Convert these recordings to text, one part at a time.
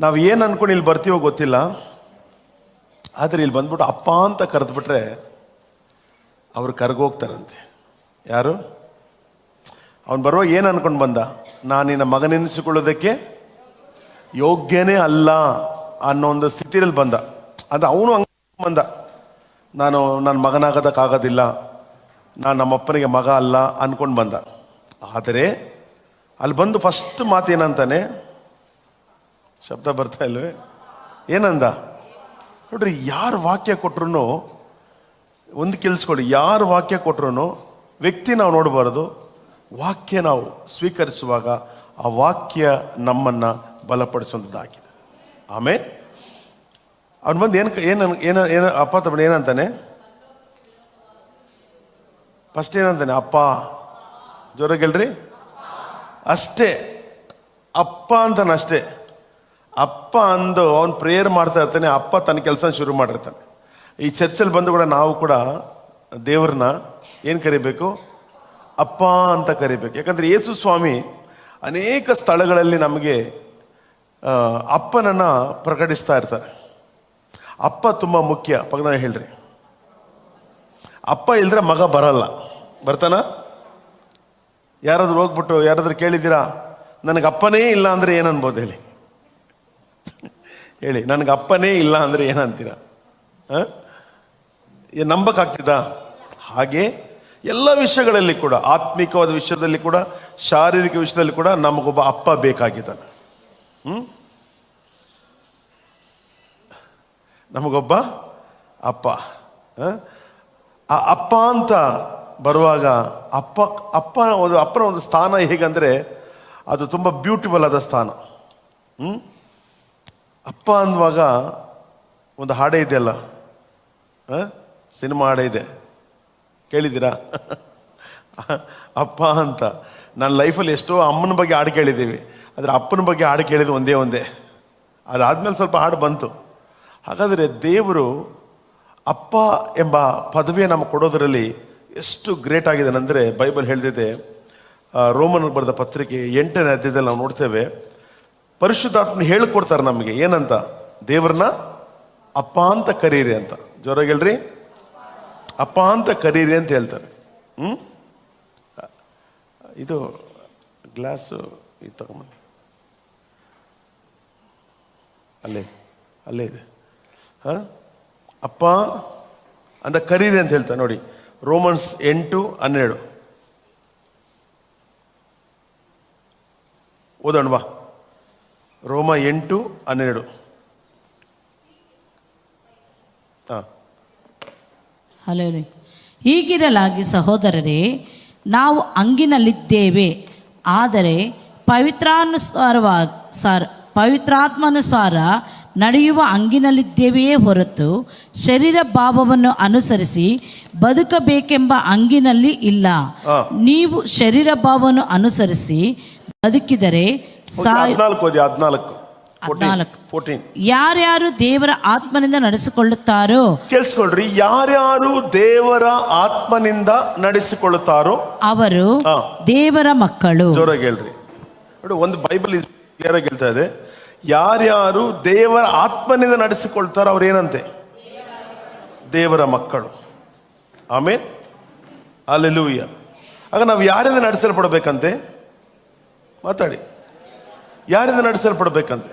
ನಾವು ಏನು ಅನ್ಕೊಂಡು ಇಲ್ಲಿ ಬರ್ತೀವೋ ಗೊತ್ತಿಲ್ಲ, ಆದರೆ ಇಲ್ಲಿ ಬಂದ್ಬಿಟ್ಟು ಅಪ್ಪ ಅಂತ ಕರೆದ್ಬಿಟ್ರೆ ಅವ್ರು ಕರ್ಗೋಗ್ತಾರಂತೆ. ಯಾರು? ಅವನು ಬರುವಾಗ ಏನು ಅನ್ಕೊಂಡು ಬಂದ? ನಾನು ನಿನ್ನ ಮಗನೆನಿಸಿಕೊಳ್ಳೋದಕ್ಕೆ ಯೋಗ್ಯನೇ ಅಲ್ಲ ಅನ್ನೋ ಒಂದು ಸ್ಥಿತಿಯಲ್ಲಿ ಬಂದ. ಅಂದರೆ ಅವನು ಹಂಗೆ ಬಂದ, ನಾನು ನನ್ನ ಮಗನಾಗೋದಕ್ಕಾಗೋದಿಲ್ಲ, ನಾನು ನಮ್ಮಪ್ಪನಿಗೆ ಮಗ ಅಲ್ಲ ಅಂದ್ಕೊಂಡು ಬಂದ. ಆದರೆ ಅಲ್ಲಿ ಬಂದು ಫಸ್ಟ್ ಮಾತು ಏನಂತಾನೆ? ಶಬ್ದ ಬರ್ತಾ ಇಲ್ವೇ? ಏನಂದ ನೋಡ್ರಿ, ಯಾರು ವಾಕ್ಯ ಕೊಟ್ರು ಒಂದು ಕೇಳಿಸ್ಕೊಳ್ಳಿ, ಯಾರು ವಾಕ್ಯ ಕೊಟ್ರು ವ್ಯಕ್ತಿ ನಾವು ನೋಡಬಾರ್ದು, ವಾಕ್ಯ ನಾವು ಸ್ವೀಕರಿಸುವಾಗ ಆ ವಾಕ್ಯ ನಮ್ಮನ್ನು ಬಲಪಡಿಸುವಂಥದ್ದಾಗಿದೆ. ಆಮೇಲೆ ಅವನು ಬಂದು ಏನು ಅಪ್ಪ ತಗೊಂಡು ಏನಂತಾನೆ? ಫಸ್ಟ್ ಏನಂತಾನೆ? ಅಪ್ಪ. ಜೋರಾಗಿಲ್ರಿ, ಅಷ್ಟೇ, ಅಪ್ಪ ಅಂತಾನೆ ಅಷ್ಟೇ. ಅಪ್ಪ ಅಂದು ಅವನು ಪ್ರೇಯರ್ ಮಾಡ್ತಾ ಇರ್ತಾನೆ, ಅಪ್ಪ ತನ್ನ ಕೆಲಸ ಶುರು ಮಾಡಿರ್ತಾನೆ. ಈ ಚರ್ಚಲ್ಲಿ ಬಂದು ಕೂಡ ನಾವು ಕೂಡ ದೇವ್ರನ್ನ ಏನು ಕರಿಬೇಕು? ಅಪ್ಪ ಅಂತ ಕರಿಬೇಕು. ಯಾಕಂದರೆ ಯೇಸು ಸ್ವಾಮಿ ಅನೇಕ ಸ್ಥಳಗಳಲ್ಲಿ ನಮಗೆ ಅಪ್ಪನನ್ನು ಪ್ರಕಟಿಸ್ತಾ ಇರ್ತಾರೆ. ಅಪ್ಪ ತುಂಬ ಮುಖ್ಯ. ಪಕ್ಕದ ಹೇಳ್ರಿ, ಅಪ್ಪ ಇಲ್ದ್ರೆ ಮಗ ಬರಲ್ಲ. ಬರ್ತಾನ? ಯಾರಾದ್ರೂ ಹೋಗ್ಬಿಟ್ಟು ಯಾರಾದ್ರೂ ಕೇಳಿದ್ದೀರಾ ನನಗೆ ಅಪ್ಪನೇ ಇಲ್ಲ ಅಂದರೆ ಏನನ್ಬೋದು ಹೇಳಿ? ಹೇಳಿ, ನನಗೆ ಅಪ್ಪನೇ ಇಲ್ಲ ಅಂದರೆ ಏನಂತೀರ? ನಂಬಕ್ಕಾಗ್ತಿದ್ದ? ಹಾಗೆ ಎಲ್ಲ ವಿಷಯಗಳಲ್ಲಿ ಕೂಡ, ಆತ್ಮಿಕವಾದ ವಿಷಯದಲ್ಲಿ ಕೂಡ, ಶಾರೀರಿಕ ವಿಷಯದಲ್ಲಿ ಕೂಡ ನಮಗೊಬ್ಬ ಅಪ್ಪ ಬೇಕಾಗಿದ್ದಾನೆ. ನಮಗೊಬ್ಬ ಅಪ್ಪ. ಆ ಅಪ್ಪ ಅಂತ ಬರುವಾಗ ಅಪ್ಪನ ಒಂದು ಸ್ಥಾನ ಹೇಗಂದರೆ ಅದು ತುಂಬ ಬ್ಯೂಟಿಫುಲ್ ಆದ ಸ್ಥಾನ. ಅಪ್ಪ ಅನ್ನುವಾಗ ಒಂದು ಹಾಡೇ ಇದೆಯಲ್ಲ, ಸಿನಿಮಾ ಹಾಡೇ ಇದೆ, ಕೇಳಿದ್ದೀರಾ? ಅಪ್ಪ ಅಂತ. ನನ್ನ ಲೈಫಲ್ಲಿ ಎಷ್ಟೋ ಅಮ್ಮನ ಬಗ್ಗೆ ಹಾಡು ಕೇಳಿದ್ದೀವಿ, ಆದರೆ ಅಪ್ಪನ ಬಗ್ಗೆ ಹಾಡು ಕೇಳಿದ್ದು ಒಂದೇ. ಅದಾದಮೇಲೆ ಸ್ವಲ್ಪ ಹಾಡು ಬಂತು. ಹಾಗಾದರೆ ದೇವರು ಅಪ್ಪ ಎಂಬ ಪದವಿಯ ನಮಗೆ ಕೊಡೋದರಲ್ಲಿ ಎಷ್ಟು ಗ್ರೇಟ್ ಆಗಿದ್ದಾನೆ ಅಂದರೆ, ಬೈಬಲ್ ಹೇಳ್ತಿದೆ, ರೋಮನ್ಗೆ ಬರೆದ ಪತ್ರಿಕೆ 8ನೇ ಅಧ್ಯಾಯದಲ್ಲಿ ನಾವು ನೋಡ್ತೇವೆ, ಪರಿಶುದ್ಧಾತ್ಮನ ಹೇಳಿಕೊಡ್ತಾರೆ ನಮಗೆ ಏನಂತ? ದೇವ್ರನ್ನ ಅಪ್ಪ ಅಂತ ಕರೀರಿ ಅಂತ. ಜೋರಾಗಿ ಹೇಳ್ರಿ, ಅಪ್ಪ ಅಂತ ಕರೀರಿ ಅಂತ ಹೇಳ್ತಾರೆ. ಇದು ಗ್ಲಾಸು ಇದು ತಗೊಂಬನ್ನಿ, ಅಲ್ಲೇ ಇದೆ. ಅಪ್ಪ ಅಂತ ಕರೀರಿ ಅಂತ ಹೇಳ್ತಾರೆ ನೋಡಿ. ರೋಮನ್ಸ್ 8:12 ಓದೋಣ ಬಾ. ರೋಮ 8:12. ಹಲೋ. ಹೀಗಿರಲಾಗಿ ಸಹೋದರರೇ, ನಾವು ಹಂಗಿನಲ್ಲಿದ್ದೇವೆ, ಆದರೆ ಪವಿತ್ರಾತ್ಮಾನುಸಾರ ನಡೆಯುವ ಹಂಗಿನಲ್ಲಿದ್ದೇವೆಯೇ ಹೊರತು ಶರೀರ ಭಾವವನ್ನು ಅನುಸರಿಸಿ ಬದುಕಬೇಕೆಂಬ ಹಂಗಿನಲ್ಲಿ ಇಲ್ಲ. ನೀವು ಶರೀರ ಭಾವವನ್ನು ಅನುಸರಿಸಿ ಬದುಕಿದರೆ 14 ಯಾರ್ಯಾರು ದೇವರ ಆತ್ಮನಿಂದ ನಡೆಸಿಕೊಳ್ಳುತ್ತಾರೋ, ಕೇಳಿಸ್ಕೊಳ್ರಿ, ಯಾರ್ಯಾರು ದೇವರ ಆತ್ಮನಿಂದ ನಡೆಸಿಕೊಳ್ಳುತ್ತಾರೋ ಅವರು ದೇವರ ಮಕ್ಕಳು. ಜೋರಾಗಿ ಹೇಳ್ರಿ ನೋಡಿ, ಒಂದು ಬೈಬಲ್ ಕ್ಲಿಯರ್ ಆಗಿ ಹೇಳ್ತಾ ಇದೆ, ಯಾರ್ಯಾರು ದೇವರ ಆತ್ಮನಿಂದ ನಡೆಸಿಕೊಳ್ತಾರೋ ಅವ್ರು ಏನಂತೆ? ದೇವರ ಮಕ್ಕಳು. ಆಮೇಲೆ ಹಲ್ಲೆಲೂಯಾ. ಆಗ ನಾವು ಯಾರಿಂದ ನಡೆಸಲ್ಪಡಬೇಕಂತೆ? ಮಾತಾಡಿ. ಯಾರಿಂದ ನಡೆಸಲ್ಪಡಬೇಕಂತೆ?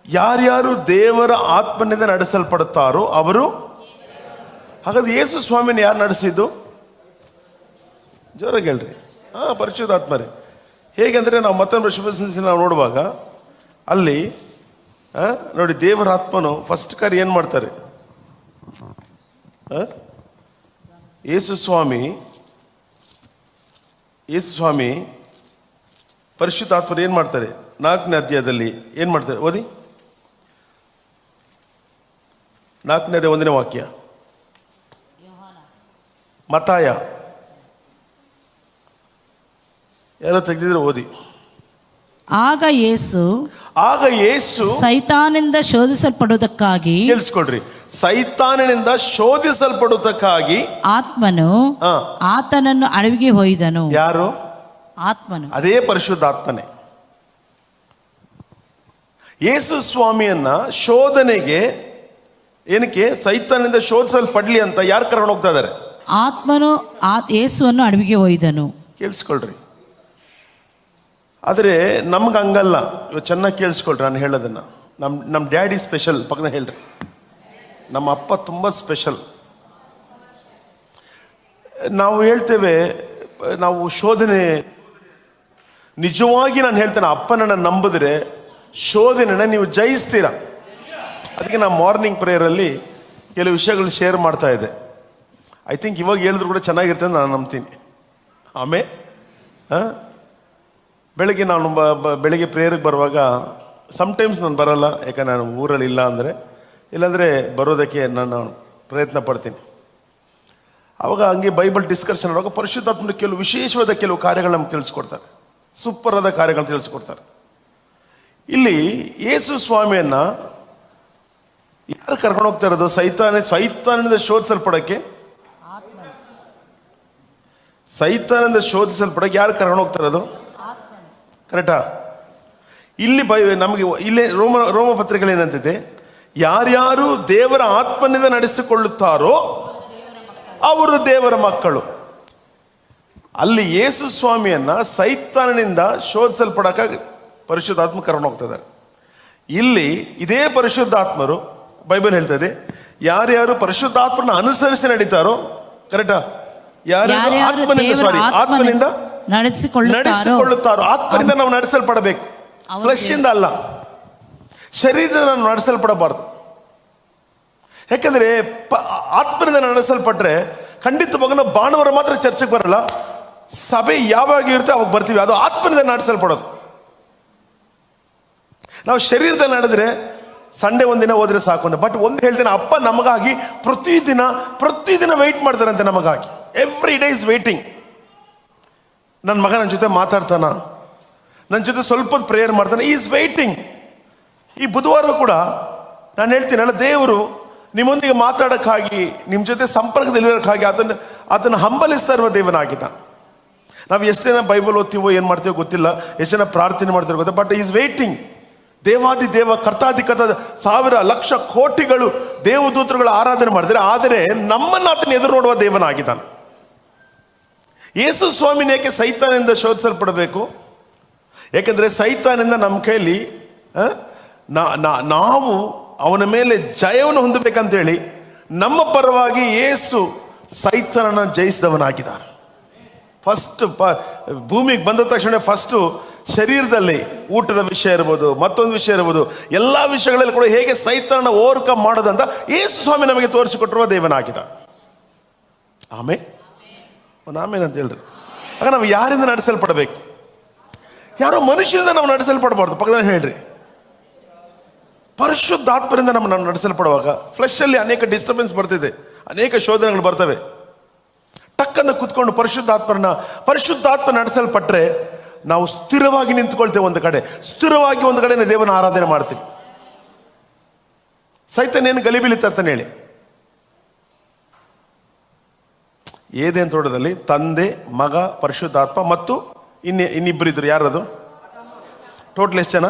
ಯಾರ್ಯಾರು ದೇವರ ಆತ್ಮನಿಂದ ನಡೆಸಲ್ಪಡುತ್ತಾರೋ ಅವರು. ಹಾಗಾದ್ರೆ ಯೇಸು ಸ್ವಾಮಿನ ಯಾರು ನಡೆಸಿದ್ದು? ಜೋರಾಗಿ ಹೇಳ್ರಿ. ಪರಿಶುದ್ಧಾತ್ಮರೇ. ಹೇಗೆಂದರೆ ನಾವು ಮತ್ತೊಂದು ಶುಭ ನಾವು ನೋಡುವಾಗ ಅಲ್ಲಿ ನೋಡಿ, ದೇವರ ಆತ್ಮನು ಫಸ್ಟ್ ಕಾರ್ಯ ಏನು ಮಾಡ್ತಾರೆ? ಯೇಸು ಸ್ವಾಮಿ ಪರಿಶುದ್ಧಾತ್ಮರು ಏನು ಮಾಡ್ತಾರೆ? 4ನೇ ಅಧ್ಯಾಯದಲ್ಲಿ ಏನು ಮಾಡ್ತಾರೆ? ಓದಿ. 4ನೇ ಅಧ್ಯಾಯ 1ನೇ ವಾಕ್ಯ. ಮತ್ತಾಯ ಎಲ್ಲ ತೆಗೆದಿದ್ರೆ ಓದಿ. ಆಗ ಯೇಸು ಸೈತಾನಿಂದ ಶೋಧಿಸಲ್ಪಡುವುದಕ್ಕಾಗಿ, ಕೇಳಿಸ್ಕೊಳ್ರಿ, ಸೈತಾನಿನಿಂದ ಶೋಧಿಸಲ್ಪಡುವುದಕ್ಕಾಗಿ ಆತ್ಮನು ಆತನನ್ನು ಅಡವಿಗೆ ಒಯ್ದನು. ಯಾರು? ಆತ್ಮನು. ಅದೇ ಪರಿಶುದ್ಧಾತ್ಮನೇ. ಯೇಸು ಸ್ವಾಮಿಯನ್ನ ಶೋಧನೆಗೆ, ಏನಕ್ಕೆ ಸೈತಾನಿಂದ ಶೋಧಿಸಲ್ಪಡ್ಲಿ ಅಂತ ಯಾರು ಕರ್ಕೊಂಡು ಹೋಗ್ತಾ ಇದ್ದಾರೆ? ಆತ್ಮನು ಯೇಸುವನ್ನು ಅಡವಿಗೆ ಒಯ್ದನು. ಕೇಳಿಸ್ಕೊಳ್ರಿ. ಆದರೆ ನಮ್ಗೆ ಹಂಗಲ್ಲ. ಇವಾಗ ಚೆನ್ನಾಗಿ ಕೇಳಿಸ್ಕೊಳ್ರಿ ನಾನು ಹೇಳೋದನ್ನ. ನಮ್ಮ ಡ್ಯಾಡಿ ಸ್ಪೆಷಲ್. ಪಕ್ಕದ ಹೇಳ್ರಿ, ನಮ್ಮ ಅಪ್ಪ ತುಂಬ ಸ್ಪೆಷಲ್. ನಾವು ಹೇಳ್ತೇವೆ, ನಾವು ಶೋಧನೆ, ನಿಜವಾಗಿ ನಾನು ಹೇಳ್ತೇನೆ, ಅಪ್ಪನನ್ನು ನಂಬಿದ್ರೆ ಶೋಧನೆನ ನೀವು ಜಯಿಸ್ತೀರ. ಅದಕ್ಕೆ ನಾನು ಮಾರ್ನಿಂಗ್ ಪ್ರೇಯರಲ್ಲಿ ಕೆಲವು ವಿಷಯಗಳು ಶೇರ್ ಮಾಡ್ತಾ ಇದ್ದೆ. ಐ ಥಿಂಕ್ ಇವಾಗ ಹೇಳಿದ್ರು ಕೂಡ ಚೆನ್ನಾಗಿರ್ತದೆ ಅಂತ ನಾನು ನಂಬ್ತೀನಿ. ಆಮೇಲೆ ಬೆಳಗ್ಗೆ ನಾನು ಬೆಳಗ್ಗೆ ಪ್ರೇಯರ್ಗೆ ಬರುವಾಗ ಸಮ್ಟೈಮ್ಸ್ ನಾನು ಬರಲ್ಲ, ಯಾಕಂದ್ರೆ ನಾನು ಊರಲ್ಲಿ ಇಲ್ಲ ಅಂದರೆ, ಇಲ್ಲಾಂದರೆ ಬರೋದಕ್ಕೆ ನಾನು ಪ್ರಯತ್ನ ಪಡ್ತೀನಿ. ಆವಾಗ ಹಂಗೆ ಬೈಬಲ್ ಡಿಸ್ಕಷನ್ ಆಡುವಾಗ ಪರಿಶುದ್ಧಾತ್ಮನ ಕೆಲವು ವಿಶೇಷವಾದ ಕೆಲವು ಕಾರ್ಯಗಳು ನಮ್ಗೆ ತಿಳಿಸ್ಕೊಡ್ತಾರೆ, ಸೂಪರ್ ಆದ ಕಾರ್ಯಗಳನ್ನ ತಿಳಿಸ್ಕೊಡ್ತಾರೆ. ಇಲ್ಲಿ ಯೇಸು ಸ್ವಾಮಿಯನ್ನ ಯಾರು ಕರ್ಕೊಂಡು ಹೋಗ್ತಾ ಇರೋದು? ಸೈತಾನನಿಂದ ಶೋಧಿಸಲ್ಪಡಕ್ಕೆ, ಸೈತಾನನಿಂದ ಶೋಧಿಸಲ್ಪಡಕ್ಕೆ ಯಾರು ಕರ್ಕೊಂಡು ಹೋಗ್ತಾ ಇರೋದು? ಕರೆಕ್ಟಾ? ಇಲ್ಲಿ ನಮಗೆ ಇಲ್ಲೇ ರೋಮ ಪತ್ರಿಕೆಗಳು ಏನಂತಿದೆ? ಯಾರ್ಯಾರು ದೇವರ ಆತ್ಮನಿಂದ ನಡೆಸಿಕೊಳ್ಳುತ್ತಾರೋ ಅವರು ದೇವರ ಮಕ್ಕಳು. ಅಲ್ಲಿ ಯೇಸು ಸ್ವಾಮಿಯನ್ನ ಸೈತಾನನಿಂದ ಶೋಧಿಸಲ್ಪಡಕ ಪರಿಶುದ್ಧಾತ್ಮ ಕರ್ಕೊಂಡು ಹೋಗ್ತಿದ್ದಾರೆ. ಇಲ್ಲಿ ಇದೇ ಪರಿಶುದ್ಧಾತ್ಮರು, ಬೈಬಲ್ ಹೇಳ್ತದೆ, ಯಾರ್ಯಾರು ಪರಿಶುದ್ಧಾತ್ಮನ ಅನುಸರಿಸಿ ನಡೀತಾರೋ, ಕರೆಕ್ಟಾ? ಯಾರ್ಯಾರು ಆತ್ಮನಿಂದ ನಡೆಸಿಕೊಳ್ಳುತ್ತಾರೋ, ಆತ್ಮನಿಂದ ನಾವು ನಡೆಸಲ್ಪಡಬೇಕು, ಫ್ಲೆಶ್ ಇಂದ ಅಲ್ಲ, ಶರೀರದಿಂದ ನಾವು ನಡೆಸಲ್ಪಡಬಾರ್ದು. ಯಾಕಂದ್ರೆ ಆತ್ಮನಿಂದ ನಡೆಸಲ್ಪಟ್ರೆ ಖಂಡಿತವಾಗ ನಾವು ಭಾನುವಾರ ಮಾತ್ರ ಚರ್ಚೆಗೆ ಬರಲ್ಲ, ಸಭೆ ಯಾವಾಗ ಇರುತ್ತೆ ಅವಾಗ ಬರ್ತೀವಿ. ಅದು ಆತ್ಮನಿಂದ ನಡೆಸಲ್ಪಡೋದು. ನಾವು ಶರೀರದಲ್ಲಿ ನಡೆದ್ರೆ ಸಂಡೇ ಒಂದಿನ ಹೋದ್ರೆ ಸಾಕು ಅಂತ. ಬಟ್ ಒಂದು ಹೇಳ್ತೇನೆ, ಅಪ್ಪ ನಮಗಾಗಿ ಪ್ರತಿದಿನ ವೆಯ್ಟ್ ಮಾಡ್ತಾರಂತೆ ನಮಗಾಗಿ. Every day is waiting. ನನ್ನ ಮಗ ನನ್ನ ಜೊತೆ ಮಾತಾಡ್ತಾನ, ನನ್ನ ಜೊತೆ ಸ್ವಲ್ಪ ಪ್ರೇಯರ್ ಮಾಡ್ತಾನೆ, ಈಸ್ ವೇಟಿಂಗ್. ಈ ಬುಧವಾರ ಕೂಡ ನಾನು ಹೇಳ್ತೀನಲ್ಲ, ದೇವರು ನಿಮ್ಮೊಂದಿಗೆ ಮಾತಾಡೋಕ್ಕಾಗಿ, ನಿಮ್ಮ ಜೊತೆ ಸಂಪರ್ಕದಲ್ಲಿರೋಕ್ಕಾಗಿ ಅದನ್ನು ಹಂಬಲಿಸ್ತಾ ಇರುವ ದೇವನಾಗಿದ್ದ. ನಾವು ಎಷ್ಟು ಜನ ಬೈಬಲ್ ಓದ್ತೀವೋ, ಏನು ಮಾಡ್ತೀವೋ ಗೊತ್ತಿಲ್ಲ, ಎಷ್ಟು ಜನ ಪ್ರಾರ್ಥನೆ ಮಾಡ್ತೀವೋ ಗೊತ್ತಿಲ್ಲ, ಬಟ್ ಈಸ್ ವೇಟಿಂಗ್. ದೇವಾದಿ ದೇವ, ಕರ್ತಾದಿ ಕರ್ತ, ಸಾವಿರ ಲಕ್ಷ ಕೋಟಿಗಳು ದೇವದೂತರುಗಳು ಆರಾಧನೆ ಮಾಡಿದರೆ, ಆದರೆ ನಮ್ಮನ್ನು ಆತನ ಎದುರು ನೋಡುವ ದೇವನಾಗಿದ್ದಾನೆ. ಯೇಸು ಸ್ವಾಮಿನ ಏಕೆ ಸೈತಾನಿಂದ ಶೋಧಿಸಲ್ಪಡಬೇಕು? ಯಾಕೆಂದರೆ ಸೈತಾನಿಂದ ನಮ್ಮ ಕೈಲಿ ನಾವು ಅವನ ಮೇಲೆ ಜಯವನ್ನು ಹೊಂದಬೇಕಂತೇಳಿ ನಮ್ಮ ಪರವಾಗಿ ಯೇಸು ಸೈತಾನನ ಜಯಿಸಿದವನಾಗಿದ್ದಾನೆ. ಫಸ್ಟ್ ಭೂಮಿಗೆ ಬಂದ ತಕ್ಷಣ ಫಸ್ಟು ಶರೀರದಲ್ಲಿ ಊಟದ ವಿಷಯ ಇರ್ಬೋದು, ಮತ್ತೊಂದು ವಿಷಯ ಇರ್ಬೋದು, ಎಲ್ಲ ವಿಷಯಗಳಲ್ಲಿ ಕೂಡ ಹೇಗೆ ಸೈತಾನನ ಓವರ್ಕಮ್ ಮಾಡೋದಂತ ಯೇಸು ಸ್ವಾಮಿ ನಮಗೆ ತೋರಿಸಿಕೊಟ್ಟಿರುವ ದೇವನಾಗಿದ್ದ. ಆಮೇಲೆ ಅಂತ ಹೇಳ್ರಿ. ಆಗ ನಾವು ಯಾರಿಂದ ನಡೆಸಲ್ಪಡಬೇಕು? ಯಾರೋ ಮನುಷ್ಯರಿಂದ ನಾವು ನಡೆಸಲ್ಪಡಬಾರ್ದು. ಪಕ್ಕದಲ್ಲಿ ಹೇಳ್ರಿ, ಪರಿಶುದ್ಧಾತ್ಮರಿಂದ ನಾವು ನಡೆಸಲ್ಪಡುವಾಗ ಫ್ಲೆಶಲ್ಲಿ ಅನೇಕ ಡಿಸ್ಟರ್ಬೆನ್ಸ್ ಬರ್ತಿದೆ, ಅನೇಕ ಶೋಧನೆಗಳು ಬರ್ತವೆ. ಟಕ್ಕನ್ನು ಕೂತ್ಕೊಂಡು ಪರಿಶುದ್ಧಾತ್ಮ ನಡೆಸಲ್ಪಟ್ರೆ ನಾವು ಸ್ಥಿರವಾಗಿ ನಿಂತ್ಕೊಳ್ತೇವೆ. ಒಂದು ಕಡೆ ದೇವನ ಆರಾಧನೆ ಮಾಡ್ತೀವಿ. ಸೈತಾನ ಏನು ಗಲಿಬಿಲಿ ತರ್ತಾನೆ ಹೇಳಿ? ಏದೇನು ತೋಟದಲ್ಲಿ ತಂದೆ, ಮಗ, ಪರಿಶುದ್ಧಾತ್ಮ ಮತ್ತು ಇನ್ನಿಬ್ಬರು ಇದ್ರು. ಯಾರದು? ಟೋಟಲ್ ಎಷ್ಟು ಜನ?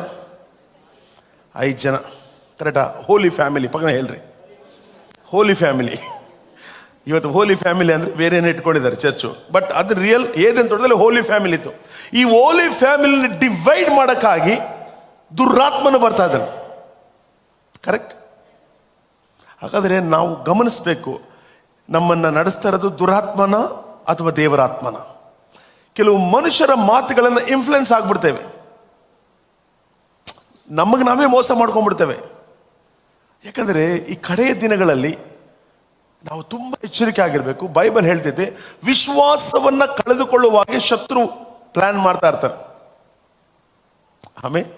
5 ಜನ. ಕರೆಕ್ಟಾ? ಹೋಲಿ ಫ್ಯಾಮಿಲಿ. ಪಕ್ಕನ ಹೇಳ್ರಿ, ಹೋಲಿ ಫ್ಯಾಮಿಲಿ. ಇವತ್ತು ಹೋಲಿ ಫ್ಯಾಮಿಲಿ ಅಂದರೆ ಬೇರೆ ಏನು ಇಟ್ಕೊಂಡಿದ್ದಾರೆ ಚರ್ಚು, ಬಟ್ ಅದು ರಿಯಲ್. ಏದೇನು ತೋಟದಲ್ಲಿ ಹೋಲಿ ಫ್ಯಾಮಿಲಿ ಇತ್ತು. ಈ ಹೋಲಿ ಫ್ಯಾಮಿಲಿನ ಡಿವೈಡ್ ಮಾಡೋಕ್ಕಾಗಿ ದುರಾತ್ಮನು ಬರ್ತಾ ಇದ್ದಾನೆ. ಕರೆಕ್ಟ್? ಹಾಗಾದರೆ ನಾವು ಗಮನಿಸಬೇಕು, ನಮ್ಮನ್ನು ನಡೆಸ್ತಾ ಇರೋದು ದುರಾತ್ಮನ ಅಥವಾ ದೇವರಾತ್ಮನ? ಕೆಲವು ಮನುಷ್ಯರ ಮಾತುಗಳನ್ನು ಇನ್ಫ್ಲುಯೆನ್ಸ್ ಆಗ್ಬಿಡ್ತೇವೆ, ನಮಗೆ ನಾವೇ ಮೋಸ ಮಾಡ್ಕೊಂಡ್ಬಿಡ್ತೇವೆ. ಯಾಕಂದರೆ ಈ ಕಡೆಯ ದಿನಗಳಲ್ಲಿ ನಾವು ತುಂಬ ಎಚ್ಚರಿಕೆ ಆಗಿರಬೇಕು. ಬೈಬಲ್ ಹೇಳ್ತೈತೆ, ವಿಶ್ವಾಸವನ್ನ ಕಳೆದುಕೊಳ್ಳುವಾಗೆ ಶತ್ರು ಪ್ಲಾನ್ ಮಾಡ್ತಾ ಇರ್ತಾರೆ. ಆಮೇಲೆ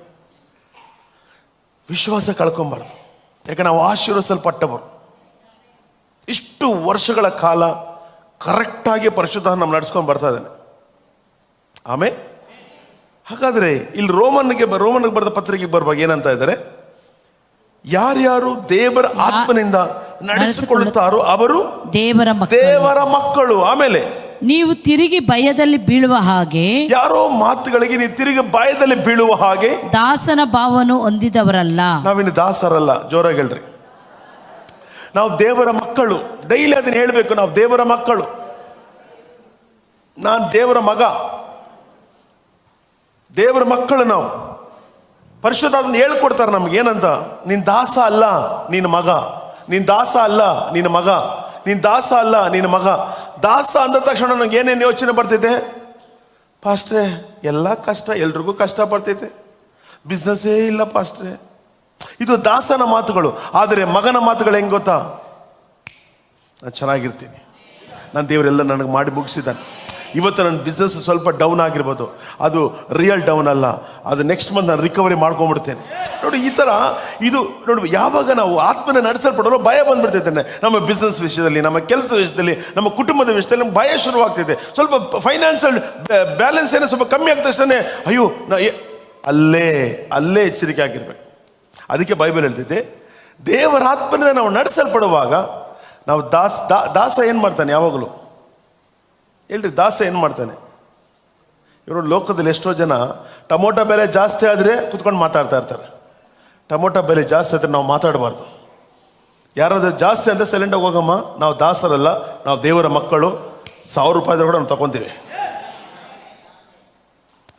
ವಿಶ್ವಾಸ ಕಳ್ಕೊಂಬಾರ್ದು. ಯಾಕೆ ನಾವು ಆಶೀರ್ವದಿಸಲ್ಪಟ್ಟವರು. ಇಷ್ಟು ವರ್ಷಗಳ ಕಾಲ ಕರೆಕ್ಟಾಗಿ ಪರಿಶುದ್ಧ ನಮ್ಮ ನಡೆಸ್ಕೊಂಡು ಬರ್ತಾ ಇದ್ದಾನೆ. ಆಮೇಲೆ ಹಾಗಾದರೆ ಇಲ್ಲಿ ರೋಮನ್ಗೆ ಬರೆದ ಪತ್ರಿಕೆಗೆ ಬರುವಾಗ ಏನಂತ ಇದ್ದಾರೆ? ಯಾರ್ಯಾರು ದೇವರ ಆತ್ಮನಿಂದ ನಡೆಸಿಕೊಳ್ಳುತ್ತಾರೋ ಅವರು ದೇವರ ಮಕ್ಕಳು. ಆಮೇಲೆ ನೀವು ತಿರುಗಿ ಭಯದಲ್ಲಿ ಬೀಳುವ ಹಾಗೆ, ಯಾರೋ ಮಾತುಗಳಿಗೆ ನೀವು ತಿರುಗಿ ಭಯದಲ್ಲಿ ಬೀಳುವ ಹಾಗೆ ದಾಸನ ಭಾವವನ್ನು ಹೊಂದಿದವರಲ್ಲ. ನಾವಿನ್ನು ದಾಸರಲ್ಲ. ಜೋರಾಗಿ ಹೇಳ್ರಿ. ನಾವು ದೇವರ ಮಕ್ಕಳು. ಡೈಲಿ ಅದನ್ನ ಹೇಳ್ಬೇಕು. ನಾವು ದೇವರ ಮಕ್ಕಳು. ನಾನು ದೇವರ ಮಗ, ದೇವರ ಮಕ್ಕಳು ನಾವು. ಪರಿಶುದ್ಧಾತ್ಮ ಹೇಳ್ಕೊಡ್ತಾರೆ ನಮ್ಗೆ ಏನಂತ, ನೀನ್ ದಾಸ ಅಲ್ಲ ನೀನು ಮಗ, ನೀನ್ ದಾಸ ಅಲ್ಲ ನೀನು ಮಗ, ನೀನ್ ದಾಸ ಅಲ್ಲ ನೀನು ಮಗ. ದಾಸ ಅಂದ ತಕ್ಷಣ ನನಗೆ ಏನೇನು ಯೋಚನೆ ಬರ್ತೈತೆ? ಪಾಸ್ಟ್ರೆ ಎಲ್ಲ ಕಷ್ಟ, ಎಲ್ರಿಗೂ ಕಷ್ಟ ಬರ್ತೈತೆ, ಬಿಸ್ನೆಸ್ಸೇ ಇಲ್ಲ ಪಾಸ್ಟ್ರೆ. ಇದು ದಾಸನ ಮಾತುಗಳು. ಆದರೆ ಮಗನ ಮಾತುಗಳು ಹೆಂಗೆ ಗೊತ್ತಾ? ನಾನು ಚೆನ್ನಾಗಿರ್ತೀನಿ, ನಾನು ದೇವರೆಲ್ಲ ನನಗೆ ಮಾಡಿ ಮುಗಿಸಿದ್ದಾನೆ. ಇವತ್ತು ನನ್ನ ಬಿಸ್ನೆಸ್ ಸ್ವಲ್ಪ ಡೌನ್ ಆಗಿರ್ಬೋದು, ಅದು ರಿಯಲ್ ಡೌನ್ ಅಲ್ಲ, ಅದು ನೆಕ್ಸ್ಟ್ ಮಂತ್ ನಾನು ರಿಕವರಿ ಮಾಡ್ಕೊಂಡ್ಬಿಡ್ತೇನೆ. ನೋಡಿ, ಈ ಥರ ಇದು ನೋಡಿ. ಯಾವಾಗ ನಾವು ಆತ್ಮನ ನಡೆಸಲ್ಪಡಲು ಭಯ ಬಂದ್ಬಿಡ್ತೈತೆ. ನಮ್ಮ ಬಿಸ್ನೆಸ್ ವಿಷಯದಲ್ಲಿ, ನಮ್ಮ ಕೆಲಸದ ವಿಷಯದಲ್ಲಿ, ನಮ್ಮ ಕುಟುಂಬದ ವಿಷಯದಲ್ಲಿ ನಮ್ಗೆ ಭಯ ಶುರುವಾಗ್ತೈತೆ. ಸ್ವಲ್ಪ ಫೈನಾನ್ಷಿಯಲ್ ಬ್ಯಾಲೆನ್ಸ್ ಏನೋ ಸ್ವಲ್ಪ ಕಮ್ಮಿ ಆಗ್ತದೆ ಅಷ್ಟೇ. ಅಯ್ಯೋ, ಅಲ್ಲೇ ಎಚ್ಚರಿಕೆ ಆಗಿರ್ಬೇಕು. ಅದಕ್ಕೆ ಬೈಬಲ್ ಹೇಳ್ತೈತೆ, ದೇವರ ಆತ್ಮನಿಂದ ನಾವು ನಡೆಸಲ್ಪಡುವಾಗ ನಾವು ದಾಸ ಏನು ಮಾಡ್ತಾನೆ? ಯಾವಾಗಲೂ ಹೇಳ್ರಿ, ದಾಸ ಏನು ಮಾಡ್ತಾನೆ? ಇವರು ಲೋಕದಲ್ಲಿ ಎಷ್ಟೋ ಜನ ಟೊಮೊಟೊ ಬೆಲೆ ಜಾಸ್ತಿ ಆದರೆ ಕುತ್ಕೊಂಡು ಮಾತಾಡ್ತಾ ಇರ್ತಾರೆ. ಟೊಮೊಟೊ ಬೆಲೆ ಜಾಸ್ತಿ ಆದರೆ ನಾವು ಮಾತಾಡಬಾರ್ದು. ಯಾರಾದ್ರೂ ಜಾಸ್ತಿ ಅಂದರೆ ಸೈಲೆಂಟಾಗಿ ಹೋಗಮ್ಮ, ನಾವು ದಾಸರಲ್ಲ, ನಾವು ದೇವರ ಮಕ್ಕಳು. 1000 ರೂಪಾಯಿ ಕೂಡ ನಾವು ತಗೊತೀವಿ.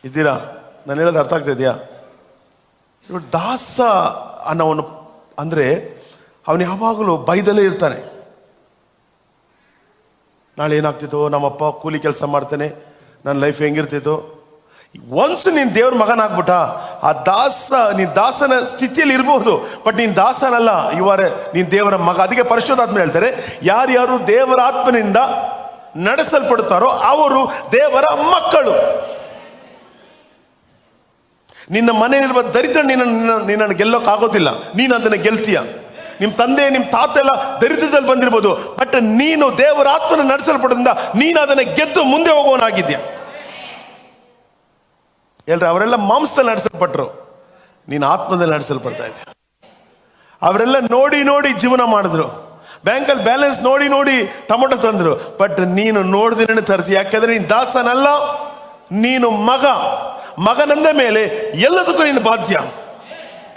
ಇದ್ದೀರಾ? ನಾನು ಹೇಳೋದು ಅರ್ಥ ಆಗ್ತಾ ಇದೆಯಾ? ಇವರು ದಾಸ ಅನ್ನೋವನು ಅಂದರೆ ಅವನು ಯಾವಾಗಲೂ ಭಯದಲ್ಲೇ ಇರ್ತಾನೆ. ನಾಳೆ ಏನಾಗ್ತಿತ್ತೋ, ನಮ್ಮಪ್ಪ ಕೂಲಿ ಕೆಲಸ ಮಾಡ್ತಾನೆ, ನನ್ನ ಲೈಫ್ ಹೆಂಗಿರ್ತಿತ್ತೋ. ಒನ್ಸ್ ನೀನು ದೇವ್ರ ಮಗನಾಗ್ಬಿಟ್ಟ, ಆ ನೀನು ದಾಸನ ಸ್ಥಿತಿಯಲ್ಲಿ ಇರಬಹುದು, ಬಟ್ ನೀನು ದಾಸನಲ್ಲ, ನೀನು ದೇವರ ಮಗ. ಅದಕ್ಕೆ ಪರಿಶುದ್ಧಾತ್ಮ ಹೇಳ್ತಾರೆ, ಯಾರ್ಯಾರು ದೇವರ ಆತ್ಮನಿಂದ ನಡೆಸಲ್ಪಡುತ್ತಾರೋ ಅವರು ದೇವರ ಮಕ್ಕಳು. ನಿನ್ನ ಮನೆಯಲ್ಲಿರುವ ದರಿದ್ರ ನಿನ್ನನ್ನು ಗೆಲ್ಲೋಕ್ಕಾಗೋದಿಲ್ಲ, ನೀನು ಅದನ್ನು ಗೆಲ್ತೀಯ. ನಿಮ್ಮ ತಂದೆ, ನಿಮ್ಮ ತಾತ ಎಲ್ಲ ದರಿದ್ರದಲ್ಲಿ ಬಂದಿರ್ಬೋದು, ಬಟ್ ನೀನು ದೇವರ ಆತ್ಮನ ನಡೆಸಲ್ಪಡೋದ್ರಿಂದ ನೀನು ಅದನ್ನು ಗೆದ್ದು ಮುಂದೆ ಹೋಗೋನಾಗಿದ್ಯಾ. ಹೇಳ್ರಿ, ಅವರೆಲ್ಲ ಮಾಂಸದಲ್ಲಿ ನಡೆಸಲ್ಪಟ್ರು, ನೀನು ಆತ್ಮದಲ್ಲಿ ನಡೆಸಲ್ಪಡ್ತಾ ಇದ್ದೆ. ಅವರೆಲ್ಲ ನೋಡಿ ಜೀವನ ಮಾಡಿದ್ರು, ಬ್ಯಾಂಕಲ್ಲಿ ಬ್ಯಾಲೆನ್ಸ್ ನೋಡಿ ಟೊಮೊಟೊ ತಂದ್ರು, ಬಟ್ ನೀನು ನೋಡ್ದಿನೇ ತರ್ತೀಯ. ಯಾಕೆಂದ್ರೆ ನೀನು ದಾಸನಲ್ಲ, ನೀನು ಮಗನಂದ ಮೇಲೆ ಎಲ್ಲದಕ್ಕೂ ನೀನು ಬಾಧ್ಯ.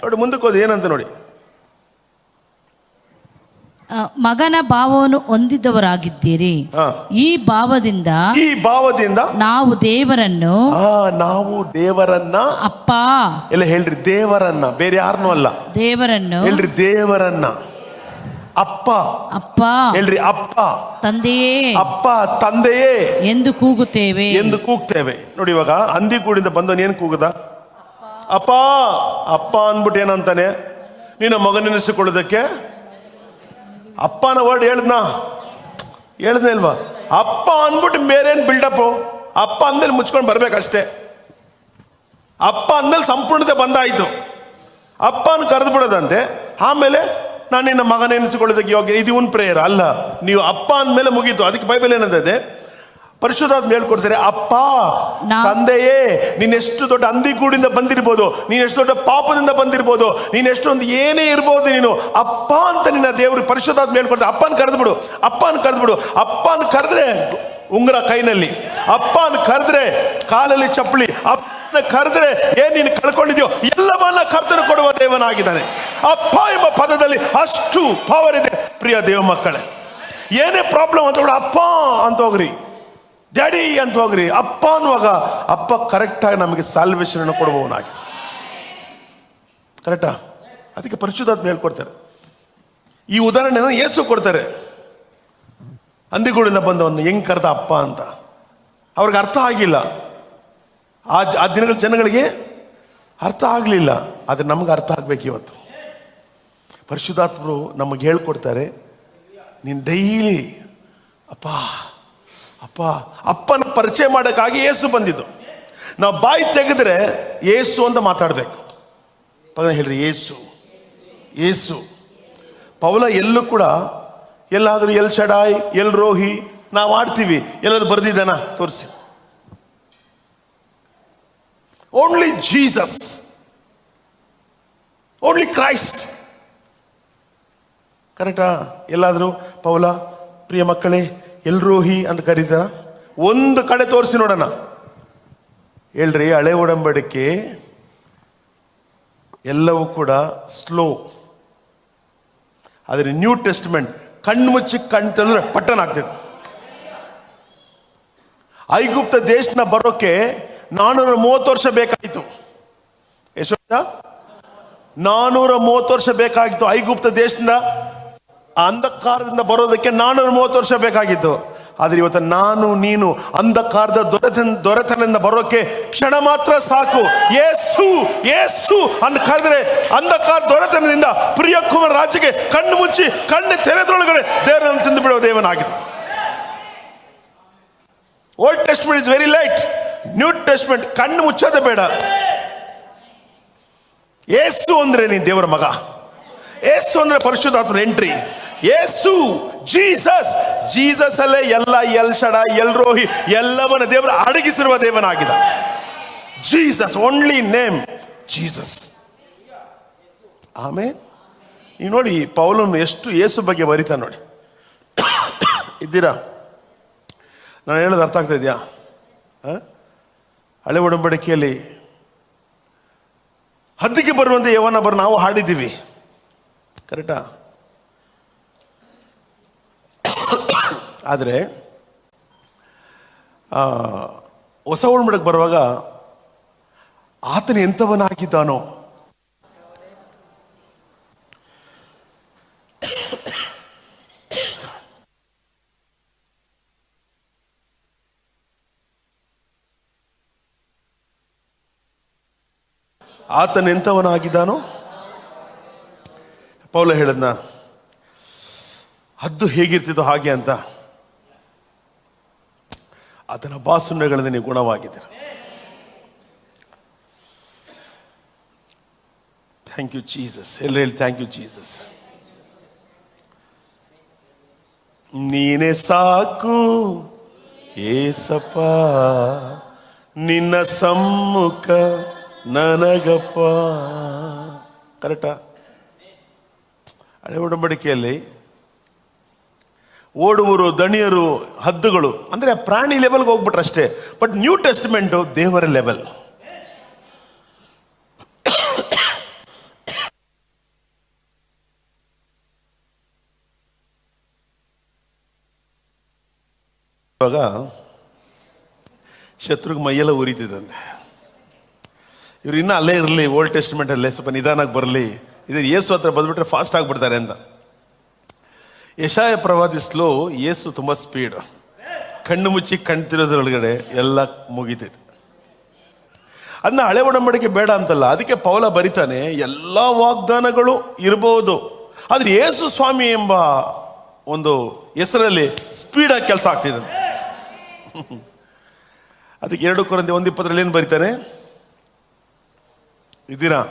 ನೋಡಿ, ಮುಂದಕ್ಕೆ ಹೋದ ಏನಂತ ನೋಡಿ. ಮಗನ ಭಾವವನ್ನು ಹೊಂದಿದವರಾಗಿದ್ದೀರಿ. ಈ ಭಾವದಿಂದ ನಾವು ದೇವರನ್ನ ಅಪ್ಪ ಎಲ್ಲ ಹೇಳ್ರಿ, ದೇವರನ್ನ, ಬೇರೆ ಯಾರನ್ನೂ ಅಲ್ಲ, ದೇವರನ್ನು ಹೇಳ್ರಿ, ದೇವರನ್ನ ಅಪ್ಪ ಹೇಳ್ರಿ, ಅಪ್ಪ ತಂದೆಯೇ ಎಂದು ಕೂಗುತ್ತೇವೆ. ನೋಡಿ, ಇವಾಗ ಹಂದಿಗೂಡಿಂದ ಬಂದವನು ಏನ್ ಕೂಗುದ? ಅಪ್ಪ ಅಂದ್ಬಿಟ್ಟು ಏನಂತಾನೆ? ನೀನು ಮಗನೆನಿಸಿಕೊಳ್ಳೋದಕ್ಕೆ ಅಪ್ಪನ ವರ್ಡ್ ಹೇಳ್ದ್ನಾ ಇಲ್ವಾ? ಅಪ್ಪ ಅಂದ್ಬಿಟ್ಟು ಬೇರೇನು ಬಿಲ್ಡಪ್? ಅಪ್ಪ ಅಂದಲ್ಲಿ ಮುಚ್ಕೊಂಡು ಬರ್ಬೇಕಷ್ಟೇ. ಅಪ್ಪ ಅಂದಲ್ಲಿ ಸಂಪೂರ್ಣತೆ ಬಂದಾಯಿತು. ಅಪ್ಪನ ಕರೆದು ಬಿಡೋದಂತೆ. ಆಮೇಲೆ ನಾನು ನಿನ್ನ ಮಗನೆನಿಸಿಕೊಳ್ಳೋದಕ್ಕೆ ಯೋಗ್ಯ, ಇದು ಇವನ್ ಪ್ರೇಯರ್ ಅಲ್ಲ. ನೀವು ಅಪ್ಪ ಅಂದಮೇಲೆ ಮುಗೀತು. ಅದಕ್ಕೆ ಬೈಬಲ್ ಏನಂತದೆ? ಪರಿಶುದ್ಧಾತ್ಮ ಹೇಳ್ಕೊಡ್ತಾರೆ, ಅಪ್ಪ ತಂದೆಯೇ, ನೀನ್ ಎಷ್ಟು ದೊಡ್ಡ ಹಂದಿಗೂಡಿಂದ ಬಂದಿರ್ಬೋದು, ನೀನ್ ಎಷ್ಟು ದೊಡ್ಡ ಪಾಪದಿಂದ ಬಂದಿರ್ಬೋದು, ನೀನ್ ಎಷ್ಟೊಂದು ಏನೇ ಇರ್ಬೋದು, ನೀನು ಅಪ್ಪ ಅಂತ ನಿನ್ನ ದೇವರು ಪರಿಶುದ್ಧಾತ್ಮ ಹೇಳ್ಕೊಡ್ತಾರೆ. ಅಪ್ಪನ ಕರೆದ್ಬಿಡು. ಅಪ್ಪನ ಕರೆದ್ರೆ ಉಂಗುರ ಕೈನಲ್ಲಿ, ಅಪ್ಪನ ಕರೆದ್ರೆ ಕಾಲಲ್ಲಿ ಚಪ್ಪಲಿ, ಅಪ್ಪನ ಕರೆದ್ರೆ ಏನ್ ನೀನು ಕಳ್ಕೊಂಡಿದ್ಯೋ ಎಲ್ಲವನ್ನ ಕರ್ತನು ಕೊಡುವ ದೇವನಾಗಿದ್ದಾನೆ. ಅಪ್ಪ ಎಂಬ ಪದದಲ್ಲಿ ಅಷ್ಟು ಪವರ್ ಇದೆ. ಪ್ರಿಯ ದೇವ ಮಕ್ಕಳೇ, ಏನೇ ಪ್ರಾಬ್ಲಮ್ ಅಂತ ಅಪ್ಪ ಅಂತ ಹೋಗ್ರಿ, ಡ್ಯಾಡಿ ಅಂತ ಹೋಗ್ರಿ. ಅಪ್ಪ ಅನ್ನುವಾಗ ಅಪ್ಪ ಕರೆಕ್ಟಾಗಿ ನಮಗೆ ಸಾಲ್ವೇಷನ್ ಕೊಡುವವನಾಗಿದೆ. ಕರೆಕ್ಟಾ? ಅದಕ್ಕೆ ಪರಿಶುದ್ಧಾತ್ಮ ಹೇಳ್ಕೊಡ್ತಾರೆ. ಈ ಉದಾಹರಣೆನ ಯೇಸು ಕೊಡ್ತಾರೆ. ಹಂದಿಗೂಡಿಂದ ಬಂದವನ್ನ ಹೆಂಗ್ ಕರೆದ ಅಪ್ಪ ಅಂತ ಅವ್ರಿಗೆ ಅರ್ಥ ಆಗಿಲ್ಲ. ಆ ದಿನಗಳ ಜನಗಳಿಗೆ ಅರ್ಥ ಆಗಲಿಲ್ಲ. ಆದರೆ ನಮ್ಗೆ ಅರ್ಥ ಆಗ್ಬೇಕು. ಇವತ್ತು ಪರಿಶುದ್ಧಾತ್ಮರು ನಮಗೆ ಹೇಳ್ಕೊಡ್ತಾರೆ, ನೀನು ಡೈಲಿ ಅಪ್ಪನ ಪರಿಚಯ ಮಾಡೋಕ್ಕಾಗಿ ಯೇಸು ಬಂದಿದ್ದು. ನಾವು ಬಾಯಿ ತೆಗೆದ್ರೆ ಯೇಸು ಅಂತ ಮಾತಾಡಬೇಕು. ಹೇಳ್ರಿ, ಯೇಸು. ಪೌಲ ಎಲ್ಲೂ ಕೂಡ ಎಲ್ಲಾದರೂ ಎಲ್ ಶಡಾಯ್, ಎಲ್ ರೋಹಿ ನಾವು ಆಡ್ತೀವಿ, ಎಲ್ಲಾದ್ರೂ ಬರ್ದಿದ್ದಾನ ತೋರಿಸಿ. Only Jesus, only Christ. ಕರೆಕ್ಟಾ? ಎಲ್ಲಾದರೂ ಪೌಲ ಪ್ರಿಯ ಮಕ್ಕಳೇ ಎಲ್ರೋಹಿ ಅಂತ ಕರೀತಾರ? ಒಂದು ಕಡೆ ತೋರಿಸಿ ನೋಡೋಣ. ಹೇಳ್ರಿ, ಹಳೆ ಒಡಂಬಡಿಕೆ ಎಲ್ಲವೂ ಕೂಡ ಸ್ಲೋ. ಆದರೆ ನ್ಯೂ ಟೆಸ್ಟ್ಮೆಂಟ್ ಕಣ್ಣು ಮುಚ್ಚಿ ಕಣ್ಣು ತೆರೆದ್ರೆ ಪಟ್ಟಣ ಆಗ್ತದೆ. ಐಗುಪ್ತ ದೇಶನ ಬರೋಕೆ 430 ವರ್ಷ ಬೇಕಾಯಿತು. ಎಷ್ಟು ವರ್ಷ? 430 ವರ್ಷ ಬೇಕಾಗಿತ್ತು. ಐಗುಪ್ತ ದೇಶದಿಂದ ಅಂಧಕಾರದಿಂದ ಬರೋದಕ್ಕೆ 430 ವರ್ಷ ಬೇಕಾಗಿತ್ತು. ಆದ್ರೆ ಇವತ್ತು ನಾನು ನೀನು ಅಂಧಕಾರದ ದೊರೆತನದಿಂದ ಬರೋಕೆ ಕ್ಷಣ ಮಾತ್ರ ಸಾಕು. ಯೇಸು ಯೇಸು ಅಂತ ಕರೆದ್ರೆ ಅಂಧಕಾರ ದೊರೆತನದಿಂದ ಪ್ರಿಯ ಕುಮಾರ ರಾಜ್ಯಕ್ಕೆ ಕಣ್ಣು ಮುಚ್ಚಿ ಕಣ್ಣು ತೆರೆದ್ರೊಳಗಡೆ ದೇವರನ್ನು ತಿಂದು ಬಿಡುವ ದೇವನಾಗಿದೆ. Old testament is very light. New testament ಕಣ್ಣು ಮುಚ್ಚೋದೇ ಬೇಡ. ಯೇಸು ಅಂದ್ರೆ ನೀನ್ ದೇವರ ಮಗ. ಯೇಸು ಅಂದ್ರೆ ಪರಿಶುದ್ಧಾತ್ಮನ ಎಂಟ್ರಿ. ಯೇಸು ಜೀಸಸ್, ಜೀಸಸ್ ಅಲ್ಲೇ ಎಲ್ಲ ಎಲ್ ಶಡ ಎಲ್ ರೋಹಿ ಎಲ್ಲವನ್ನ ದೇವರ ಅಡಗಿಸಿರುವ ದೇವನಾಗಿದ್ದ. Jesus, only name Jesus. ಆಮೇಲೆ ನೀವು ನೋಡಿ ಪೌಲನು ಎಷ್ಟು ಯೇಸು ಬಗ್ಗೆ ಬರೀತಾನೆ ನೋಡಿ. ಇದ್ದೀರಾ? ನಾನು ಹೇಳೋದು ಅರ್ಥ ಆಗ್ತಾ ಇದೆಯಾ? ಹಳೆ ಒಡಂಬಡಿಕೆಯಲ್ಲಿ ಹದ್ದಿಗೆ ಬರುವಂತೆ ಯವನ ಬರು ನಾವು ಹಾಡಿದ್ದೀವಿ, ಕರೆಕ್ಟಾ? ಆದರೆ ಹೊಸ ಒಡಂಬಡಿಕೆ ಬರುವಾಗ ಆತನ ಎಂಥವನಾಗಿದ್ದಾನೋ, ಆತನೆಂಥವನಾಗಿದ್ದಾನೋ ಪೌಲ ಹೇಳದ್ನ, ಹದ್ದು ಹೇಗಿರ್ತಿದ್ದೋ ಹಾಗೆ ಅಂತ. ಆತನ ಬಾಸುಂಡೆಗಳಿಂದ ನೀವು ಗುಣವಾಗಿದ್ದೀರ. Thank you Jesus. ಎಲ್ಲ ಹೇಳಿ ಥ್ಯಾಂಕ್ ಯು ಜೀಸಸ್. ನೀನೇ ಸಾಕು ಏಸಪ್ಪ, ನಿನ್ನ ಸಮ್ಮುಖ ನನಗಪ್ಪ. ಕರೆಕ್ಟಾ? ಹಳೆ ಒಡಂಬಡಿಕೆಯಲ್ಲಿ ಓಡುವರು, ದಣಿಯರು, ಹದ್ದುಗಳು ಅಂದ್ರೆ ಪ್ರಾಣಿ ಲೆವೆಲ್ಗೆ ಹೋಗ್ಬಿಟ್ರೆ ಅಷ್ಟೇ. ಬಟ್ ನ್ಯೂ ಟೆಸ್ಟ್ಮೆಂಟು ದೇವರ ಲೆವೆಲ್. ಇವಾಗ ಶತ್ರುಗೆ ಮೈಯೆಲ್ಲ ಉರಿತಿದಂತೆ. ಇವ್ರು ಇನ್ನೂ ಅಲ್ಲೇ ಇರಲಿ, ಓಲ್ಡ್ ಟೆಸ್ಟ್ಮೆಂಟ್ ಅಲ್ಲೇ ಸ್ವಲ್ಪ ನಿಧಾನಕ್ಕೆ ಬರಲಿ, ಇದು ಯೇಸು ಹತ್ರ ಬಂದ್ಬಿಟ್ರೆ ಫಾಸ್ಟ್ ಆಗಿಬಿಡ್ತಾರೆ ಅಂತ. ಯೆಶಾಯ ಪ್ರವಾದಿ ಸ್ಲೋ, ಯೇಸು ತುಂಬ ಸ್ಪೀಡ್. ಕಣ್ಣು ಮುಚ್ಚಿ ಕಣ್ತಿರೋದ್ರೊಳಗಡೆ ಎಲ್ಲ ಮುಗಿತೈತೆ. ಅದನ್ನ ಹಳೆ ಒಡಂಬಡಿಕೆ ಬೇಡ ಅಂತಲ್ಲ, ಅದಕ್ಕೆ ಪೌಲ ಬರಿತಾನೆ, ಎಲ್ಲ ವಾಗ್ದಾನಗಳು ಇರಬಹುದು, ಆದ್ರೆ ಯೇಸು ಸ್ವಾಮಿ ಎಂಬ ಒಂದು ಹೆಸರಲ್ಲಿ ಸ್ಪೀಡಾಗಿ ಕೆಲಸ ಆಗ್ತಿದೆ. ಅದಕ್ಕೆ 2 ಕೊರಿಂಥಿ 1:20 ಏನು ಬರಿತಾನೆ? ಇದ್ದೀರಾ?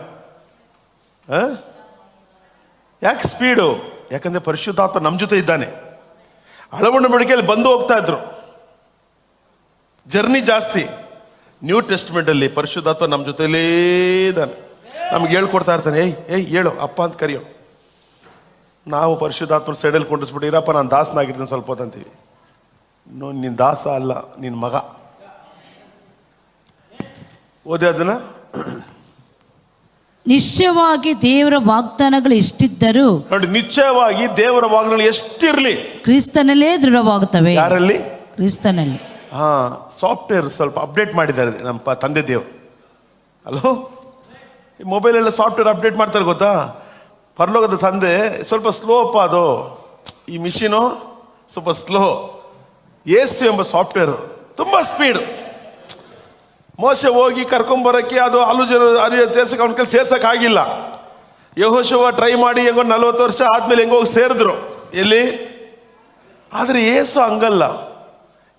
ಯಾಕೆ ಸ್ಪೀಡು? ಯಾಕಂದ್ರೆ ಪರಿಶುದ್ಧಾತ್ಮ ನಮ್ಮ ಜೊತೆ ಇದ್ದಾನೆ. ಹಳೆ ಒಡಂಬಡಿಕೆಯಲ್ಲಿ ಬಂದು ಹೋಗ್ತಾ ಇದ್ರು, ಜರ್ನಿ ಜಾಸ್ತಿ. ನ್ಯೂ ಟೆಸ್ಟ್ಮೆಂಟ್ ಅಲ್ಲಿ ಪರಿಶುದ್ಧಾತ್ಮ ನಮ್ಮ ಜೊತೆಲೇ ಇದ್ದಾನೆ, ನಮ್ಗೆ ಹೇಳ್ಕೊಡ್ತಾ ಇರ್ತಾನೆ. ಏಯ್ ಹೇಳು ಅಪ್ಪ ಅಂತ ಕರೆಯೋ. ನಾವು ಪರಿಶುದ್ಧಾತ್ಮ ಸೈಡಲ್ಲಿ ಕೊಂಡಿಸ್ಬಿಟ್ಟು, ಇರಪ್ಪ ನಾನು ದಾಸನಾಗಿರ್ತೀನಿ ಸ್ವಲ್ಪ ಹೊತ್ತು ಅಂತೀವಿ. ನೀನು ದಾಸ ಅಲ್ಲ, ನಿನ್ನ ಮಗ. ಓದಿ ಅದನ್ನ. ನಿಶ್ಚಯವಾಗಿ ದೇವರ ವಾಗ್ದಾನಗಳು ಎಷ್ಟಿದ್ದರೂ ನೋಡಿ, ನಿಶ್ಚಯವಾಗಿ ದೇವರ ವಾಗ್ದಾನಗಳು ಎಷ್ಟಿರ್ಲಿ ಕ್ರಿಸ್ತನಲ್ಲೇ ದೃಢವಾಗುತ್ತವೆ. ಯಾರಲ್ಲಿ? ಕ್ರಿಸ್ತನಲ್ಲಿ. ಸಾಫ್ಟ್ವೇರ್ ಸ್ವಲ್ಪ ಅಪ್ಡೇಟ್ ಮಾಡಿದ್ದಾರೆ ನಮ್ಮ ತಂದೆ ದೇವರು. ಅಲ್ಲೋ, ಈ ಮೊಬೈಲೆಲ್ಲ ಸಾಫ್ಟ್ವೇರ್ ಅಪ್ಡೇಟ್ ಮಾಡ್ತಾರೆ ಗೊತ್ತಾ? ಪರಲೋಕದ ತಂದೆ ಸ್ವಲ್ಪ ಸ್ಲೋ ಅಪ್ಪ, ಅದು ಈ ಮಿಷಿನು ಸ್ವಲ್ಪ ಸ್ಲೋ. ಯೇಸು ಎಂಬ ಸಾಫ್ಟ್ವೇರ್ ತುಂಬ ಸ್ಪೀಡ್. ಮೋಸೆ ಹೋಗಿ ಕರ್ಕೊಂಬರಕ್ಕೆ ಅದು ಅರಿಯ ತೇರ್ಸಕ್ಕೆ ಅವನ ಕೈಲಿ ಸೇರ್ಸಕ್ಕಾಗಿಲ್ಲ. ಯೆಹೋಶುವ ಟ್ರೈ ಮಾಡಿ ಹೆಂಗೋ 40 ವರ್ಷ ಆದ್ಮೇಲೆ ಹೆಂಗೋಗಿ ಸೇರಿದ್ರು ಎಲ್ಲಿ. ಆದರೆ ಯೇಸು ಹಂಗಲ್ಲ.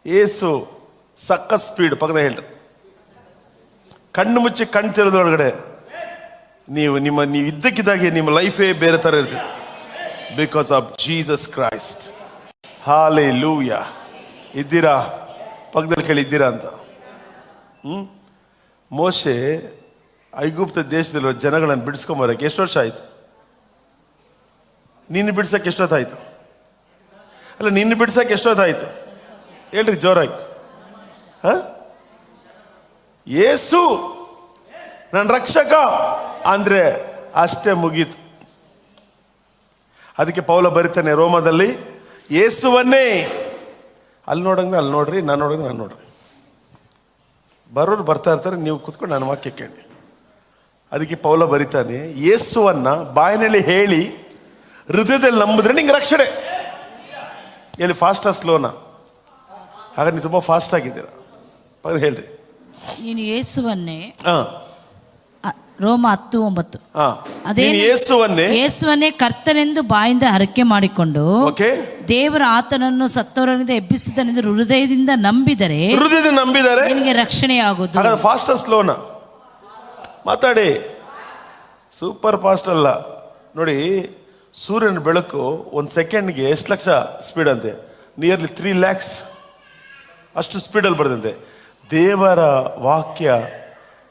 ಯೇಸು ಸಕ್ಕ ಸ್ಪೀಡ್. ಪಕ್ಕದ ಹೇಳ್ರಿ, ಕಣ್ಣು ಮುಚ್ಚಿ ಕಣ್ಣು ತೆರೆದೊಳಗಡೆ ನೀವು ಇದ್ದಕ್ಕಿದ್ದಾಗೆ ನಿಮ್ಮ ಲೈಫೇ ಬೇರೆ ಥರ ಇರ್ತದೆ. Because of Jesus Christ. Hallelujah. ಇದ್ದೀರಾ? ಪಕ್ಕದಲ್ಲಿ ಕೇಳಿ, ಇದ್ದೀರಾ ಅಂತ. ಮೋಶೆ ಐಗುಪ್ತ ದೇಶದಲ್ಲಿರೋ ಜನಗಳನ್ನು ಬಿಡಿಸ್ಕೊಂಬರಕ್ಕೆ ಎಷ್ಟು ವರ್ಷ ಆಯ್ತು? ನಿನ್ನ ಬಿಡ್ಸಕ್ಕೆ ಎಷ್ಟೊತ್ತಾಯ್ತು? ಅಲ್ಲ, ನಿನ್ನ ಬಿಡ್ಸಕ್ಕೆ ಎಷ್ಟೊತ್ತಾಯ್ತು ಹೇಳ್ರಿ ಜೋರಾಗಿ. ಯೇಸು ನನ್ನ ರಕ್ಷಕ ಅಂದ್ರೆ ಅಷ್ಟೇ ಮುಗೀತು. ಅದಕ್ಕೆ ಪೌಲ ಬರೀತಾನೆ ರೋಮದಲ್ಲಿ, ಯೇಸುವನ್ನೇ ಅಲ್ಲಿ ನೋಡಂಗೆ ಅಲ್ಲಿ ನೋಡ್ರಿ, ನಾನು ನೋಡಂಗೆ ನಾನು ನೋಡ್ರಿ. ಬರೋರು ಬರ್ತಾ ಇರ್ತಾರೆ, ನೀವು ಕೂತ್ಕೊಂಡು ನನ್ನ ವಾಕ್ಯ ಕೇಳಿ. ಅದಕ್ಕೆ ಪೌಲ ಬರೀತಾನೆ, ಯೇಸುವನ್ನ ಬಾಯಿನಲ್ಲಿ ಹೇಳಿ ಹೃದಯದಲ್ಲಿ ನಂಬಿದ್ರೆ ನಿಂಗೆ ರಕ್ಷಣೆ. ಎಲ್ಲಿ ಫಾಸ್ಟಾ ಸ್ಲೋನಾ? ಹಾಗಾದ್ರೆ ನೀವು ತುಂಬ ಫಾಸ್ಟ್ ಆಗಿದ್ದೀರಾ. ಹೇಳ್ರಿ. ನೀನು ಯೇಸುವನ್ನೇ, ಹಾಂ, ರೋಮ 10:9. ಯೇಸುವನ್ನೇ ಕರ್ತನೆಂದು ಬಾಯಿಂದ ಹರಕೆ ಮಾಡಿಕೊಂಡು ದೇವರ ಆತನನ್ನು ಸತ್ತವರಿಂದ ಎಬ್ಬಿಸಿದನೆಂದು ಹೃದಯದಿಂದ ನಂಬಿದರೆ ನಿನಗೆ ರಕ್ಷಣೆಯಾಗುವುದು. ಫಾಸ್ಟ್ ಸ್ಲೋನ ಮಾತಾಡಿ, ಸೂಪರ್ ಫಾಸ್ಟ್ ಅಲ್ಲ ನೋಡಿ. ಸೂರ್ಯನ ಬೆಳಕು ಒಂದು ಸೆಕೆಂಡ್ಗೆ ಎಷ್ಟು ಲಕ್ಷ ಸ್ಪೀಡ್ ಅಂತೆ? ನಿಯರ್ಲಿ 3 lakhs ಅಷ್ಟು ಸ್ಪೀಡಲ್ಲಿ ಬರ್ತಂತೆ. ದೇವರ ವಾಕ್ಯ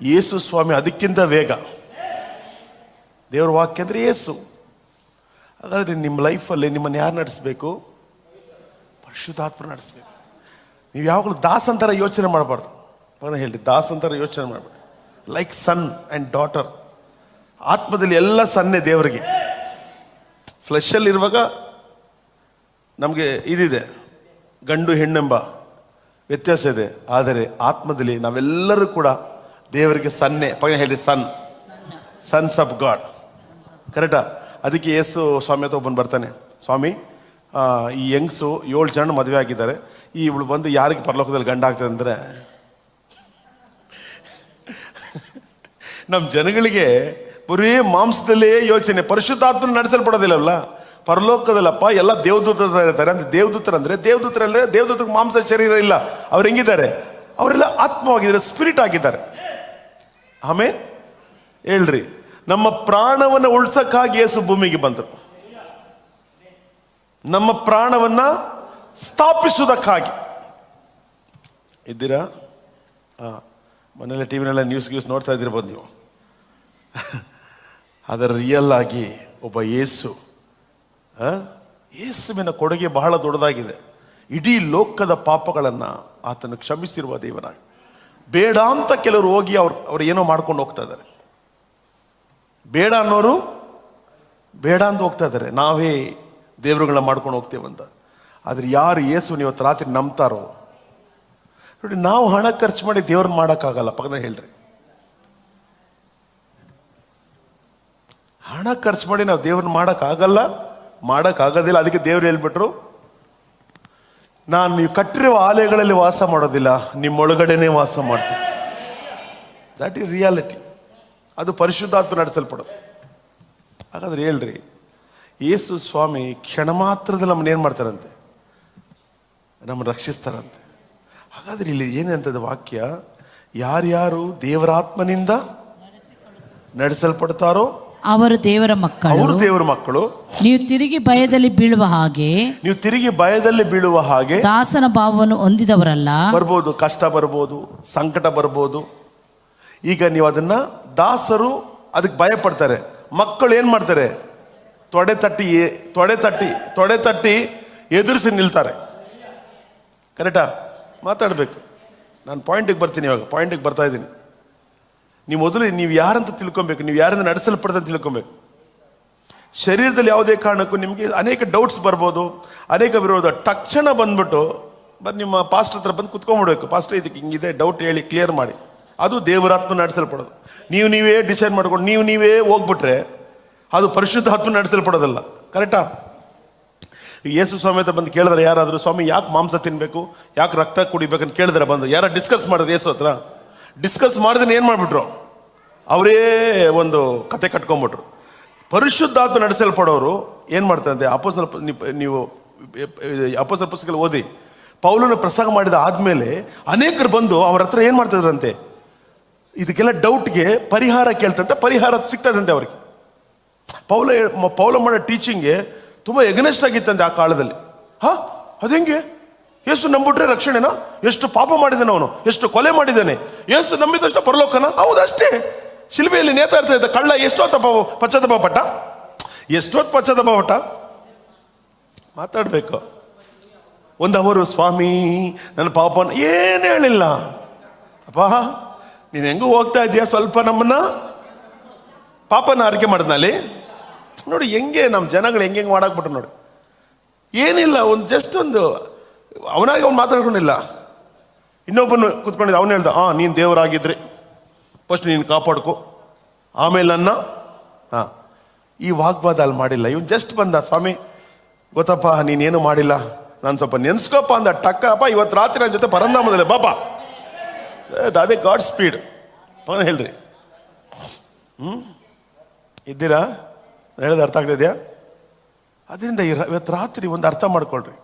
ಯೇಸು ಸ್ವಾಮಿ ಅದಕ್ಕಿಂತ ವೇಗ. ದೇವರ ವಾಕ್ಯ ಅಂದರೆ ಯೇಸು. ಹಾಗಾದರೆ ನಿಮ್ಮ ಲೈಫಲ್ಲಿ ನಿಮ್ಮನ್ನು ಯಾರು ನಡೆಸಬೇಕು? ಪರಿಶುದ್ಧಾತ್ಮ ನಡೆಸಬೇಕು. ನೀವು ಯಾವಾಗಲೂ ದಾಸ್ ಅಂತರ ಯೋಚನೆ ಮಾಡಬಾರ್ದು. ಹೇಳಿ, ದಾಸ್ ಅಂತರ ಯೋಚನೆ ಮಾಡಬಾರ್ದು. Like son and daughter. ಆತ್ಮದಲ್ಲಿ ಎಲ್ಲ ಸನ್ನೆ ದೇವರಿಗೆ. ಫ್ಲೆಶಲ್ಲಿ ಇರುವಾಗ ನಮಗೆ ಇದಿದೆ, ಗಂಡು ಹೆಣ್ಣೆಂಬ ವ್ಯತ್ಯಾಸ ಇದೆ. ಆದರೆ ಆತ್ಮದಲ್ಲಿ ನಾವೆಲ್ಲರೂ ಕೂಡ ದೇವರಿಗೆ ಸನ್ನೆ. ಹೇಳಿ, ಸನ್ಸ್ ಆಫ್ ಗಾಡ್. ಕರೆಕ್ಟಾ? ಅದಕ್ಕೆ ಯೇಸು ಸ್ವಾಮಿ ಹತ್ರ ಒಬ್ಬನು ಬರ್ತಾನೆ, ಸ್ವಾಮಿ ಈ ಯಂಗ್ಸು 7 ಜನ ಮದುವೆ ಆಗಿದ್ದಾರೆ, ಈ ಇವಳು ಬಂದು ಯಾರಿಗೆ ಪರಲೋಕದಲ್ಲಿ ಗಂಡ ಆಗ್ತದೆ ಅಂದರೆ, ನಮ್ಮ ಜನಗಳಿಗೆ ಬರೀ ಮಾಂಸದಲ್ಲೇ ಯೋಚನೆ, ಪರಿಶುದ್ಧಾತ್ಮನ ನಡೆಸಲ್ಪಡೋದಿಲ್ಲವಲ್ಲ. ಪರಲೋಕದಲ್ಲಪ್ಪ ಎಲ್ಲ ದೇವದೂತರ ಇರ್ತಾರೆ. ಅಂದರೆ ದೇವದೂತರಲ್ಲೇ ದೇವದೂತಕ್ಕೆ ಮಾಂಸ ಶರೀರ ಇಲ್ಲ. ಅವ್ರು ಹೆಂಗಿದ್ದಾರೆ? ಅವರೆಲ್ಲ ಆತ್ಮವಾಗಿದ್ದಾರೆ, ಸ್ಪಿರಿಟ್ ಆಗಿದ್ದಾರೆ. ಆಮೇಲೆ ಹೇಳ್ರಿ, ನಮ್ಮ ಪ್ರಾಣವನ್ನು ಉಳಿಸಕ್ಕಾಗಿ ಯೇಸು ಭೂಮಿಗೆ ಬಂದರು. ನಮ್ಮ ಪ್ರಾಣವನ್ನ ಸ್ಥಾಪಿಸುವುದಕ್ಕಾಗಿ. ಇದ್ದೀರಾ? ಮನೆಯಲ್ಲ ಟಿವಿನೆಲ್ಲ ನ್ಯೂಸ್ ನೋಡ್ತಾ ಇದ್ದಿರ್ಬೋದು ನೀವು. ಅದರ ರಿಯಲ್ ಆಗಿ ಒಬ್ಬ ಯೇಸುವಿನ ಕೊಡುಗೆ ಬಹಳ ದೊಡ್ಡದಾಗಿದೆ. ಇಡೀ ಲೋಕದ ಪಾಪಗಳನ್ನು ಆತನು ಕ್ಷಮಿಸಿರುವ ದೇವನಾಗಿ. ಬೇಡ ಅಂತ ಕೆಲವರು ಹೋಗಿ ಅವ್ರು ಏನೋ ಮಾಡ್ಕೊಂಡು ಹೋಗ್ತಾ ಇದ್ದಾರೆ. ಬೇಡ ಅನ್ನೋರು ಬೇಡ ಅಂತ ಹೋಗ್ತಾ ಇದ್ದಾರೆ. ನಾವೇ ದೇವರುಗಳನ್ನ ಮಾಡ್ಕೊಂಡು ಹೋಗ್ತೇವಂತ. ಆದರೆ ಯಾರು ಯೇಸುವಿನ ಇವತ್ತು ರಾತ್ರಿ ನಂಬ್ತಾರೋ ನೋಡಿ, ನಾವು ಹಣ ಖರ್ಚು ಮಾಡಿ ದೇವ್ರನ್ನ ಮಾಡೋಕ್ಕಾಗಲ್ಲ. ಪಕ್ಕದ ಹೇಳ್ರಿ, ಹಣ ಖರ್ಚು ಮಾಡಿ ನಾವು ದೇವ್ರನ್ನ ಮಾಡೋಕ್ಕಾಗೋದಿಲ್ಲ. ಅದಕ್ಕೆ ದೇವ್ರು ಹೇಳ್ಬಿಟ್ರು, ನಾನು ನೀವು ಕಟ್ಟಿರುವ ಆಲಯಗಳಲ್ಲಿ ವಾಸ ಮಾಡೋದಿಲ್ಲ, ನಿಮ್ಮೊಳಗಡೆನೇ ವಾಸ ಮಾಡ್ತೀನಿ. That is reality. ಅದು ಪರಿಶುದ್ಧಾತ್ಮ ನಡೆಸಲ್ಪಡೋದು. ಹಾಗಾದ್ರೆ ಹೇಳ್ರಿ, ಯೇಸು ಸ್ವಾಮಿ ಕ್ಷಣ ಮಾತ್ರದಲ್ಲಿ ನಮ್ಮನ್ನ ಏನು ಮಾಡ್ತಾರಂತೆ? ನಮ್ಮನ್ನು ರಕ್ಷಿಸ್ತಾರಂತೆ. ಹಾಗಾದ್ರೆ ಇಲ್ಲಿ ಏನಂತದ ವಾಕ್ಯ? ಯಾರ್ಯಾರು ದೇವರಾತ್ಮನಿಂದ ನಡೆಸಲ್ಪಡ್ತಾರೋ ಅವರು ದೇವರ ಮಕ್ಕಳು. ನೀವು ತಿರುಗಿ ಭಯದಲ್ಲಿ ಬೀಳುವ ಹಾಗೆ ದಾಸನ ಭಾವವನ್ನು ಹೊಂದಿದವರಲ್ಲ. ಬರ್ಬೋದು, ಕಷ್ಟ ಬರ್ಬೋದು, ಸಂಕಟ ಬರ್ಬೋದು. ಈಗ ನೀವು ಅದನ್ನ ದಾಸರು ಅದಕ್ಕೆ ಭಯ ಪಡ್ತಾರೆ. ಮಕ್ಕಳು ಏನ್ ಮಾಡ್ತಾರೆ? ತೊಡೆ ತಟ್ಟಿ ಎದುರಿಸಿ ನಿಲ್ತಾರೆ. ಕರೆಕ್ಟಾ? ಮಾತಾಡಬೇಕು. ನಾನು ಪಾಯಿಂಟಿಗೆ ಬರ್ತೀನಿ. ಇವಾಗ ಪಾಯಿಂಟಿಗೆ ಬರ್ತಾ ಇದ್ದೀನಿ. ನೀವು ಮೊದಲು ನೀವು ಯಾರಂತ ತಿಳ್ಕೊಬೇಕು, ನೀವು ಯಾರಿಂದ ನಡೆಸಲ್ಪಡ್ತ ತಿಳ್ಕೊಬೇಕು. ಶರೀರದಲ್ಲಿ ಯಾವುದೇ ಕಾರಣಕ್ಕೂ ನಿಮಗೆ ಅನೇಕ ಡೌಟ್ಸ್ ಬರ್ಬೋದು, ಅನೇಕ ವಿರೋಧ. ತಕ್ಷಣ ಬಂದ್ಬಿಟ್ಟು ನಿಮ್ಮ ಪಾಸ್ಟರ್ ಹತ್ರ ಬಂದು ಕುತ್ಕೊಂಡ್ಬಿಡ್ಬೇಕು. ಪಾಸ್ಟರ್ ಇದಕ್ಕೆ ಹಿಂಗಿದೆ, ಡೌಟ್ ಹೇಳಿ ಕ್ಲಿಯರ್ ಮಾಡಿ. ಅದು ದೇವರಾತ್ಮ ನಡೆಸಲ್ಪಡೋದು. ನೀವೇ ಡಿಸೈಡ್ ಮಾಡ್ಕೊಂಡು ನೀವೇ ಹೋಗ್ಬಿಟ್ರೆ ಅದು ಪರಿಶುದ್ಧಾತ್ಮ ನಡೆಸಲ್ಪಡೋದಲ್ಲ. ಕರೆಕ್ಟಾ? ಯೇಸು ಸ್ವಾಮಿ ಹತ್ರ ಬಂದು ಕೇಳಿದ್ರೆ ಯಾರಾದರೂ, ಸ್ವಾಮಿ ಯಾಕೆ ಮಾಂಸ ತಿನ್ನಬೇಕು, ಯಾಕೆ ರಕ್ತ ಕುಡಿಬೇಕಂತ ಕೇಳಿದ್ರೆ ಬಂದು ಯಾರು ಡಿಸ್ಕಸ್ ಮಾಡಿದ್ರೆ ಯೇಸು ಹತ್ರ ಡಿಸ್ಕಸ್ ಮಾಡಿದ್ರೆ ಏನು ಮಾಡಿಬಿಟ್ರು? ಅವರೇ ಒಂದು ಕತೆ ಕಟ್ಕೊಂಡ್ಬಿಟ್ರು. ಪರಿಶುದ್ಧಾತ್ಮ ನಡೆಸಲ್ಪಡೋರು ಏನು ಮಾಡ್ತಾರೆ? ನೀವು ಅಪೊಸ್ತಲರ ಪುಸ್ತಕದಲ್ಲಿ ಓದಿ, ಪೌಲನ ಪ್ರಸಂಗ ಮಾಡಿದ ಆದಮೇಲೆ ಅನೇಕರು ಬಂದು ಅವ್ರ ಹತ್ರ ಏನು ಮಾಡ್ತಿದ್ರಂತೆ? ಇದಕ್ಕೆಲ್ಲ ಡೌಟ್ಗೆ ಪರಿಹಾರ ಕೇಳ್ತಂತೆ, ಪರಿಹಾರ ಸಿಗ್ತದಂತೆ ಅವ್ರಿಗೆ. ಪೌಲ ಮಾಡೋ ಟೀಚಿಂಗ್ಗೆ ತುಂಬ ಎಗನೆಸ್ಟ್ ಆಗಿತ್ತಂತೆ ಆ ಕಾಲದಲ್ಲಿ. ಅದೇಂಗೆ? ಯೇಸು ನಂಬಿಟ್ರೆ ರಕ್ಷಣೆನಾ? ಎಷ್ಟು ಪಾಪ ಮಾಡಿದ್ದಾನೆ ಅವನು, ಎಷ್ಟು ಕೊಲೆ ಮಾಡಿದ್ದಾನೆ. ಯೇಸು ನಂಬಿದಷ್ಟು ಪರಲೋಕನ? ಹೌದಷ್ಟೇ. ಶಿಲ್ಬೆಯಲ್ಲಿ ನೇತಾಡ್ತಾ ಇದ್ದ ಕಳ್ಳ ಎಷ್ಟೊತ್ತು ಪಶ್ಚಾತ್ತಾಪ ಪಟ್ಟ? ಮಾತಾಡಬೇಕು. 1 ಅವರು ಸ್ವಾಮಿ ನನ್ನ ಪಾಪನ ಏನು ಹೇಳಿಲ್ಲ. ಅಪ್ಪ ನೀನು ಹೆಂಗೂ ಹೋಗ್ತಾ ಇದೀಯಾ, ಸ್ವಲ್ಪ ನಮ್ಮನ್ನ ಪಾಪನ ಆರೈಕೆ ಮಾಡಿದ್ನಲ್ಲಿ ನೋಡಿ. ಹೆಂಗೆ ನಮ್ಮ ಜನಗಳು ಹೆಂಗೆ ಮಾಡಾಕ್ಬಿಟ್ರು ನೋಡಿ. ಏನಿಲ್ಲ, ಜಸ್ಟ್ ಒಂದು ಅವನಾಗಿ ಅವ್ನು ಮಾತಾಡ್ಕೊಂಡಿಲ್ಲ. ಇನ್ನೊಬ್ಬನು ಕೂತ್ಕೊಂಡಿದ್ದ, ಅವನು ಹೇಳ್ದ, ನೀನು ದೇವರಾಗಿದ್ರಿ, ಫಸ್ಟ್ ನೀನು ಕಾಪಾಡ್ಕೊ, ಆಮೇಲೆ ನನ್ನ ಈ ವಾಗ್ವಾದ ಅಲ್ಲಿ ಮಾಡಿಲ್ಲ. ಇವನು ಜಸ್ಟ್ ಬಂದ, ಸ್ವಾಮಿ ಗೊತ್ತಪ್ಪ ನೀನೇನು ಮಾಡಿಲ್ಲ, ನಾನು ಸ್ವಲ್ಪ ನೆನ್ಸ್ಕೊಪ್ಪ ಅಂದ. ಟಕ್ಕಪ್ಪ ಇವತ್ತು ರಾತ್ರಿ ನನ್ನ ಜೊತೆ ಪರಂಧಾಮದಲ್ಲೇ ಬಾಪ. ಅದೇ ಗಾಡ್ ಸ್ಪೀಡ್. ಹೇಳ್ರಿ, ಇದ್ದೀರಾ? ಹೇಳೋದು ಅರ್ಥ ಆಗ್ತಿದ್ಯಾ? ಅದರಿಂದ ಇವತ್ತು ರಾತ್ರಿ ಒಂದು ಅರ್ಥ ಮಾಡ್ಕೊಳ್ರಿ.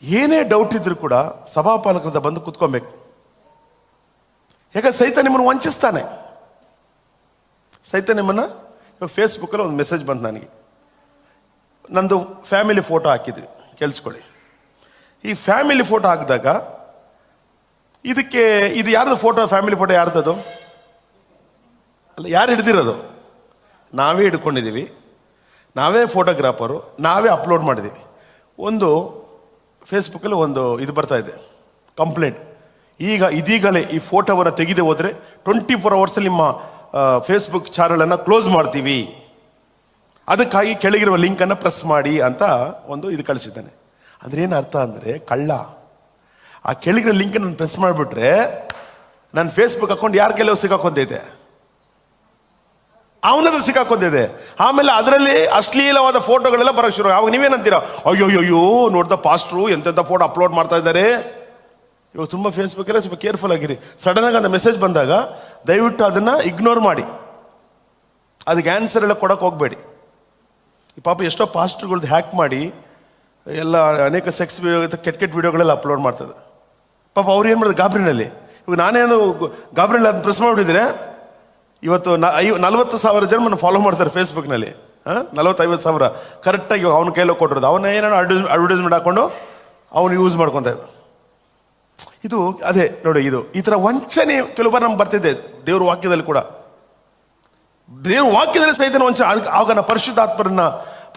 ಏನೇ ಡೌಟ್ ಇದ್ರು ಕೂಡ ಸಭಾಪಾಲಕರಿಂದ ಬಂದು ಕೂತ್ಕೊಬೇಕು. ಯಾಕಂದ್ರೆ ಸೈತ ನಿಮ್ಮನ್ನು ವಂಚಿಸ್ತಾನೆ. ಸೈತ ನಿಮ್ಮನ್ನು ಇವಾಗ ಫೇಸ್ಬುಕ್ಕಲ್ಲಿ ಒಂದು ಮೆಸೇಜ್ ಬಂತು ನನಗೆ. ನಂದು ಫ್ಯಾಮಿಲಿ ಫೋಟೋ ಹಾಕಿದ್ವಿ, ಕೇಳಿಸ್ಕೊಳ್ಳಿ. ಈ ಫ್ಯಾಮಿಲಿ ಫೋಟೋ ಹಾಕಿದಾಗ ಇದು ಯಾರ್ದು ಫೋಟೋ? Family photo ಯಾರ್ದದು? ಅಲ್ಲ, ಯಾರು ಹಿಡ್ದಿರೋದು? ನಾವೇ ಹಿಡ್ಕೊಂಡಿದ್ದೀವಿ, ನಾವೇ ಫೋಟೋಗ್ರಾಫರು, ನಾವೇ ಅಪ್ಲೋಡ್ ಮಾಡಿದ್ದೀವಿ. ಒಂದು ಫೇಸ್ಬುಕ್ಕಲ್ಲಿ ಒಂದು ಇದು ಬರ್ತಾ ಇದೆ, ಕಂಪ್ಲೇಂಟ್. ಇದೀಗಲೇ ಈ ಫೋಟೋವನ್ನು ತೆಗೆದು ಹೋದರೆ 24 ಅವರ್ಸಲ್ಲಿ ನಿಮ್ಮ ಫೇಸ್ಬುಕ್ ಚಾನಲನ್ನು ಕ್ಲೋಸ್ ಮಾಡ್ತೀವಿ, ಅದಕ್ಕಾಗಿ ಕೆಳಗಿರುವ ಲಿಂಕನ್ನು ಪ್ರೆಸ್ ಮಾಡಿ ಅಂತ ಒಂದು ಇದು ಕಳಿಸಿದ್ದಾನೆ. ಅದ್ರೇನು ಅರ್ಥ ಅಂದರೆ, ಕಳ್ಳ ಆ ಕೆಳಗಿರೋ ಲಿಂಕನ್ನು ಪ್ರೆಸ್ ಮಾಡಿಬಿಟ್ರೆ ನನ್ನ ಫೇಸ್ಬುಕ್ ಅಕೌಂಟ್ ಯಾರ ಕೆಲವು ಸಿಕ್ಕಾಕೊಂಡೈತೆ, ಅವನದು ಸಿಕ್ಕಾಕೊಂದಿದೆ. ಆಮೇಲೆ ಅದರಲ್ಲಿ ಅಶ್ಲೀಲವಾದ ಫೋಟೋಗಳೆಲ್ಲ ಬರೋಕ್ಕೆ ಶುರು. ಅವಾಗ ನೀವೇನಂತೀರಾ, ಅಯ್ಯೋ ನೋಡ್ದ ಪಾಸ್ಟ್ರು ಎಂತೆಂಥ ಫೋಟೋ ಅಪ್ಲೋಡ್ ಮಾಡ್ತಾ ಇದ್ದಾರೆ. ಇವಾಗ ತುಂಬ ಫೇಸ್ಬುಕ್ಕಲ್ಲೇ ಸ್ವಲ್ಪ ಕೇರ್ಫುಲ್ ಆಗಿರಿ. ಸಡನ್ನಾಗಿ அந்த ಮೆಸೇಜ್ ಬಂದಾಗ ದಯವಿಟ್ಟು ಅದನ್ನು ಇಗ್ನೋರ್ ಮಾಡಿ, ಅದಕ್ಕೆ ಆನ್ಸರ್ ಎಲ್ಲ ಕೊಡೋಕೆ ಹೋಗಬೇಡಿ. ಈ ಪಾಪ ಎಷ್ಟೋ ಪಾಸ್ಟ್ರುಗಳ್ದು ಹ್ಯಾಕ್ ಮಾಡಿ ಎಲ್ಲ ಅನೇಕ ಸೆಕ್ಸ್ ವಿಡಿಯೋ, ಕೆಟ್ಟ ವಿಡಿಯೋಗಳೆಲ್ಲ ಅಪ್ಲೋಡ್ ಮಾಡ್ತದೆ. ಪಾಪ ಅವ್ರು ಏನು ಮಾಡೋದು ಗಾಬರಿನಲ್ಲಿ. ಇವಾಗ ನಾನೇನು ಗಾಬರಿನಲ್ಲಿ ಅದನ್ನ ಪ್ರೆಸ್ ಮಾಡಿಬಿಟ್ಟಿದ್ರೆ ಇವತ್ತು 40,000 ಜನ ಫಾಲೋ ಮಾಡ್ತಾರೆ ಫೇಸ್ಬುಕ್ನಲ್ಲಿ. 40-50,000 ಕರೆಕ್ಟಾಗಿ ಅವನ ಕೈಲೋ ಕೊಟ್ಟಿರೋದು. ಅವನ್ನ ಏನಾದ್ರು ಅಡ್ವರ್ಟೈಸ್ಮೆಂಟ್ ಹಾಕೊಂಡು ಅವನು ಯೂಸ್ ಮಾಡ್ಕೊತಾ ಇದ್ದ. ಇದು ಅದೇ ನೋಡಿ, ಈ ಥರ ವಂಚನೆ ಕೆಲವು ಬಾರಿ ನಮ್ಗೆ ಬರ್ತಿದೆ. ದೇವ್ರ ವಾಕ್ಯದಲ್ಲಿ ಕೂಡ, ದೇವ್ರ ವಾಕ್ಯದಲ್ಲಿ ಸಹಿತ ವಂಚನೆ. ಅದಕ್ಕೆ ಆಗ ನಾವು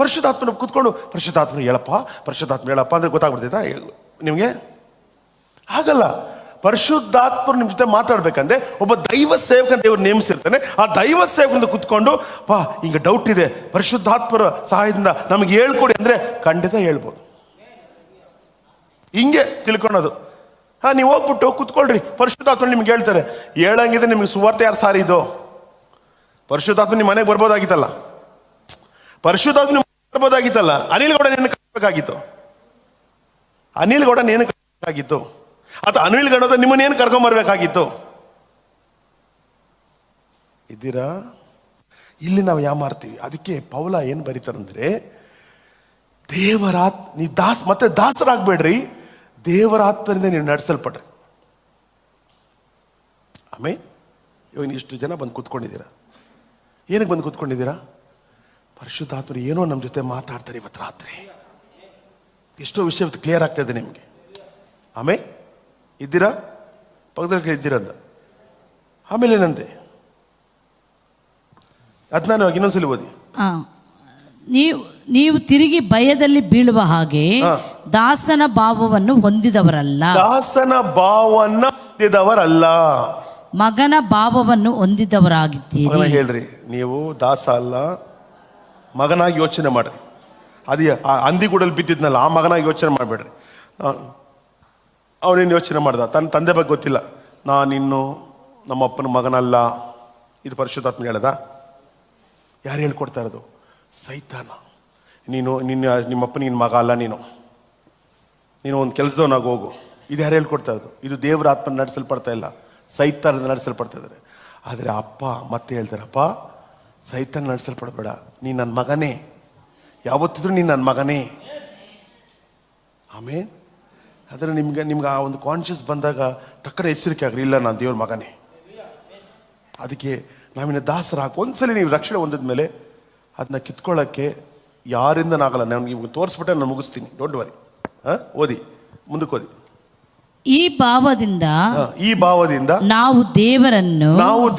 ಪರಿಶುದ್ಧಾತ್ಮನ ಕೂತ್ಕೊಂಡು ಪರಿಶುದ್ಧಾತ್ಮನ ಹೇಳಪ್ಪ ಅಂದರೆ ಗೊತ್ತಾಗ್ಬಿಡ್ತೈತಾ ನಿಮಗೆ? ಆಗಲ್ಲ. ಪರಿಶುದ್ಧಾತ್ಮರು ನಿಮ್ಮ ಜೊತೆ ಮಾತಾಡ್ಬೇಕಂದ್ರೆ ಒಬ್ಬ ದೈವ ಸೇವಕನ ದೇವರು ನೇಮಿಸಿರ್ತಾನೆ. ಆ ದೈವ ಸೇವಕನಿಂದ ಕೂತ್ಕೊಂಡು ಹಿಂಗೆ ಡೌಟ್ ಇದೆ, ಪರಿಶುದ್ಧಾತ್ಮರ ಸಹಾಯದಿಂದ ನಮಗೆ ಹೇಳ್ಕೊಡಿ ಅಂದರೆ ಖಂಡಿತ ಹೇಳ್ಬೋದು. ಹಿಂಗೆ ತಿಳ್ಕೊಳೋದು. ನೀವು ಹೋಗ್ಬಿಟ್ಟು ಕೂತ್ಕೊಳ್ರಿ, ಪರಿಶುದ್ಧಾತ್ಮ ನಿಮ್ಗೆ ಹೇಳ್ತಾರೆ. ಹೇಳಂಗಿದೆ ನಿಮ್ಗೆ ಸುವಾರ್ತೆ ಯಾರು ಸಾರಿ ಇದು? ಪರಿಶುದ್ಧಾತ್ಮ ನಿಮ್ಮ ಮನೆಗೆ ಬರ್ಬೋದಾಗಿತ್ತಲ್ಲ, ಪರಿಶುದ್ಧಾತ್ಮ ನಿಮ್ಮ ಬರ್ಬೋದಾಗಿತ್ತಲ್ಲ. ಅನಿಲ್ ಗೌಡ ನೇನು ಕರ್ಬೇಕಾಗಿತ್ತು, ಅಥವಾ ಅನಿಲ್ ಗೌಡ ನಿಮ್ಮನ್ನೇನು ಕರ್ಕೊಂಬರ್ಬೇಕಾಗಿತ್ತು? ಇದ್ದೀರಾ? ಇಲ್ಲಿ ನಾವು ಯಾಮಾರ್ತೀವಿ. ಅದಕ್ಕೆ ಪೌಲ ಏನು ಬರೀತಾರಂದ್ರೆ, ನೀವು ಮತ್ತೆ ದಾಸರಾಗಬೇಡ್ರಿ, ದೇವರ ಆತ್ಮರಿಂದ ನೀವು ನಡೆಸಲ್ಪಡ್ರಿ. ಆಮೇಲೆ ಇವಾಗ ಇಷ್ಟು ಜನ ಬಂದು ಕೂತ್ಕೊಂಡಿದ್ದೀರಾ. ಏನಕ್ಕೆ ಬಂದು ಕೂತ್ಕೊಂಡಿದ್ದೀರಾ? ಪರಿಶುದ್ಧಾತ್ಮರು ಏನೋ ನಮ್ಮ ಜೊತೆ ಮಾತಾಡ್ತಾರೆ ಇವತ್ತು ರಾತ್ರಿ. ಎಷ್ಟೋ ವಿಷಯ ಕ್ಲಿಯರ್ ಆಗ್ತಾ ಇದೆ ನಿಮಗೆ. ಆಮೇಲೆ ಇದ್ದೀರಾ? ಪಕ್ಕದಲ್ಲಿ ಇದ್ದೀರಾ ಅಂದ. ಆಮೇಲೆ ಏನಂತೆ ಅದನ್ನ ಇನ್ನೊಂದ್ಸಲಿ ಓದಿ. ನೀವು ತಿರುಗಿ ಭಯದಲ್ಲಿ ಬೀಳುವ ಹಾಗೆ ದಾಸನ ಭಾವವನ್ನು ಹೊಂದಿದವರಲ್ಲ, ಮಗನ ಭಾವವನ್ನು ಹೊಂದಿದವರಾಗಿದ್ದೀರಿ. ಹೇಳ್ರಿ, ನೀವು ದಾಸ ಅಲ್ಲ, ಮಗನಾಗಿ ಯೋಚನೆ ಮಾಡ್ರಿ. ಅದೇ ಹಂದಿಗೂಡಲ್ಲಿ ಬಿದ್ದಿದ್ನಲ್ಲ, ಆ ಮಗನಾಗಿ ಯೋಚನೆ ಮಾಡಬೇಡ್ರಿ. ಅವನೇನು ಯೋಚನೆ ಮಾಡ್ದ? ತನ್ನ ತಂದೆ ಬಗ್ಗೆ ಗೊತ್ತಿಲ್ಲ, ನಾನಿನ್ನು ನಮ್ಮಪ್ಪನ ಮಗನಲ್ಲ. ಇದು ಪರಿಶುದ್ಧಾತ್ಮ ಹೇಳ್ದ? ಯಾರು ಹೇಳ್ಕೊಡ್ತಾ ಇರೋದು? ಸೈತಾನ. ನಿಮ್ಮಪ್ಪ ನಿನ್ನ ಮಗ ಅಲ್ಲ, ನೀನು ಒಂದು ಕೆಲಸದವನಾಗಿ ಹೋಗು. ಇದು ಯಾರು ಹೇಳ್ಕೊಡ್ತಾ ಇರೋದು? ಇದು ದೇವರ ಆತ್ಮ ನಡೆಸಲ್ಪಡ್ತಾ ಇಲ್ಲ, ಸೈತಾನ ನಡೆಸಲ್ಪಡ್ತಾ ಇದ್ದಾರೆ. ಆದರೆ ಅಪ್ಪ ಮತ್ತೆ ಹೇಳ್ತಾರೆ, ಅಪ್ಪ ಸೈತಾನ ನಡೆಸಲ್ಪಡಬೇಡ, ನೀನು ನನ್ನ ಮಗನೇ, ಯಾವತ್ತಿದ್ರು ನೀನು ನನ್ನ ಮಗನೇ. ಆಮೇಲೆ ಆದರೆ ನಿಮ್ಗೆ ಆ ಒಂದು ಕಾನ್ಷಿಯಸ್ ಬಂದಾಗ ಟಕ್ಕನೆ ಎಚ್ಚರಿಕೆ ಆಗ್ರಿ, ಇಲ್ಲ ನಾನು ದೇವ್ರ ಮಗನೇ. ಅದಕ್ಕೆ ನಾವಿನ್ನ ದಾಸರಾಗಿ ಒಂದ್ಸಲಿ ನೀವು ರಕ್ಷಣೆ ಹೊಂದಿದ ಮೇಲೆ ಅದನ್ನ ಕಿತ್ಕೊಳ್ಳೋಕ್ಕೆ ಯಾರಿಂದನಾಗಲ್ಲ. ನಾನು ಇವಾಗ ತೋರಿಸ್ಬಿಟ್ಟೆ ನಾನು ಮುಗಿಸ್ತೀನಿ. Don't worry. ಓದಿ, ಮುಂದಕ್ಕೆ ಓದಿ. ಈ ಭಾವದಿಂದ ಈ ಭಾವದಿಂದ ನಾವು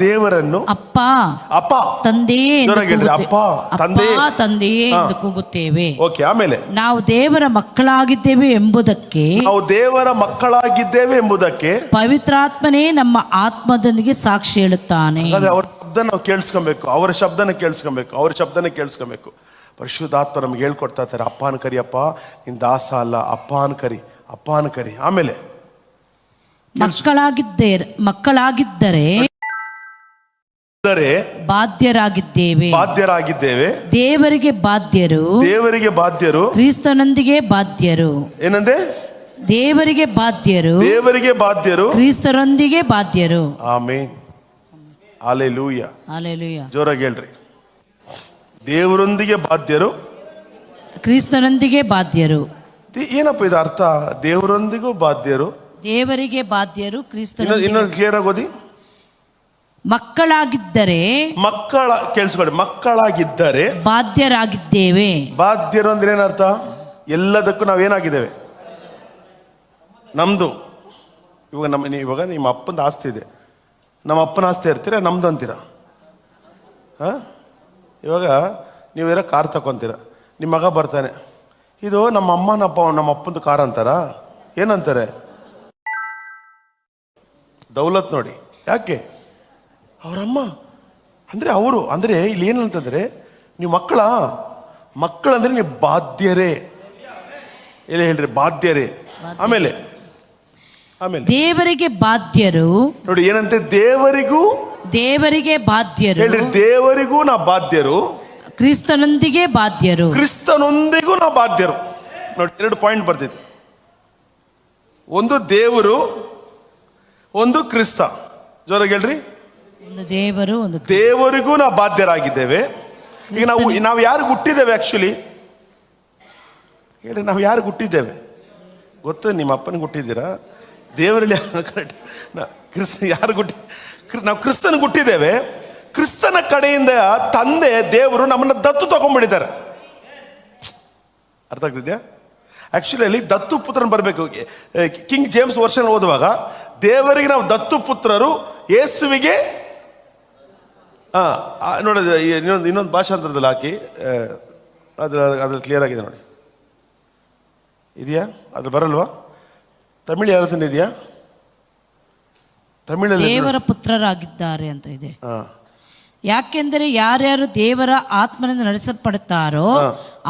ದೇವರನ್ನು ಅಪ್ಪ ತಂದೆಯೇ ಎಂದು ಜೋರಾಗಿ ಹೇಳ್ರಿ, ಅಪ್ಪ ತಂದೆಯೇ ಎಂದು ಕೂಗುತ್ತೇವೆ. ಓಕೆ, ಆಮೇಲೆ ನಾವು ದೇವರ ಮಕ್ಕಳಾಗಿದ್ದೇವೆ ಎಂಬುದಕ್ಕೆ ಪವಿತ್ರಾತ್ಮನೇ ನಮ್ಮ ಆತ್ಮದೊಂದಿಗೆ ಸಾಕ್ಷಿ ಹೇಳುತ್ತಾನೆ. ಅವ್ರ ಶಬ್ದ ನಾವು ಕೇಳಿಸ್ಕೊಬೇಕು, ಅವರ ಶಬ್ದನ ಕೇಳಿಸ್ಕೊಬೇಕು. ಪರಿಶುದ್ಧಾತ್ಮ ನಮ್ಗೆ ಹೇಳ್ಕೊಡ್ತಾ ಇರ್ತಾರೆ, ಅಪ್ಪಾನ ಕರಿ, ಅಪ್ಪ ನಿನ್ ದಾಸ ಅಲ್ಲ, ಅಪ್ಪಾನ ಕರಿ. ಆಮೇಲೆ ಮಕ್ಕಳಾಗಿದ್ದರೆ ಬಾಧ್ಯರಾಗಿದ್ದೇವೆ. ದೇವರಿಗೆ ಬಾಧ್ಯರು ಕ್ರಿಸ್ತನೊಂದಿಗೆ ಬಾಧ್ಯರು. ಏನಂದೆ? ದೇವರಿಗೆ ಬಾಧ್ಯರು ಕ್ರಿಸ್ತರೊಂದಿಗೆ ಬಾಧ್ಯರು. ಆಮೆನ್. ಹಲ್ಲೆಲೂಯಾ. ಜೋರಾಗಿ ಹೇಳ್ರಿ. ದೇವರೊಂದಿಗೆ ಬಾಧ್ಯರು, ಕ್ರಿಸ್ತನೊಂದಿಗೆ ಬಾಧ್ಯರು. ಏನಪ್ಪ ಇದು ಅರ್ಥ? ದೇವರೊಂದಿಗೂ ಬಾಧ್ಯರು, ದೇವರಿಗೆ ಬಾಧ್ಯರು, ಇನ್ನೊಂದು ಕ್ಲಿಯರ್ ಆಗಿ ಓದಿ. ಕೇಳಿಸ್ಕೊಳ್ಳಿ, ಮಕ್ಕಳಾಗಿದ್ದರೆ ಬಾಧ್ಯರಾಗಿದ್ದೇವೆ. ಬಾಧ್ಯರು ಅಂದ್ರೆ ಏನರ್ಥ? ಎಲ್ಲದಕ್ಕೂ ನಾವೇನಾಗಿದ್ದೇವೆ? ನಮ್ದು. ಇವಾಗ ನಿಮ್ಮ ಅಪ್ಪನ ಆಸ್ತಿ ಇದೆ, ನಮ್ಮ ಅಪ್ಪನ ಆಸ್ತಿ ಇರ್ತೀರ, ನಮ್ದು ಅಂತೀರ. ಇವಾಗ ನೀವೇನೋ ಕಾರ್ ತಗೊಂತೀರ, ನಿಮ್ಮ ಮಗ ಬರ್ತಾನೆ, ಇದು ನಮ್ಮ ಅಪ್ಪಂದು ಕಾರ್ ಅಂತಾರ? ಏನಂತಾರೆ? ದೌಲತ್. ನೋಡಿ ಯಾಕೆ? ಅವರಮ್ಮ ಅಂದ್ರೆ ಇಲ್ಲಿ ಏನಂತಂದ್ರೆ, ನೀವು ಮಕ್ಕಳಂದ್ರೆ ನೀವು ಬಾಧ್ಯರೇ. ಹೇಳ್ರಿ, ಬಾಧ್ಯರೇ. ಆಮೇಲೆ ದೇವರಿಗೆ ಬಾಧ್ಯರು. ನೋಡಿ ಏನಂತೆ? ದೇವರಿಗೆ ಬಾಧ್ಯರು. ಹೇಳ್ರಿ, ದೇವರಿಗೂ ನಾ ಬಾಧ್ಯರು, ಕ್ರಿಸ್ತನೊಂದಿಗೂ ನಾ ಬಾಧ್ಯರು. ನೋಡಿ, 2 ಪಾಯಿಂಟ್ ಬರ್ತಿದೆ. ಒಂದು ದೇವರು, ಒಂದು ಕ್ರಿಸ್ತ. ಜೋರಾಗಿ ಹೇಳ್ರಿ. ದೇವರಿಗೂ ನಾವು ಬಾಧ್ಯರಾಗಿದ್ದೇವೆ. ಈಗ ನಾವು ಯಾರಿಗೆ ಹುಟ್ಟಿದ್ದೇವೆ? ಆಕ್ಚುಲಿ ಹೇಳ್ರಿ, ನಾವು ಯಾರಿಗೆ ಹುಟ್ಟಿದ್ದೇವೆ ಗೊತ್ತು? ನಿಮ್ಮ ಅಪ್ಪನಿಗೆ ಹುಟ್ಟಿದ್ದೀರಾ? ದೇವರಲ್ಲಿ ನಾವು ಕ್ರಿಸ್ತನಿಗೆ ಹುಟ್ಟಿದ್ದೇವೆ. ಕ್ರಿಸ್ತನ ಕಡೆಯಿಂದ ತಂದೆ ದೇವರು ನಮ್ಮನ್ನ ದತ್ತು ತಗೊಂಡ್ಬಿಟ್ಟಿದ್ದಾರೆ. ಅರ್ಥ ಆಗ್ತಿದ್ಯಾ? ಆಕ್ಚುಲಿ ಅಲ್ಲಿ ದತ್ತು ಪುತ್ರನ್ ಬರಬೇಕು. ಕಿಂಗ್ ಜೇಮ್ಸ್ ವರ್ಷನ್ ಓದುವಾಗ ದೇವರಿಗೆ ನಾವು ದತ್ತು ಪುತ್ರರು, ಯೇಸುವಿಗೆ ನೋಡಿ ಇನ್ನೊಂದು ಭಾಷಾಂತರದಲ್ಲಿ ಹಾಕಿ ಅದ್ರಲ್ಲಿ ಕ್ಲಿಯರ್ ಆಗಿದೆ ನೋಡಿ. ಇದೆಯಾ? ಅದ್ರ ಬರಲ್ವಾ? ತಮಿಳು ಯಾರು ಇದೆಯಾ? ತಮಿಳಲ್ಲಿ ದೇವರ ಪುತ್ರರಾಗಿದ್ದಾರೆ ಅಂತ ಇದೆ. ಯಾಕೆಂದರೆ ಯಾರ್ಯಾರು ದೇವರ ಆತ್ಮನಿಂದ ನಡೆಸಲ್ಪಡುತ್ತಾರೋ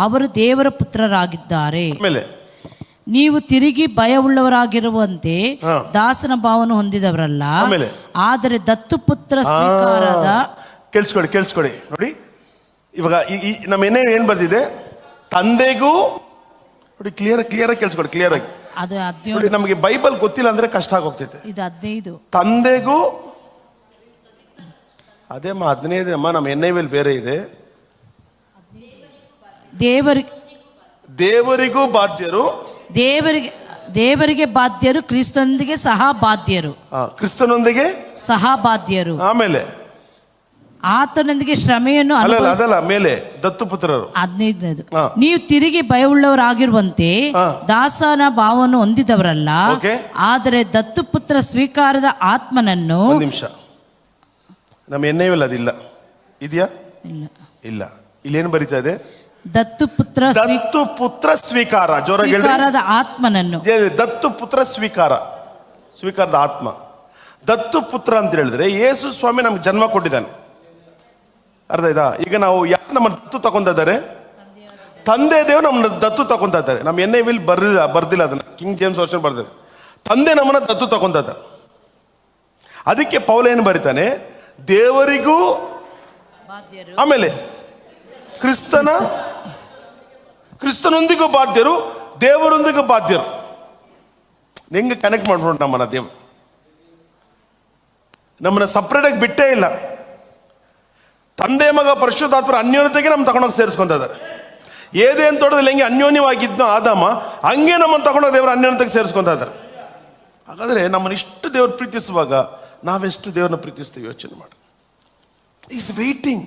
ಅವರು ದೇವರ ಪುತ್ರರಾಗಿದ್ದಾರೆ. ನೀವು ತಿರುಗಿ ಭಯವುಳ್ಳವರಾಗಿರುವಂತೆ ದಾಸನ ಭಾವವನ್ನು ಹೊಂದಿದವರಲ್ಲ, ಆದರೆ ದತ್ತುಪುತ್ರ ಸ್ವೀಕಾರದ. ಕೇಳಿಸ್ಕೊಳ್ಳಿ ನೋಡಿ. ಇವಾಗ ನಮ್ಮ ಏನ್ ಬರ್ತಿದೆ? ತಂದೆಗೂ ನೋಡಿ, ಕ್ಲಿಯರ್ ಆಗಿ ಕೇಳಿಸ್ಕೊಳ್ಳಿ, ಕ್ಲಿಯರ್ ಆಗಿ. ಅದು ನಮಗೆ ಬೈಬಲ್ ಗೊತ್ತಿಲ್ಲ ಅಂದ್ರೆ ಕಷ್ಟ ಆಗೋಗ್ತೈತೆ. ಇದು 15. ತಂದೆಗೂ ಅದೇ 15 ಅಮ್ಮ. ನಮ್ಮ NIV ಬೇರೆ ಇದೆ. ದೇವರಿಗೂ ಬಾಧ್ಯರು, ದೇವರಿಗೆ ಬಾಧ್ಯರು, ಕ್ರಿಸ್ತನೊಂದಿಗೆ ಸಹ ಬಾಧ್ಯರು. ಆಮೇಲೆ ಆತನೊಂದಿಗೆ ಶ್ರಮೆಯನ್ನು ಅದಲ್ಲ ಮೇಲೆ ದತ್ತುಪುತ್ರರು. 15. ನೀವು ತಿರುಗಿ ಭಯವುಳ್ಳವರಾಗಿರುವಂತೆ ದಾಸನ ಭಾವವನ್ನು ಹೊಂದಿದವರಲ್ಲ, ಆದರೆ ದತ್ತುಪುತ್ರ ಸ್ವೀಕಾರದ ಆತ್ಮನನ್ನು. ನಿಮಿಷ, ನಮ್ಮ NIV ಅದಿಲ್ಲ. ಇದೆಯಾ? ಇಲ್ಲ. ಇಲ್ಲೇನು ಬರೀತಾ ಇದೆ? ದತ್ತುಪುತ್ರ ಸ್ವೀಕಾರ. ಸ್ವೀಕಾರದ ಆತ್ಮನನ್ನು. ದತ್ತುಪುತ್ರ ಸ್ವೀಕಾರದ ಆತ್ಮ. ದತ್ತುಪುತ್ರ ಅಂತ ಹೇಳಿದ್ರೆ ಯೇಸು ಸ್ವಾಮಿ ನಮ್ಗೆ ಜನ್ಮ ಕೊಟ್ಟಿದ್ದಾನೆ. ಅರ್ಥ ಆಯ್ತಾ? ಈಗ ನಾವು ಯಾರು ನಮ್ಮ ದತ್ತು ತಗೊಂತ ಇದ್ದಾರೆ? ತಂದೆ ದೇವರು ನಮ್ಮನ್ನ ದತ್ತು ತಗೊಂತ ಇದ್ದಾರೆ. ನಮ್ಮ NIV ಬರ್ದಿಲ್ಲ ಅದನ್ನ, ಕಿಂಗ್ ಜೇಮ್ಸ್ ವರ್ಷನ್ ಬರ್ದಿಲ್ಲ. ತಂದೆ ನಮ್ಮನ್ನ ದತ್ತು ತಗೊಂತ ಇದ್ದಾರೆ. ಅದಕ್ಕೆ ಪೌಲ ಏನು ಬರೀತಾನೆ? ದೇವರಿಗೂ, ಆಮೇಲೆ ಕ್ರಿಸ್ತನೊಂದಿಗೂ ಬಾಧ್ಯರು, ದೇವರೊಂದಿಗೂ ಬಾಧ್ಯರು. ಹೆಂಗೆ ಕನೆಕ್ಟ್ ಮಾಡ್ಬಿಟ್ಟು ನಮ್ಮನ್ನ ದೇವ್ ನಮ್ಮನ್ನ ಸಪ್ರೇಟ್ ಆಗಿ ಬಿಟ್ಟೇ ಇಲ್ಲ. ತಂದೆ ಮಗ ಪರಿಶುದ್ಧಾತ್ಮರ ಅನ್ಯೋನ್ಯತೆಗೆ ನಮ್ಮ ತಗೊಂಡೋಗಿ ಸೇರಿಸ್ಕೊಂತ ಇದ್ದಾರೆ. ಏದೇನು ತೋಟದಲ್ಲಿ ಹೆಂಗೆ ಅನ್ಯೋನ್ಯವಾಗಿದ್ನೋ ಆದಾಮ, ಹಂಗೆ ನಮ್ಮನ್ನು ತಗೊಂಡೋಗಿ ದೇವರ ಅನ್ಯೋನ್ಯತೆಗೆ ಸೇರಿಸ್ಕೊಂತ ಇದ್ದಾರೆ. ಹಾಗಾದ್ರೆ ನಮ್ಮನ್ನು ಇಷ್ಟು ದೇವರು ಪ್ರೀತಿಸುವಾಗ ನಾವೆಷ್ಟು ದೇವರನ್ನ ಪ್ರೀತಿಸ್ತೀವಿ ಯೋಚನೆ ಮಾಡಿ. Is waiting.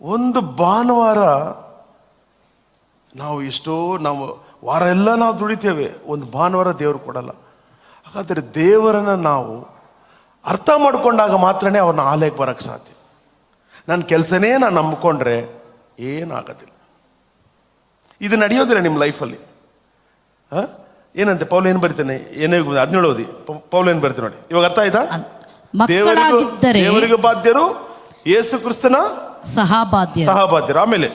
ಒಂದು ಭಾನುವಾರ ನಾವು ವಾರ ಎಲ್ಲ ನಾವು ದುಡಿತೇವೆ, ಒಂದು ಭಾನುವಾರ ದೇವರು ಕೊಡಲ್ಲ. ಹಾಗಾದರೆ ದೇವರನ್ನು ನಾವು ಅರ್ಥ ಮಾಡಿಕೊಂಡಾಗ ಮಾತ್ರನೇ ಅವ್ರನ್ನ ಆಲಯಕ್ಕೆ ಬರೋಕ್ಕೆ ಸಾಧ್ಯ. ನನ್ನ ಕೆಲಸನೇ ನಾನು ನಂಬಿಕೊಂಡ್ರೆ ಏನಾಗೋದಿಲ್ಲ. ಇದು ನಡೆಯೋದಿಲ್ಲ ನಿಮ್ಮ ಲೈಫಲ್ಲಿ. ಏನಂತೆ ಪೌಲ್ ಏನು ಬರಿತಾನೆ, ಏನೇ 17 ಓದಿ, ಪೌಲ್ ಏನು ಬರಿತಾನೆ ನೋಡಿ. ಇವಾಗ ಅರ್ಥ ಆಯ್ತಾ? ದೇವರಿಗೂ ಬಾಧ್ಯರು, ಯೇಸು ಕ್ರಿಸ್ತನ ಸಹಬಾಧ್ಯರು. ಆಮೇಲೆ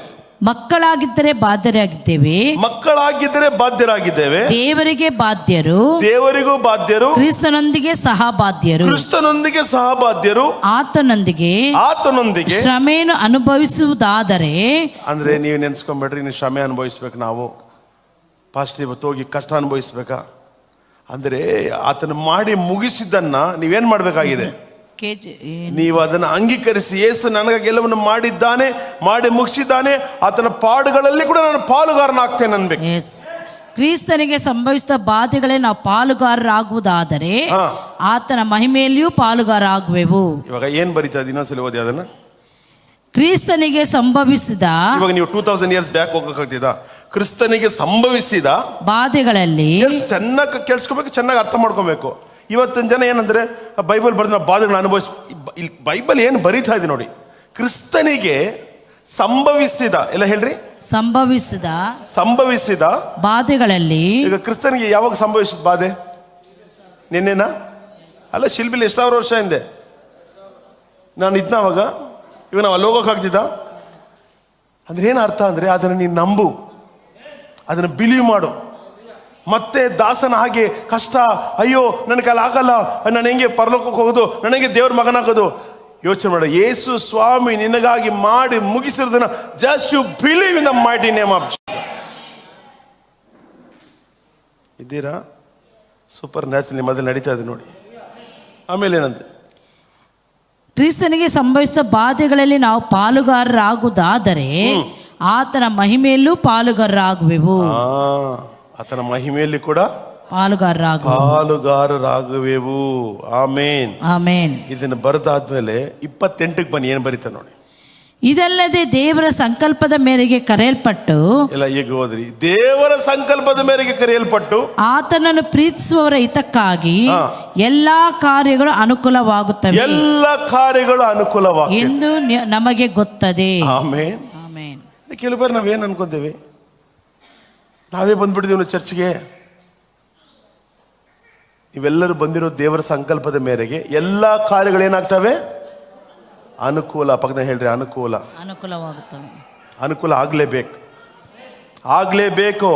ಮಕ್ಕಳಾಗಿದ್ದರೆ ಬಾಧ್ಯರಾಗಿದ್ದೇವೆ, ಮಕ್ಕಳಾಗಿದ್ದರೆ ಬಾಧ್ಯರಾಗಿದ್ದೇವೆ, ದೇವರಿಗೂ ಬಾಧ್ಯರು, ಕ್ರಿಸ್ತನೊಂದಿಗೆ ಸಹಬಾಧ್ಯರು, ಆತನೊಂದಿಗೆ ಶ್ರಮೆಯನ್ನು ಅನುಭವಿಸುವುದಾದರೆ. ಅಂದ್ರೆ ನೀವು ನೆನ್ಸ್ಕೊಂಡ್ಬೇಡ್ರಿ, ನೀವು ಶ್ರಮೆ ಅನುಭವಿಸ್ಬೇಕು. ನಾವು ಫಸ್ಟ್ ಇವತ್ತು ಹೋಗಿ ಕಷ್ಟ ಅನುಭವಿಸ್ಬೇಕಾ? ಅಂದ್ರೆ ಆತನ ಮಾಡಿ ಮುಗಿಸಿದ್ದನ್ನ ನೀವೇನ್ ಮಾಡ್ಬೇಕಾಗಿದೆ? ನೀವು ಅದನ್ನು ಅಂಗೀಕರಿಸಿ, ಯೇಸು ನನಗಾಗಿ ಎಲ್ಲವನ್ನು ಮಾಡಿದ್ದಾನೆ, ಮಾಡಿ ಮುಗಿಸಿದ್ದಾನೆ, ಆತನ ಪಾಡುಗಳಲ್ಲಿ ಕೂಡ ನಾನು ಪಾಲುಗಾರನಾಗ್ತೇನೆ ಅನ್ಬೇಕು. ಕ್ರಿಸ್ತನಿಗೆ ಸಂಭವಿಸಿದ ಬಾಧೆಗಳೇ ನಾವು ಪಾಲುಗಾರರಾಗುವುದಾದರೆ ಆತನ ಮಹಿಮೆಯಲ್ಲಿಯೂ ಪಾಲುಗಾರರಾಗುವೆವು. ಇವಾಗ ಏನ್ ಬರೀತಾ ಇದೆ, ಇನ್ನೊಂದ್ಸಲ ಓದಿ ಅದನ್ನ. ಕ್ರಿಸ್ತನಿಗೆ ಸಂಭವಿಸಿದ, ಇವಾಗ ನೀವು 2000 years ಬ್ಯಾಕ್ ಹೋಗಕ್ಕಾಗ್ತಿದಾ? ಕ್ರಿಸ್ತನಿಗೆ ಸಂಭವಿಸಿದ ಬಾಧೆಗಳಲ್ಲಿ ಚೆನ್ನಾಗಿ ಕೇಳಿಸ್ಕೋಬೇಕು, ಚೆನ್ನಾಗಿ ಅರ್ಥ ಮಾಡ್ಕೋಬೇಕು. ಇವತ್ತಿನ ಜನ ಏನಂದ್ರೆ ಬೈಬಲ್ ಬರೆದ ಬಾಧೆಗಳನ್ನ ಇಲ್ಲಿ ಬೈಬಲ್ ಏನು ಬರೀತಾ ಇದೆ ನೋಡಿ. ಕ್ರಿಸ್ತನಿಗೆ ಸಂಭವಿಸಿದ, ಎಲ್ಲ ಹೇಳ್ರಿ, ಸಂಭವಿಸಿದ ಬಾಧೆಗಳಲ್ಲಿ. ಈಗ ಕ್ರಿಸ್ತನಿಗೆ ಯಾವಾಗ ಸಂಭವಿಸಿದ ಬಾಧೆ? ನಿನ್ನೆನಾ? ಅಲ್ಲ, ಶಿಲ್ಬಿಲಿ 1000 ವರ್ಷ ಹಿಂದೆ ನಾನು ಇದ್ನ ಅವಾಗ. ಇವಾಗ ನಾವು ಅಲ್ಲಿ ಹೋಗೋಕ್ಕಾಗ್ತಿದ್ದ? ಅಂದ್ರೆ ಏನು ಅರ್ಥ ಅಂದ್ರೆ, ಅದನ್ನು ನೀನು ನಂಬು, ಅದನ್ನು ಬಿಲೀವ್ ಮಾಡು. ಮತ್ತೆ ದಾಸನ ಹಾಗೆ ಕಷ್ಟ, ಅಯ್ಯೋ ನನ್ನ ಕೈಲಿ ಆಗಲ್ಲ, ನಾನು ಹೆಂಗೆ ಪರಲೋಕಕ್ಕೆ ಹೋಗೋದು, ನನಗೆ ದೇವ್ರ ಮಗನಾಗೋದು, ಯೋಚನೆ ಮಾಡ. ಯೇಸು ಸ್ವಾಮಿ ನಿನಗಾಗಿ ಮಾಡಿ ಮುಗಿಸಿರೋದನ್ನ just you believe in the mighty name of Jesus. ಇದ್ದೀರಾ? ಸೂಪರ್ ನ್ಯಾಚುರಲಿ ಮೊದಲು ನಡೀತಾ ಇದೆ ನೋಡಿ. ಆಮೇಲೆ ಏನಂತೆ? ಕ್ರಿಸ್ತನಿಗೆ ಸಂಭವಿಸಿದ ಬಾಧೆಗಳಲ್ಲಿ ನಾವು ಪಾಲುಗಾರರಾಗುವುದಾದರೆ ಆತನ ಮಹಿಮೆಯಲ್ಲೂ ಪಾಲುಗಾರರಾಗುವೆವು. ಆತನ ಮಹಿಮೆಯಲ್ಲಿ ಕೂಡ ಪಾಲುಗಾರರಾಗುವೆವು. ಆಮೇನ್, ಆಮೇನ್. ಇದನ್ನು ಬರೆದಾದ್ಮೇಲೆ 28ಕ್ಕೆ ಬನ್ನಿ, ಏನು ಬರೀತಾ ನೋಡಿ. ಇದಲ್ಲದೆ ದೇವರ ಸಂಕಲ್ಪದ ಮೇರೆಗೆ ಕರೆಯಲ್ಪಟ್ಟು, ಎಲ್ಲ ಈಗ ಹೋದ್ರಿ, ದೇವರ ಸಂಕಲ್ಪದ ಮೇರೆಗೆ ಕರೆಯಲ್ಪಟ್ಟು ಆತನನ್ನು ಪ್ರೀತಿಸುವವರ ಹಿತಕ್ಕಾಗಿ ಎಲ್ಲಾ ಕಾರ್ಯಗಳು ಅನುಕೂಲವಾಗುತ್ತವೆ, ಎಲ್ಲ ಕಾರ್ಯಗಳು ಅನುಕೂಲವಾಗುತ್ತವೆ ಎಂದು ನಮಗೆ ಗೊತ್ತದೆ. ಆಮೇನ್, ಆಮೇನ್. ಕೆಲವು ಬಾರಿ ನಾವೇನು ಅನ್ಕೊಂತೇವೆ, ನಾವೇ ಬಂದ್ಬಿಟ್ಟಿದ್ದೀವಿ ಚರ್ಚ್ಗೆ. ಇವೆಲ್ಲರೂ ಬಂದಿರೋ ದೇವರ ಸಂಕಲ್ಪದ ಮೇರೆಗೆ ಎಲ್ಲ ಕಾರ್ಯಗಳೇನಾಗ್ತವೆ? ಅನುಕೂಲ. ಪಕ್ಕದ ಹೇಳ್ರಿ, ಅನುಕೂಲವಾಗುತ್ತವೆ. ಅನುಕೂಲ ಆಗ್ಲೇಬೇಕು.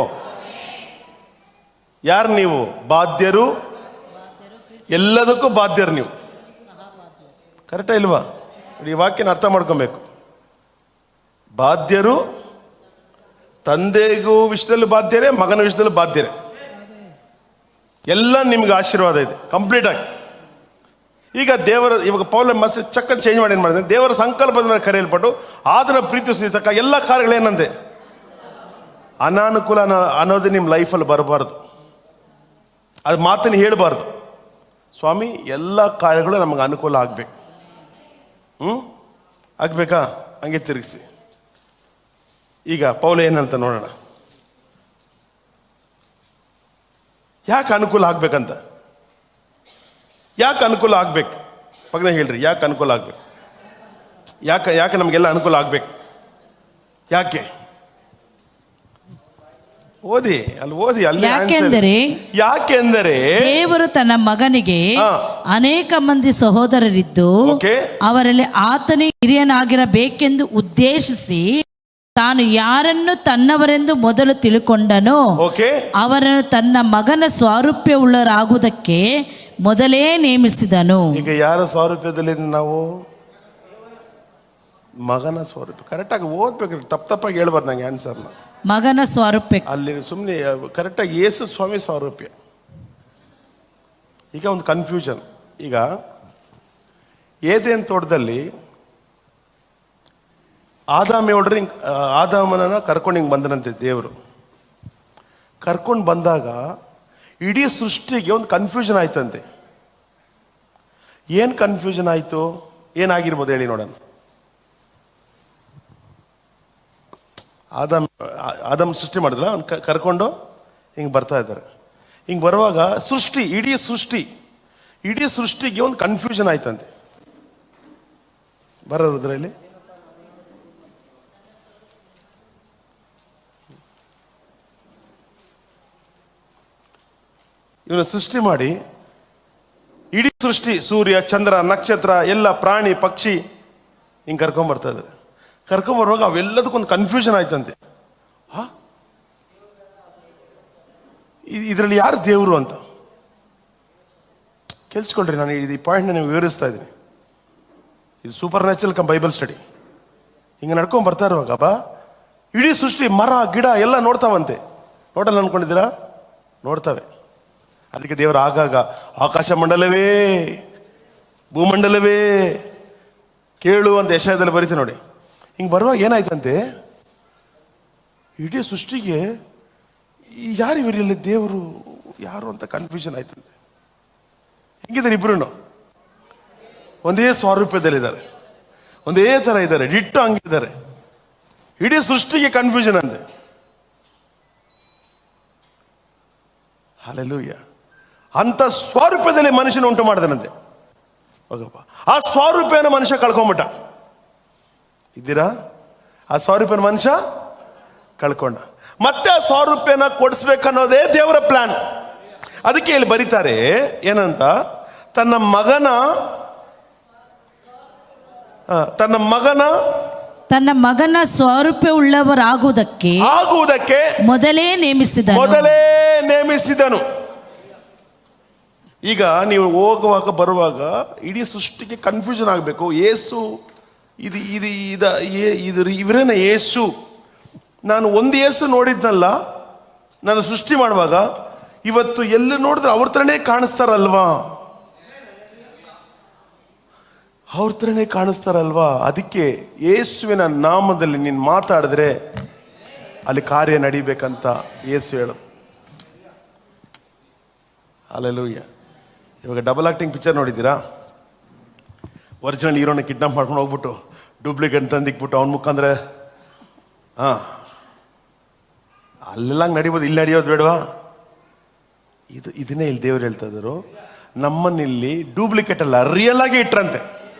ಯಾರು ನೀವು? ಬಾಧ್ಯರು, ಎಲ್ಲದಕ್ಕೂ ಬಾಧ್ಯರು ನೀವು. ಕರೆಕ್ಟಾ ಇಲ್ವಾ? ಈ ವಾಕ್ಯನ ಅರ್ಥ ಮಾಡ್ಕೊಬೇಕು. ಬಾಧ್ಯರು, ತಂದೆಗೂ ವಿಷಯದಲ್ಲೂ ಬಾಧ್ಯರೇ, ಮಗನ ವಿಷಯದಲ್ಲೂ ಬಾಧ್ಯರೇ. ಎಲ್ಲ ನಿಮ್ಗೆ ಆಶೀರ್ವಾದ ಇದೆ ಕಂಪ್ಲೀಟ್ ಆಗಿ. ಈಗ ಇವಾಗ ಪೌಲ ಮಸ್ತ್ ಚಕ್ಕನ್ ಚೇಂಜ್ ಮಾಡಿ ಏನು ಮಾಡಿದೆ? ದೇವರ ಸಂಕಲ್ಪದ ಮೇಲೆ ಕರೆಯಲ್ಪಟ್ಟು ಆತನ ಪ್ರೀತಿಸತಕ್ಕ ಎಲ್ಲ ಕಾರ್ಯಗಳೇನಂದೆ? ಅನಾನುಕೂಲ ಅನ್ನೋದು ನಿಮ್ಮ ಲೈಫಲ್ಲಿ ಬರಬಾರ್ದು. ಅದು ಮಾತನ್ನು ಹೇಳಬಾರ್ದು. ಸ್ವಾಮಿ, ಎಲ್ಲ ಕಾರ್ಯಗಳು ನಮಗೆ ಅನುಕೂಲ ಆಗ್ಬೇಕು. ಆಗ್ಬೇಕಾ? ಹಂಗೆ ತಿರುಗಿಸಿ. ಈಗ ಪೌಲ ಏನಂತ ನೋಡೋಣ. ಯಾಕೆ ಅನುಕೂಲ ಆಗ್ಬೇಕಂತ? ಯಾಕೆ ಅನುಕೂಲ ಆಗ್ಬೇಕು? ಪಕ್ಕದ ಹೇಳ್ರಿ, ಯಾಕೆ ಅನುಕೂಲ ಆಗ್ಬೇಕು? ಯಾಕೆ ನಮಗೆಲ್ಲ ಅನುಕೂಲ ಆಗ್ಬೇಕು? ಯಾಕೆ? ಓದಿ ಅಲ್ಲಿ. ಯಾಕೆಂದರೆ ದೇವರು ತನ್ನ ಮಗನಿಗೆ ಅನೇಕ ಮಂದಿ ಸಹೋದರರಿದ್ದು ಅವರಲ್ಲಿ ಆತನೇ ಹಿರಿಯನಾಗಿರಬೇಕೆಂದು ಉದ್ದೇಶಿಸಿ ತಾನು ಯಾರನ್ನು ತನ್ನವರೆಂದು ಮೊದಲು ತಿಳ್ಕೊಂಡನೋ ಅವರನ್ನು ತನ್ನ ಮಗನ ಸ್ವಾರೂಪ್ಯವುಳ್ಳರಾಗುವುದಕ್ಕೆ ಮೊದಲೇ ನೇಮಿಸಿದನು. ಈಗ ಯಾರ ಸ್ವಾರೂಪ್ಯದಲ್ಲಿ ನಾವು? ಮಗನ ಸ್ವರೂಪ. ಕರೆಕ್ಟಾಗಿ ಓದ್ಬೇಕು, ತಪ್ಪಾಗಿ ಹೇಳ್ಬಾರ್ದು ನಂಗೆ ಆನ್ಸರ್ನ. ಮಗನ ಸ್ವಾರೂಪ್ಯ ಅಲ್ಲಿ ಸುಮ್ಮನೆ ಕರೆಕ್ಟಾಗಿ ಯೇಸು ಸ್ವಾಮಿ ಸ್ವಾರೂಪ್ಯ. ಈಗ ಒಂದು ಕನ್ಫ್ಯೂಷನ್. ಈಗ ಏದೇನ್ ತೋಟದಲ್ಲಿ ಆದಾಮನನ್ನ ಕರ್ಕೊಂಡು ಹಿಂಗೆ ಬಂದನಂತೆ ದೇವರು. ಕರ್ಕೊಂಡು ಬಂದಾಗ ಇಡೀ ಸೃಷ್ಟಿಗೆ ಒಂದು ಕನ್ಫ್ಯೂಷನ್ ಆಯ್ತಂತೆ. ಏನು ಕನ್ಫ್ಯೂಷನ್ ಆಯಿತು? ಏನಾಗಿರ್ಬೋದು ಹೇಳಿ ನೋಡೋಣ. ಆದಮ್ ಸೃಷ್ಟಿ ಮಾಡಿದ್ರಲ್ಲ, ಅವ್ನು ಕರ್ಕೊಂಡು ಹಿಂಗೆ ಬರ್ತಾ ಇದ್ದಾರೆ. ಹಿಂಗೆ ಬರುವಾಗ ಇಡೀ ಸೃಷ್ಟಿಗೆ ಒಂದು ಕನ್ಫ್ಯೂಷನ್ ಆಯ್ತಂತೆ. ಬರೋರು ಇದರಲ್ಲಿ ಇವನು ಸೃಷ್ಟಿ ಮಾಡಿ ಇಡೀ ಸೃಷ್ಟಿ, ಸೂರ್ಯ ಚಂದ್ರ ನಕ್ಷತ್ರ ಎಲ್ಲ ಪ್ರಾಣಿ ಪಕ್ಷಿ ಹಿಂಗೆ ಕರ್ಕೊಂಬರ್ತಾ ಇದ್ದಾರೆ. ಕರ್ಕೊಂಬರುವಾಗ ಅವೆಲ್ಲದಕ್ಕೊಂದು ಕನ್ಫ್ಯೂಷನ್ ಆಯ್ತಂತೆ. ಇದರಲ್ಲಿ ಯಾರು ದೇವರು ಅಂತ ಕೇಳಿಸ್ಕೊಳ್ರಿ. ನಾನು ಈ ಪಾಯಿಂಟ್ನ ನೀವು ವಿವರಿಸ್ತಾ ಇದ್ದೀನಿ. ಇದು super natural come Bible study. ಹಿಂಗೆ ನಡ್ಕೊಂಡು ಬರ್ತಾ ಇರುವಾಗ ಇಡೀ ಸೃಷ್ಟಿ ಮರ ಗಿಡ ಎಲ್ಲ ನೋಡ್ತಾವಂತೆ. ನೋಡಲ್ಲ ಅನ್ಕೊಂಡಿದ್ದೀರಾ? ನೋಡ್ತವೆ. ಅದಕ್ಕೆ ದೇವರು ಆಗಾಗ ಆಕಾಶ ಮಂಡಲವೇ ಭೂಮಂಡಲವೇ ಕೇಳು ಅಂತ ಯಶಯದಲ್ಲಿ ಬರೀತಿ ನೋಡಿ. ಹಿಂಗೆ ಬರುವಾಗ ಏನಾಯ್ತಂತೆ, ಇಡೀ ಸೃಷ್ಟಿಗೆ ಯಾರು ಇವರಲ್ಲಿ ದೇವರು ಯಾರು ಅಂತ ಕನ್ಫ್ಯೂಷನ್ ಆಯ್ತಂತೆ. ಹೆಂಗಿದ್ದಾರೆ ಇಬ್ರು? ಒಂದೇ ಸ್ವಾರೂಪ್ಯದಲ್ಲಿದ್ದಾರೆ, ಒಂದೇ ಥರ ಇದ್ದಾರೆ, ಡಿಟ್ಟು ಹಂಗಿದ್ದಾರೆ. ಇಡೀ ಸೃಷ್ಟಿಗೆ ಕನ್ಫ್ಯೂಷನ್ ಅಂತೆ. ಹಲ್ಲೆಲೂಯಾ. ಅಂತ ಸ್ವಾರೂಪ್ಯದಲ್ಲಿ ಮನುಷ್ಯನ ಉಂಟು ಮಾಡಿದನಂತೆ. ಹೋಗಪ್ಪ, ಆ ಸ್ವಾರೂಪ್ಯನ ಮನುಷ್ಯ ಕಳ್ಕೊಂಬಿಟ್ಟ. ಇದ್ದೀರಾ? ಆ ಸ್ವಾರೂಪ್ಯನ ಮನುಷ್ಯ ಕಳ್ಕೊಂಡ. ಮತ್ತೆ ಆ ಸ್ವಾರೂಪ್ಯನ ಕೊಡಿಸ್ಬೇಕನ್ನೋದೇ ದೇವರ ಪ್ಲಾನ್. ಅದಕ್ಕೆ ಇಲ್ಲಿ ಬರೀತಾರೆ ಏನಂತ, ತನ್ನ ಮಗನ ಸ್ವರೂಪ ಉಳ್ಳವರಾಗುವುದಕ್ಕೆ ಮೊದಲೇ ನೇಮಿಸಿದನು. ಈಗ ನೀವು ಹೋಗುವಾಗ ಬರುವಾಗ ಇಡೀ ಸೃಷ್ಟಿಗೆ ಕನ್ಫ್ಯೂಷನ್ ಆಗಬೇಕು. ಯೇಸು ಇವರೇನ ಯೇಸು? ನಾನು ಒಂದು ಯೇಸು ನೋಡಿದ್ನಲ್ಲ ನಾನು ಸೃಷ್ಟಿ ಮಾಡುವಾಗ, ಇವತ್ತು ಎಲ್ಲಿ ನೋಡಿದ್ರೆ ಅವ್ರ ಥರನೇ ಕಾಣಿಸ್ತಾರಲ್ವಾ? ಅವ್ರ ಥರನೇ ಕಾಣಿಸ್ತಾರಲ್ವಾ? ಅದಕ್ಕೆ ಯೇಸುವಿನ ನಾಮದಲ್ಲಿ ನೀನು ಮಾತಾಡಿದ್ರೆ ಅಲ್ಲಿ ಕಾರ್ಯ ನಡಿಬೇಕಂತ ಯೇಸು ಹೇಳು. ಹಲ್ಲೆಲೂಯಾ. ಇವಾಗ ಡಬಲ್ ಆಕ್ಟಿಂಗ್ ಪಿಕ್ಚರ್ ನೋಡಿದ್ದೀರಾ? ಒರಿಜಿನಲ್ ಹೀರೋನ ಕಿಡ್ನಾಪ್ ಮಾಡ್ಕೊಂಡು ಹೋಗ್ಬಿಟ್ಟು ಡೂಪ್ಲಿಕೇಟ್ ತಂದಿಕ್ಬಿಟ್ಟು ಅವನ ಮುಖಾಂದ್ರೆ ಅಲ್ಲೆಲ್ಲ ನಡಿಬೋದು, ಇಲ್ಲಿ ನಡೆಯೋದು ಬೇಡವಾ? ಇದನ್ನೇ ಇಲ್ಲಿ ದೇವರು ಹೇಳ್ತಾ ಇದ್ರು. ನಮ್ಮನ್ನಿಲ್ಲಿ ಡೂಪ್ಲಿಕೇಟ್ ಅಲ್ಲ, ರಿಯಲ್ ಆಗಿ ಇಟ್ರಂತೆ.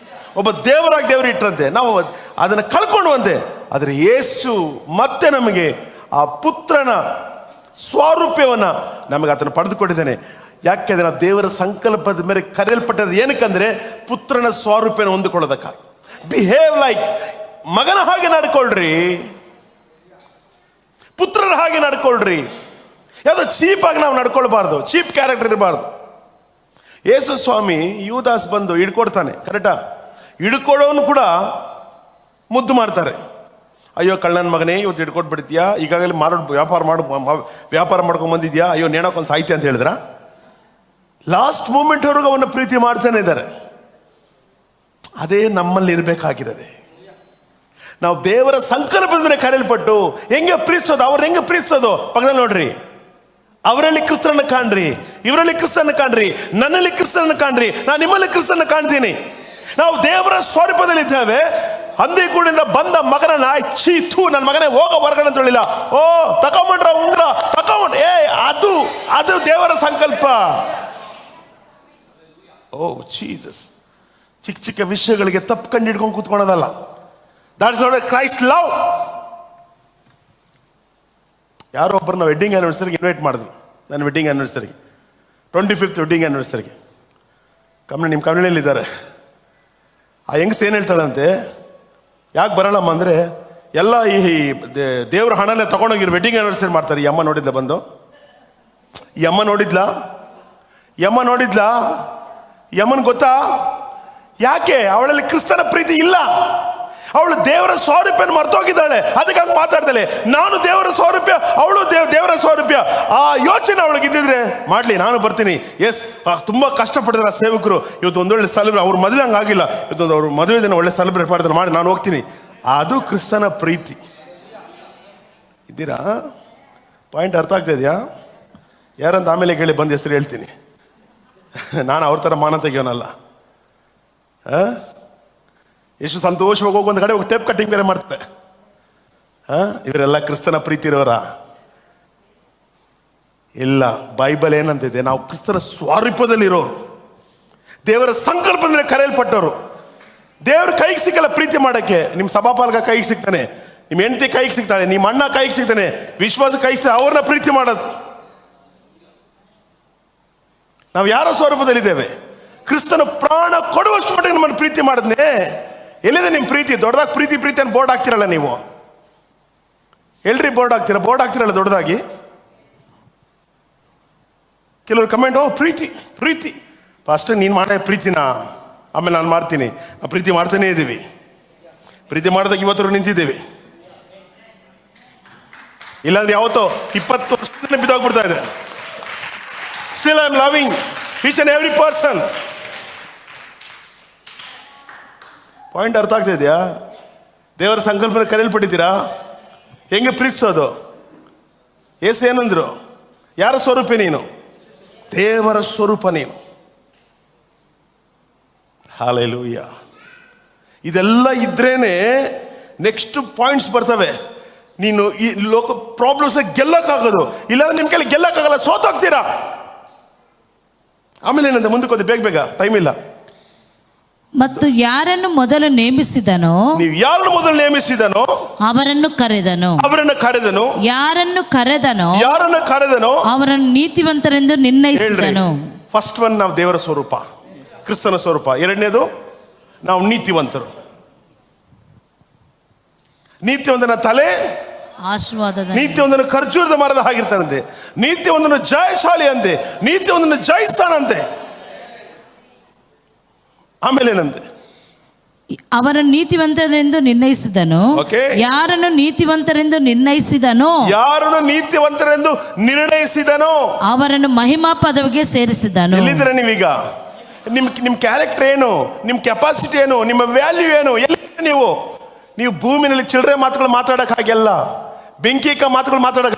ಒಬ್ಬ ದೇವರಾಗಿ ದೇವರು ಇಟ್ರಂತೆ. ನಾವು ಅದನ್ನು ಕಳ್ಕೊಂಡ್ವಂತೆ. ಆದರೆ ಯೇಸು ಮತ್ತೆ ನಮಗೆ ಆ ಪುತ್ರನ ಸ್ವಾರೂಪ್ಯವನ್ನ ನಮಗೆ ಅದನ್ನು ಪಡೆದುಕೊಟ್ಟಿದ್ದಾನೆ. ಯಾಕೆಂದ್ರೆ ನಾವು ದೇವರ ಸಂಕಲ್ಪದ ಮೇಲೆ ಕರೆಯಲ್ಪಟ್ಟದ್ದು ಏನಕ್ಕಂದ್ರೆ ಪುತ್ರನ ಸ್ವಾರೂಪ್ಯನ ಹೊಂದಿಕೊಳ್ಳೋದಕ್ಕಾಗಿ. ಬಿಹೇವ್ ಲೈಕ್, ಮಗನ ಹಾಗೆ ನಡ್ಕೊಳ್ರಿ, ಪುತ್ರರ ಹಾಗೆ ನಡ್ಕೊಳ್ರಿ. ಯಾವುದೋ ಚೀಪಾಗಿ ನಾವು ನಡ್ಕೊಳ್ಬಾರ್ದು, ಚೀಪ್ ಕ್ಯಾರೆಕ್ಟರ್ ಇರಬಾರ್ದು. ಯೇಸು ಸ್ವಾಮಿ ಯೂದಾಸ್ ಬಂದು ಹಿಡ್ಕೊಡ್ತಾನೆ, ಕರೆಕ್ಟಾ? ಹಿಡ್ಕೊಡೋನು ಕೂಡ ಮುದ್ದು ಮಾಡ್ತಾರೆ. ಅಯ್ಯೋ ಕಳ್ಳನ ಮಗನೇ, ಇವತ್ತು ಹಿಡ್ಕೊಟ್ಬಿಡ್ತೀಯಾ, ಈಗಾಗಲೇ ವ್ಯಾಪಾರ ಮಾಡ್ಕೊಂಡು ಬಂದಿದ್ಯಾ, ಅಯ್ಯೋ ನೇಣಕ್ಕೊಂದು ಸಾಹಿತ್ಯ ಅಂತ ಹೇಳಿದ್ರ. ಲಾಸ್ಟ್ ಮೂಮೆಂಟ್ವರೆಗೂ ಅವನ್ನ ಪ್ರೀತಿ ಮಾಡ್ತಾನೆ ಇದ್ದಾರೆ. ಅದೇ ನಮ್ಮಲ್ಲಿ ಇರಬೇಕಾಗಿರೋದೆ. ನಾವು ದೇವರ ಸಂಕಲ್ಪದ ಮೇಲೆ ಕರೆಯಲ್ಪಟ್ಟು ಹೆಂಗೆ ಪ್ರೀತಿಸೋದು, ಅವ್ರು ಹೆಂಗೆ ಪ್ರೀತಿಸೋದು ಪಕ್ಕದಲ್ಲಿ ನೋಡ್ರಿ. ಅವರಲ್ಲಿ ಕ್ರಿಸ್ತರನ್ನ ಕಾಣ್ರಿ, ಇವರಲ್ಲಿ ಕ್ರಿಸ್ತರನ್ನ ಕಾಣ್ರಿ, ನನ್ನಲ್ಲಿ ಕ್ರಿಸ್ತರನ್ನ ಕಾಣ್ರಿ, ನಾನು ನಿಮ್ಮಲ್ಲಿ ಕ್ರಿಸ್ತರನ್ನ ಕಾಣ್ತೀನಿ. ನಾವು ದೇವರ ಸ್ವರೂಪದಲ್ಲಿದ್ದೇವೆ. ಹಂದಿಗೂಡಿಂದ ಬಂದ ಮಗನ ಚೀತು ನನ್ನ ಮಗನೇ ಹೋಗೋ ಹೊರಗಡೆ ಅಂತ ಹೇಳಿಲ್ಲ. ಓ ತಗೊಂಡ್ರ ಉಂಗ್ರ ತಗೊಂಡ್, ಅದು ದೇವರ ಸಂಕಲ್ಪ. Oh Jesus. ಚಿಕ್ಕ ಚಿಕ್ಕ ವಿಷಯಗಳಿಗೆ ತಪ್ಪು ಕಂಡು ಹಿಡ್ಕೊಂಡು ಕೂತ್ಕೊಳ್ಳೋದಲ್ಲ. That's not Christ love. ಯಾರೋ ಒಬ್ಬರನ್ನ ವೆಡ್ಡಿಂಗ್ ಆ್ಯನಿವರ್ಸರಿಗೆ ಇನ್ವೈಟ್ ಮಾಡಿದ್ರು. ನನ್ನ ವೆಡ್ಡಿಂಗ್ ಆ್ಯನಿವರ್ಸರಿಗೆ 25th ವೆಡ್ಡಿಂಗ್ ಆ್ಯನಿವರ್ಸರಿಗೆ ನಿಮ್ಮ ಕಂಪ್ನಿಯಲ್ಲಿದ್ದಾರೆ. ಆ ಹೆಂಗಸ್ ಏನು ಹೇಳ್ತಾಳಂತೆ, ಯಾಕೆ ಬರೋಣಮ್ಮ ಅಂದರೆ, ಎಲ್ಲ ಈ ದೇವ್ರ ಹಣಲ್ಲೇ ತೊಗೊಂಡೋಗಿರೋ ವೆಡ್ಡಿಂಗ್ ಆ್ಯನಿವರ್ಸರಿ ಮಾಡ್ತಾರೆ. ಈ ಅಮ್ಮ ನೋಡಿದ್ಲ ಬಂದು? ಈ ಅಮ್ಮ ನೋಡಿದ್ಲಾ? ಯಮ್ಮನ್ ಗೊತ್ತಾ ಯಾಕೆ? ಅವಳಲ್ಲಿ ಕ್ರಿಸ್ತನ ಪ್ರೀತಿ ಇಲ್ಲ. ಅವಳು ದೇವರ ಸ್ವರೂಪನ ಮರ್ತೋಗಿದ್ದಾಳೆ. ಅದಕ್ಕೆ ಹಂಗೆ ಮಾತಾಡ್ತಾಳೆ. ನಾನು ದೇವರ ಸ್ವರೂಪ, ಅವಳು ದೇವರ ಸ್ವರೂಪ. ಆ ಯೋಚನೆ ಅವಳಿಗೆ ಇದ್ದಿದ್ರೆ ಮಾಡ್ಲಿ, ನಾನು ಬರ್ತೀನಿ. ಎಸ್, ತುಂಬಾ ಕಷ್ಟಪಟ್ಟಿದ್ರೆ ಆ ಸೇವಕರು ಇವತ್ತು ಒಂದೊಳ್ಳೆ ಸೆಲೆಬ್ರೇಟ್, ಅವ್ರ ಮದುವೆ ಹಂಗೆ ಆಗಿಲ್ಲ, ಇವತ್ತೊಂದು ಅವ್ರ ಮದುವೆ ದಿನ ಒಳ್ಳೆ ಸೆಲೆಬ್ರೇಟ್ ಮಾಡ್ತಾರೆ, ಮಾಡಿ ನಾನು ಹೋಗ್ತೀನಿ. ಅದು ಕ್ರಿಸ್ತನ ಪ್ರೀತಿ. ಇದ್ದೀರಾ? ಪಾಯಿಂಟ್ ಅರ್ಥ ಆಗ್ತಾ ಇದೆಯಾ? ಯಾರಂತ ಆಮೇಲೆ ಕೇಳಿ ಬಂದು ಹೆಸರು ಹೇಳ್ತೀನಿ. ನಾನು ಅವ್ರ ಥರ ಮಾನ ತೆಗಿಯೋನಲ್ಲ. ಎಷ್ಟು ಸಂತೋಷವಾಗಿ ಹೋಗಿ ಒಂದು ಕಡೆ ಹೋಗಿ ಟೇಪ್ ಕಟ್ಟಿಂಗ್ ಬೇರೆ ಮಾಡ್ತಾರೆ. ಇವರೆಲ್ಲ ಕ್ರಿಸ್ತನ ಪ್ರೀತಿ ಇರೋರ. ಇಲ್ಲ, ಬೈಬಲ್ ಏನಂತಿದೆ, ನಾವು ಕ್ರಿಸ್ತನ ಸ್ವರೂಪದಲ್ಲಿರೋರು, ದೇವರ ಸಂಕಲ್ಪದಲ್ಲಿ ಕರೆಯಲ್ಪಟ್ಟವರು. ದೇವ್ರ ಕೈಗೆ ಸಿಕ್ಕಲ್ಲ ಪ್ರೀತಿ ಮಾಡಕ್ಕೆ. ನಿಮ್ಮ ಸಭಾಪಾಲಕ ಕೈಗೆ ಸಿಗ್ತಾನೆ, ನಿಮ್ಮ ಹೆಂಡತಿ ಕೈಗೆ ಸಿಗ್ತಾಳೆ, ನಿಮ್ಮ ಅಣ್ಣ ಕೈಗೆ ಸಿಗ್ತಾನೆ, ವಿಶ್ವಾಸ ಕೈಗೆ ಸಿಗ್ತಾನೆ, ಅವ್ರನ್ನ ಪ್ರೀತಿ ಮಾಡೋದು. ನಾವು ಯಾರ ಸ್ವರೂಪದಲ್ಲಿದ್ದೇವೆ? ಕ್ರಿಸ್ತನ ಪ್ರಾಣ ಕೊಡುವಷ್ಟು ಮಟ್ಟಿಗೆ ನಮ್ಮನ್ನು ಪ್ರೀತಿ ಮಾಡಿದ್ನೆ. ಎಲ್ಲಿದೆ ನಿಮ್ಮ ಪ್ರೀತಿ? ದೊಡ್ಡದಾಗಿ ಪ್ರೀತಿ ಪ್ರೀತಿ ಅಂತ ಬೋರ್ಡ್ ಹಾಕ್ತಿರಲ್ಲ ನೀವು. ಎಲ್ರಿ ಬೋರ್ಡ್ ಹಾಕ್ತಿರಲ್ಲ ದೊಡ್ಡದಾಗಿ. ಕೆಲವರು ಕಮೆಂಟ್, ಪ್ರೀತಿ ಪ್ರೀತಿ ಫಸ್ಟ್ ನೀನು ಮಾಡೋ ಪ್ರೀತಿನ, ಆಮೇಲೆ ನಾನು ಮಾಡ್ತೀನಿ. ನಾವು ಪ್ರೀತಿ ಮಾಡ್ತಾನೇ ಇದ್ದೀವಿ. ಪ್ರೀತಿ ಮಾಡಿದಾಗ ಇವತ್ತು ನಿಂತಿದ್ದೀವಿ. ಇಲ್ಲಾಂದ್ರೆ ಯಾವತ್ತೋ 20 ವರ್ಷದಿಂದ ಬಿದ್ದೋಗ್ಬಿಡ್ತಾ ಇದೆ. Still I am loving each and every person. Point ಅರ್ಥ ಆಗ್ತಾ ಇದೆಯಾ? ದೇವರ ಸಂಕಲ್ಪನ ಕರೆಯಲ್ಪಟ್ಟಿದ್ದೀರಾ? ಹೆಂಗೆ ಪ್ರೀತಿಸೋದು? ಏಸು ಏನಂದ್ರು? ಯಾರ ಸ್ವರೂಪ ನೀನು? ದೇವರ ಸ್ವರೂಪ ನೀನು. ಹಲ್ಲೆಲೂಯಾ. ಇದೆಲ್ಲ ಇದ್ರೇನೆ ನೆಕ್ಸ್ಟ್ ಪಾಯಿಂಟ್ಸ್ ಬರ್ತವೆ. ನೀನು ಈ ಲೋಕ ಪ್ರಾಬ್ಲಮ್ಸ್ ಗೆಲ್ಲಕ್ಕಾಗೋದು. ಇಲ್ಲಾಂದ್ರೆ ನಿಮ್ಮ ಕೈಲಿ ಗೆಲ್ಲಕ್ಕಾಗಲ್ಲ, ಸೋತೋಗ್ತೀರಾ. ಆಮೇಲೆ ಏನಂತ ಮುಂದಕ್ಕೆ ಹೋದೆ, ಬೇಗ ಟೈಮ್ ಇಲ್ಲ. ಮತ್ತು ಯಾರನ್ನು ಮೊದಲು ನೇಮಿಸಿದನೋ, ನೀವು ಯಾರನ್ನು ಮೊದಲು ನೇಮಿಸಿದನೋ ಅವರನ್ನು ಕರೆದನು. ಯಾರನ್ನು ಕರೆದನೋ ಅವರನ್ನು ನೀತಿವಂತರೆಂದು ನಿರ್ಣಯಿಸಿದನು. ಫಸ್ಟ್ ಒನ್, ನಾವು ದೇವರ ಸ್ವರೂಪ, ಕ್ರಿಸ್ತನ ಸ್ವರೂಪ. ಎರಡನೇದು, ನಾವು ನೀತಿವಂತರು. ನೀತಿವಂತನ ತಲೆ ಆಶೀರ್ವಾದದ, ನೀತಿವಂತನ ಖರ್ಜೂರದ ಮರದ ಹಾಗಿರ್ತಾನಂತೆ. ನೀತಿವಂತನ ಜಯಶಾಲಿ ಅಂತೆ, ನೀತಿವಂತನ ಜಯಿಸ್ತಾನಂತೆ. ಆಮೇಲೆ ಏನಂತೆ? ಅವರನ್ನು ನೀತಿವಂತರೆಂದು ನಿರ್ಣಯಿಸಿದನು. ಯಾರನ್ನು ನೀತಿವಂತರೆಂದು ನಿರ್ಣಯಿಸಿದನೋ ಅವರನ್ನು ಮಹಿಮಾ ಪದವಿಗೆ ಸೇರಿಸಿದನು. ಎಲ್ಲಿದ್ದೀರ ನೀವೀಗ? ನಿಮ್ ಕ್ಯಾರೆಕ್ಟರ್ ಏನು? ನಿಮ್ ಕೆಪಾಸಿಟಿ ಏನು? ನಿಮ್ಮ ವ್ಯಾಲ್ಯೂ ಏನು? ಎಲ್ಲಿದ್ದೀರ ನೀವು ಭೂಮಿನಲ್ಲಿ ಚಿಲ್ಲರೆ ಮಾತುಗಳು ಮಾತಾಡಕ್ ಹಾಗೆಲ್ಲ, ಬೆಂಕಿಕ ಮಾತುಗಳು ಮಾತಾಡಕ್.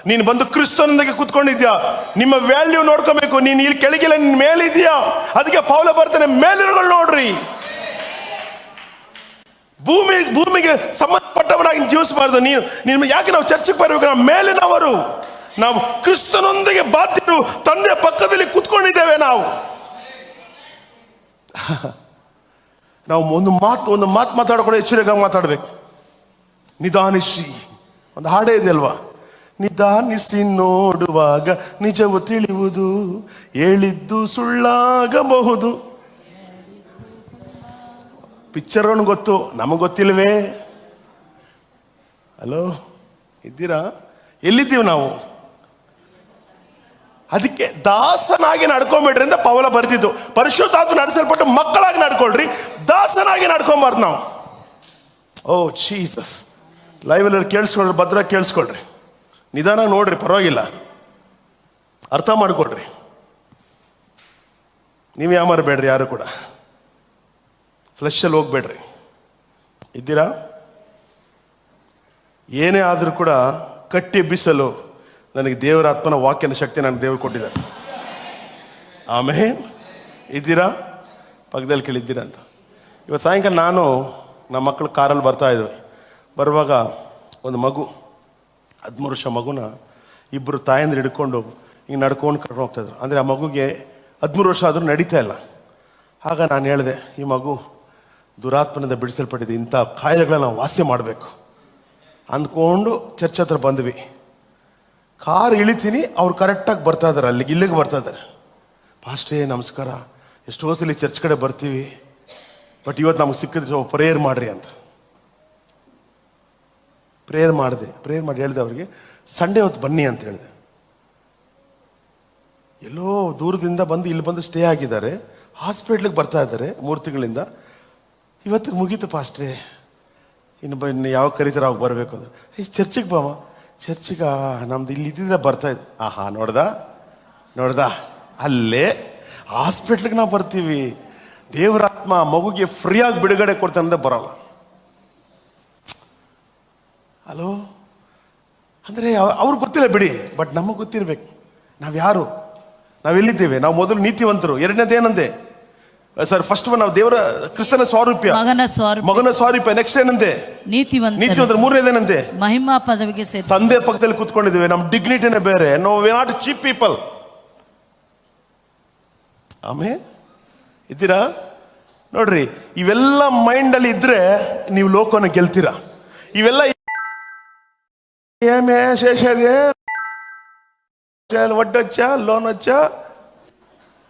ನೀನು ಬಂದು ಕ್ರಿಸ್ತನೊಂದಿಗೆ ಕೂತ್ಕೊಂಡಿದ್ಯಾ, ನಿಮ್ಮ ವ್ಯಾಲ್ಯೂ ನೋಡ್ಕೋಬೇಕು. ನೀನು ಇಲ್ಲಿ ಕೆಳಗಿಲ್ಲ, ನಿನ್ನ ಮೇಲಿದ್ಯಾ. ಅದಕ್ಕೆ ಪೌಲ ಬರ್ತಾನೆ, ಮೇಲಿರುಗಳು ನೋಡ್ರಿ. ಭೂಮಿಗೆ ಸಂಬಂಧಪಟ್ಟವರಾಗಿ ಜೀವಿಸಬಾರ್ದು. ನೀನು ಯಾಕೆ ನಾವು ಚರ್ಚೆಗೆ ಬರಬೇಕು? ನಾವು ಮೇಲಿನವರು, ನಾವು ಕ್ರಿಸ್ತನೊಂದಿಗೆ ಬಾಧ್ಯರು, ತಂದೆ ಪಕ್ಕದಲ್ಲಿ ಕೂತ್ಕೊಂಡಿದ್ದೇವೆ. ನಾವು ಒಂದು ಮಾತು ಮಾತಾಡ್ಕೊಂಡು ಎಚ್ಚರಿಕೆಯಾಗಿ ಮಾತಾಡ್ಬೇಕು. ನಿಧಾನಿಸಿ, ಒಂದು ಹಾಡೇ ಇದೆ ಅಲ್ವಾ? ನಿಧಾನಿಸಿ ನೋಡುವಾಗ ನಿಜವು ತಿಳಿಯುವುದು, ಹೇಳಿದ್ದು ಸುಳ್ಳಾಗಬಹುದು. ಪಿಕ್ಚರ್ ಗೊತ್ತು, ನಮಗೆ ಗೊತ್ತಿಲ್ವೇ? ಹಲೋ, ಇದ್ದೀರಾ? ಎಲ್ಲಿದ್ದೀವಿ ನಾವು? ಅದಕ್ಕೆ ದಾಸನಾಗಿ ನಡ್ಕೊಂಬಿಡ್ರಿ ಅಂತ ಪೌಲ ಬರ್ತಿದ್ದು. ಪರಿಶುದ್ಧಾತ್ಮ ನಡೆಸಲ್ಪಟ್ಟು ಮಕ್ಕಳಾಗಿ ನಡ್ಕೊಳ್ರಿ, ದಾಸನಾಗಿ ನಡ್ಕೊಂಬಾರ್ದು ನಾವು. ಓ ಜೀಸಸ್. ಲೈವಲ್ಲಿ ಕೇಳಿಸ್ಕೊಳ್ರಿ, ಭದ್ರ ಕೇಳಿಸ್ಕೊಳ್ರಿ, ನಿಧಾನ ನೋಡ್ರಿ, ಪರವಾಗಿಲ್ಲ, ಅರ್ಥ ಮಾಡ್ಕೊಳ್ರಿ. ನೀವು ಯಾಮಾರಬೇಡ್ರಿ, ಯಾರು ಕೂಡ ಫ್ಲೆಶಲ್ಲಿ ಹೋಗ್ಬೇಡ್ರಿ. ಇದ್ದೀರಾ? ಏನೇ ಆದರೂ ಕೂಡ ಕಟ್ಟಿ ಎಬ್ಬಿಸಲು ನನಗೆ ದೇವರ ಆತ್ಮನ ವಾಕ್ಯನ ಶಕ್ತಿ ನನಗೆ ದೇವರು ಕೊಟ್ಟಿದ್ದಾರೆ. ಆಮೇಲೆ ಇದ್ದೀರಾ? ಪಕ್ಕದಲ್ಲಿ ಕೇಳಿದ್ದೀರಾ ಅಂತ. ಇವತ್ತು ಸಾಯಂಕಾಲ ನಾನು ನಮ್ಮ ಮಕ್ಕಳು ಕಾರಲ್ಲಿ ಬರ್ತಾ ಇದ್ವಿ. ಬರುವಾಗ ಒಂದು ಮಗು, 13 ವರ್ಷ ಮಗುನ ಇಬ್ಬರು ತಾಯಂದ್ರು ಹಿಡ್ಕೊಂಡು ಹಿಂಗೆ ನಡ್ಕೊಂಡು ಕರ್ಕೊಂಡು ಹೋಗ್ತಾಯಿದ್ರು. ಅಂದರೆ ಆ ಮಗುಗೆ 13 ವರ್ಷ ಆದರೂ ನಡೀತಾ ಇಲ್ಲ. ಆಗ ನಾನು ಹೇಳಿದೆ, ಈ ಮಗು ದುರಾತ್ಮನಿಂದ ಬಿಡಿಸಲ್ಪಟ್ಟಿದೆ, ಇಂಥ ಕಾಯಿಲೆಗಳನ್ನ ನಾವು ವಾಸಿ ಮಾಡಬೇಕು ಅಂದ್ಕೊಂಡು ಚರ್ಚ್ ಹತ್ರ ಬಂದ್ವಿ. ಕಾರ್ ಇಳಿತೀನಿ, ಅವ್ರು ಕರೆಕ್ಟಾಗಿ ಬರ್ತಾ ಇದ್ದಾರೆ, ಇಲ್ಲಿಗೆ ಬರ್ತಾ ಇದ್ದಾರೆ. ಪಾಸ್ಟೇ ನಮಸ್ಕಾರ, ಎಷ್ಟೋ ಸಲ ಚರ್ಚ್ ಕಡೆ ಬರ್ತೀವಿ, ಬಟ್ ಇವತ್ತು ನಮ್ಗೆ ಸಿಕ್ಕಿದ್ರೆ ಪ್ರೇಯರ್ ಮಾಡ್ರಿ ಅಂತ. ಪ್ರೇಯರ್ ಮಾಡಿ ಹೇಳಿದೆ ಅವ್ರಿಗೆ, ಸಂಡೇ ಹೊತ್ತು ಬನ್ನಿ ಅಂತ ಹೇಳಿದೆ. ಎಲ್ಲೋ ದೂರದಿಂದ ಬಂದು ಇಲ್ಲಿ ಬಂದು ಸ್ಟೇ ಆಗಿದ್ದಾರೆ, ಹಾಸ್ಪಿಟ್ಲಿಗೆ ಬರ್ತಾ ಇದ್ದಾರೆ 3 ತಿಂಗಳಿಂದ. ಇವತ್ತಿಗೆ ಮುಗೀತು ಪಾಸ್ಟ್ರೆ, ಇನ್ನು ಯಾವಾಗ ಕರೀತಾರೆ ಅವಾಗ ಬರಬೇಕು ಅಂದ್ರೆ. ಚರ್ಚಿಗೆ ಬಾಮ, ಚರ್ಚಿಗ ನಮ್ದು ಇಲ್ಲಿ ಇದ್ದಿದ್ರೆ ಬರ್ತಾಯಿದ್ದು. ಆಹಾ, ನೋಡ್ದ ಅಲ್ಲೇ ಹಾಸ್ಪಿಟ್ಲಿಗೆ ನಾವು ಬರ್ತೀವಿ. ದೇವರಾತ್ಮ ಮಗುಗೆ ಫ್ರೀಯಾಗಿ ಬಿಡುಗಡೆ ಕೊಡ್ತಾನೆ, ಬರಲ್ಲ. ಹಲೋ, ಅಂದರೆ ಅವ್ರಿಗೆ ಗೊತ್ತಿಲ್ಲ ಬಿಡಿ, ಬಟ್ ನಮಗೆ ಗೊತ್ತಿರಬೇಕು ನಾವು ಯಾರು, ನಾವೆಲ್ಲಿದ್ದೇವೆ. ನಾವು ಮೊದಲು ನೀತಿವಂತರು. ಎರಡನೇದೇನಂದೆ? ಸರ್ ಫಸ್ಟ್ ನಾವು ದೇವರ ಕ್ರಿಸ್ತನ ಸ್ವಾರೂಪ್ಯ, ಮಗನ ಸ್ವಾರೂಪ್ಯ. ನೆಕ್ಸ್ಟ್ ಏನಂತೆ? ನೀತಿವಂತ. ಮೂರನೇದೇನಂತೆ? ಮಹಿಮಾ ಪದವಿಗೆ ಸೇರಿ ತಂದೆ ಪಕ್ಕದಲ್ಲಿ ಕೂತ್ಕೊಂಡಿದ್ದೇವೆ. ನಮ್ಮ ಡಿಗ್ನಿಟಿನೇ ಬೇರೆ. No we not cheap people. ಆಮೇಲೆ ಇದ್ದೀರಾ ನೋಡ್ರಿ, ಇವೆಲ್ಲ ಮೈಂಡ್ ಅಲ್ಲಿ ಇದ್ರೆ ನೀವು ಲೋಕನ ಗೆಲ್ತೀರಾ. ಇವೆಲ್ಲ ఏమే చేసేది, వడ్డీ వచ్చా, లోన్ వచ్చా,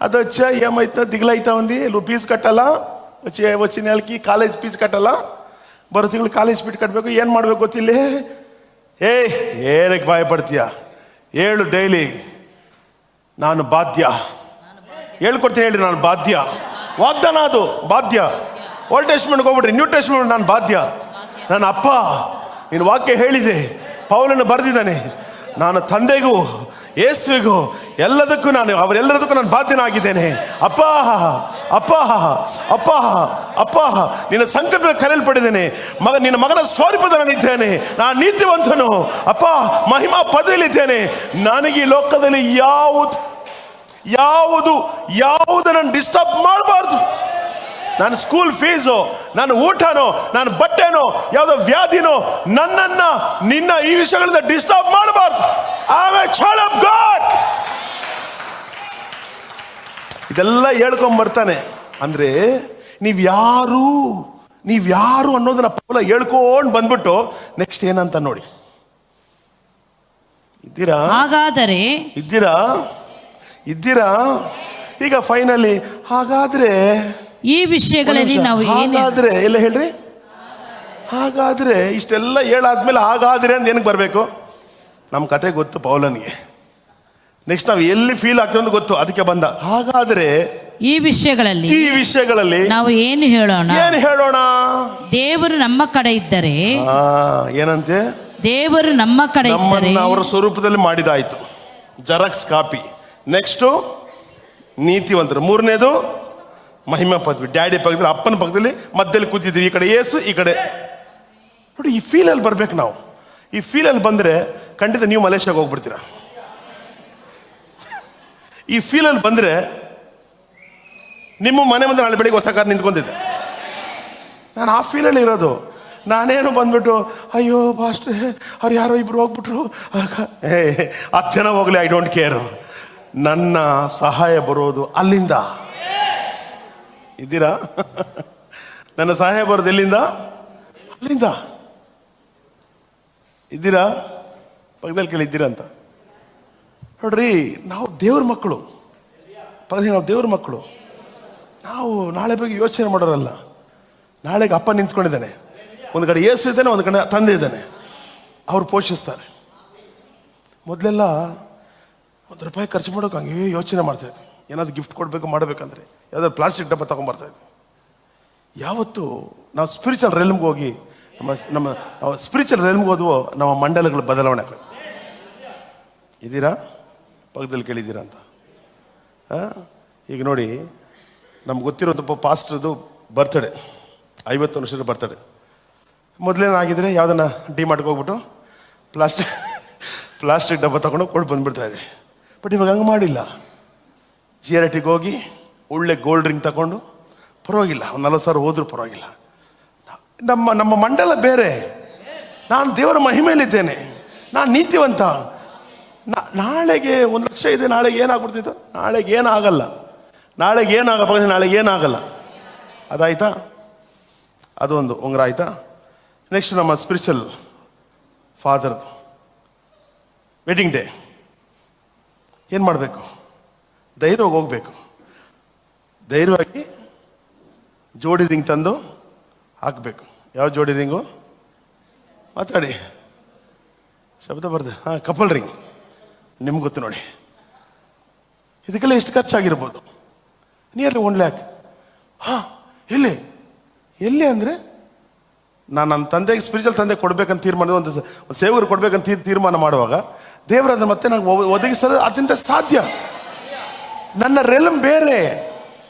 అది వచ్చా, ఏమైతే దిగులైతా ఉంది. నువ్వు ఫీజు కట్టాలా, వచ్చే నెలకి ಕಾಲೇಜ್ ಫೀಸ್ ಕಟ್ಟಲ್ಲ, ಬರೋ ತಿಂಗಳು ಕಾಲೇಜ್ ಫೀಸ್ ಕಟ್ಟಬೇಕು. ಏನು ಮಾಡ್ಬೇಕು ಗೊತ್ತಿಲ್ಲ. ಏನಕ್ಕೆ ಭಯ ಪಡ್ತೀಯ? ಹೇಳು ಡೈಲಿ, ನಾನು ಬಾಧ್ಯ. ಹೇಳ್ಕೊಡ್ತೀನಿ ಹೇಳಿ, ನಾನು ಬಾಧ್ಯ. ವಾಗ್ದಾನ ಅದು, ಬಾಧ್ಯ. ಓಲ್ಡ್ ಟೆಸ್ಟ್ಮೆಂಟ್ಗೆ ಹೋಗ್ಬಿಟ್ರಿ, ನ್ಯೂ ಟೆಸ್ಟ್ಮೆಂಟ್ ನಾನು ಬಾಧ್ಯ. ನನ್ನ ಅಪ್ಪ ನೀನು ವಾಕ್ಯ ಹೇಳಿದೆ, ಪೌಲನ್ನು ಬರೆದಿದ್ದಾನೆ. ನಾನು ತಂದೆಗೂ ಯೇಸುವಿಗೂ ಎಲ್ಲದಕ್ಕೂ ಅವರೆಲ್ಲದಕ್ಕೂ ನಾನು ಬಾಧ್ಯನಾಗಿದ್ದೇನೆ. ಅಪ್ಪ ಅಪ್ಪ ಅಪ್ಪ ಅಪ್ಪ, ನಿನ್ನ ಸಂಕಲ್ಪ ಕರೆಯಲ್ಪಟ್ಟಿದ್ದೇನೆ. ನಿನ್ನ ಮಗನ ಸ್ವರೂಪದಲ್ಲಿದ್ದೇನೆ. ನಾನು ನೀತಿವಂತನು ಅಪ್ಪ, ಮಹಿಮಾ ಪದವಿಯಲ್ಲಿದ್ದೇನೆ. ನನಗೆ ಈ ಲೋಕದಲ್ಲಿ ಯಾವುದನ್ನು ಡಿಸ್ಟರ್ಬ್ ಮಾಡಬಾರ್ದು. ನಾನು ಸ್ಕೂಲ್ ಫೀಸು, ನಾನು ಊಟನೋ, ನಾನು ಬಟ್ಟೆನೋ, ಯಾವುದೋ ವ್ಯಾಧಿನೋ, ನಿನ್ನ ಈ ವಿಷಯಗಳಿಂದ ಡಿಸ್ಟರ್ಬ್ ಮಾಡಬಾರ್ದು. I am A child of god. ಇದೆಲ್ಲ ಹೇಳ್ಕೊಂಬರ್ತಾನೆ. ಅಂದ್ರೆ ನೀವ್ಯಾರು ಅನ್ನೋದನ್ನ ಪೌಲ ಹೇಳ್ಕೊಂಡು ಬಂದ್ಬಿಟ್ಟು ನೆಕ್ಸ್ಟ್ ಏನಂತ ನೋಡಿ. ಇದ್ದೀರಾ ಈಗ ಫೈನಲಿ ಹಾಗಾದ್ರೆ ಈ ವಿಷಯಗಳಲ್ಲಿ ನಾವು ಹಾಗಾದ್ರೆ ಎಲ್ಲ ಹೇಳ್ರಿ. ಹಾಗಾದ್ರೆ ಇಷ್ಟೆಲ್ಲ ಹೇಳಾದ್ಮೇಲೆ ಹಾಗಾದ್ರೆ ಅಂತ ಏನಕ್ಕೆ ಬರಬೇಕು? ನಮ್ಮ ಕತೆ ಗೊತ್ತು ಪೌಲನಿಗೆ. ನೆಕ್ಸ್ಟ್ ನಾವು ಎಲ್ಲಿ ಫೀಲ್ ಆಗ್ತದೆ ಅಂತ ಗೊತ್ತು, ಅದಕ್ಕೆ ಬಂದ. ಹಾಗಾದ್ರೆ ಈ ವಿಷಯಗಳಲ್ಲಿ ನಾವು ಏನು ಹೇಳೋಣ? ದೇವರು ನಮ್ಮ ಕಡೆ ಇದ್ದರೆ. ಏನಂತೆ? ದೇವರು ನಮ್ಮ ಕಡೆ ಇದ್ದರೆ ಅವರ ಸ್ವರೂಪದಲ್ಲಿ ಮಾಡಿದಾಯ್ತು, ಜೆರಾಕ್ಸ್ ಕಾಪಿ. ನೆಕ್ಸ್ಟ್ ನೀತಿವಂತರು. ಮೂರನೇದು ಮಹಿಮಾ ಪದವಿ. ಡ್ಯಾಡಿ ಪಕ್ಕದಲ್ಲಿ, ಅಪ್ಪನ ಪಕ್ಕದಲ್ಲಿ, ಮಧ್ಯದಲ್ಲಿ ಕೂತಿದ್ವಿ. ಈ ಕಡೆ ಯೇಸು, ಈ ಕಡೆ ನೋಡಿ. ಈ ಫೀಲಲ್ಲಿ ಬರ್ಬೇಕು ನಾವು. ಈ ಫೀಲಲ್ಲಿ ಬಂದರೆ ಖಂಡಿತ ನೀವು ಮಲೇಷ್ಯಾಗೆ ಹೋಗ್ಬಿಡ್ತೀರ. ಈ ಫೀಲಲ್ಲಿ ಬಂದರೆ ನಿಮ್ಮ ಮನೆ ಮುಂದೆ ನಾಳೆ ಬೆಳಿಗ್ಗೆ ಹೊಸ ಕಾರ್ ನಿಂತ್ಕೊಂತಿದ್ದೆ. ನಾನು ಆ ಫೀಲಲ್ಲಿ ಇರೋದು. ನಾನೇನು ಬಂದ್ಬಿಟ್ಟು ಅಯ್ಯೋ ಪಾಸ್ಟ್ರೆ ಅವ್ರು ಯಾರೋ ಇಬ್ರು ಹೋಗ್ಬಿಟ್ರು, 10 ಜನ ಹೋಗ್ಲಿ, ಐ ಡೋಂಟ್ ಕೇರ್. ನನ್ನ ಸಹಾಯ ಬರೋದು ಅಲ್ಲಿಂದ. ಇದ್ದೀರಾ? ನನ್ನ ಸಹಾಯ ಬರೋದು ಎಲ್ಲಿಂದ? ಅಲ್ಲಿಂದ. ಇದ್ದೀರಾ? ಪಕ್ಕದಲ್ಲಿ ಕೇಳಿದ್ದೀರಾ ಅಂತ ನೋಡ್ರಿ. ನಾವು ದೇವ್ರ ಮಕ್ಕಳು. ನಾವು ದೇವ್ರ ಮಕ್ಕಳು. ನಾವು ನಾಳೆ ಬಗ್ಗೆ ಯೋಚನೆ ಮಾಡೋರಲ್ಲ. ನಾಳೆಗೆ ಅಪ್ಪ ನಿಂತ್ಕೊಂಡಿದ್ದಾನೆ, ಒಂದು ಕಡೆ ಯೇಸು ಇದ್ದಾನೆ, ಒಂದು ಕಡೆ ತಂದೆ ಇದ್ದಾನೆ. ಅವ್ರು ಪೋಷಿಸ್ತಾರೆ. ಮೊದಲೆಲ್ಲ ₹1 ಖರ್ಚು ಮಾಡೋಕೆ ಹಂಗೆ ಯೋಚನೆ ಮಾಡ್ತಾಯಿದ್ವಿ. ಏನಾದ್ರು ಗಿಫ್ಟ್ ಕೊಡಬೇಕು ಮಾಡಬೇಕಂದ್ರೆ ಯಾವುದಾದ್ರು ಪ್ಲಾಸ್ಟಿಕ್ ಡಬ್ಬ ತೊಗೊಂಬರ್ತಾಯಿದ್ವಿ. ಯಾವತ್ತು ನಾವು ಸ್ಪಿರಿಚುವಲ್ ರೆಲ್ಮ್ಗೆ ಹೋಗಿ ನಮ್ಮ ಸ್ಪಿರಿಚುವಲ್ ರೆಲ್ಮ್ಗೆ ಹೋದ್ವೋ ನಮ್ಮ ಮಂಡಲಗಳು ಬದಲಾವಣೆ ಆಗ್ತದೆ. ಇದ್ದೀರಾ? ಪಕ್ಕದಲ್ಲಿ ಕೇಳಿದ್ದೀರಾ ಅಂತ. ಈಗ ನೋಡಿ, ನಮ್ಗೆ ಗೊತ್ತಿರೋದು ಪಾಸ್ಟ್ರದು ಬರ್ತಡೇ, 50 ವರ್ಷದ ಬರ್ತಡೇ. ಮೊದಲೇನಾಗಿದ್ರೆ ಯಾವುದನ್ನ ಡಿಮಾರ್ಟ್ಗೆ ಹೋಗ್ಬಿಟ್ಟು ಪ್ಲಾಸ್ಟಿಕ್ ಡಬ್ಬ ತೊಗೊಂಡು ಕೊಟ್ಟು ಬಂದುಬಿಡ್ತಾ ಇದ್ವಿ. ಬಟ್ ಇವಾಗ ಹಂಗೆ ಮಾಡಿಲ್ಲ. ಜಿಆರ್ಟಿಗೆ ಹೋಗಿ ಒಳ್ಳೆ ಗೋಲ್ಡ್ ರಿಂಗ್ ತಗೊಂಡು, ಪರವಾಗಿಲ್ಲ, ಒಂದು 40,000 ಹೋದ್ರೂ ಪರವಾಗಿಲ್ಲ. ನಮ್ಮ ಮಂಡಲ ಬೇರೆ. ನಾನು ದೇವರ ಮಹಿಮೆಯಲ್ಲಿದ್ದೇನೆ, ನಾನು ನೀತಿವಂತ. ನಾಳೆಗೆ 1 ಲಕ್ಷ ಇದೆ, ನಾಳೆಗೆ ಏನಾಗ್ಬಿಡ್ತಿತ್ತು? ನಾಳೆಗೆ ಏನಾಗಲ್ಲ. ನಾಳೆಗೆ ಏನಾಗಲ್ಲ. ಅದಾಯ್ತಾ? ಅದೊಂದು ಉಂಗುರ ಆಯ್ತಾ? ನೆಕ್ಸ್ಟ್ ನಮ್ಮ ಸ್ಪಿರಿಚುವಲ್ ಫಾದರ್ದು ವೆಡ್ಡಿಂಗ್ ಡೇ. ಏನು ಮಾಡಬೇಕು? ಧೈರ್ಯವಾಗಿ ಹೋಗ್ಬೇಕು. ಧೈರ್ಯವಾಗಿ ಜೋಡಿ ರಿಂಗ್ ತಂದು ಹಾಕಬೇಕು. ಯಾವ ಜೋಡಿ ರಿಂಗು? ಮಾತಾಡಿ, ಶಬ್ದ ಬರ್ದೆ. Couple ring. ನಿಮ್ಗೆ ಗೊತ್ತು ನೋಡಿ. ಇದಕ್ಕೆಲ್ಲ ಎಷ್ಟು ಖರ್ಚಾಗಿರ್ಬೋದು? Nearly 1 lakh. ಎಲ್ಲಿ ಅಂದರೆ ನನ್ನ ತಂದೆಗೆ, ಸ್ಪಿರಿಚುವಲ್ ತಂದೆ ಕೊಡ್ಬೇಕಂತ ತೀರ್ಮಾನ, ಒಂದು ಸೇವಕರು ಕೊಡ್ಬೇಕಂತ ತೀರ್ಮಾನ ಮಾಡುವಾಗ ದೇವರಾದ ಮತ್ತೆ ನಂಗೆ ಒದಗಿಸೋದು ಅತ್ಯಂತ ಸಾಧ್ಯ. ನನ್ನ ರೆಲ್ಮ್ ಬೇರೆ.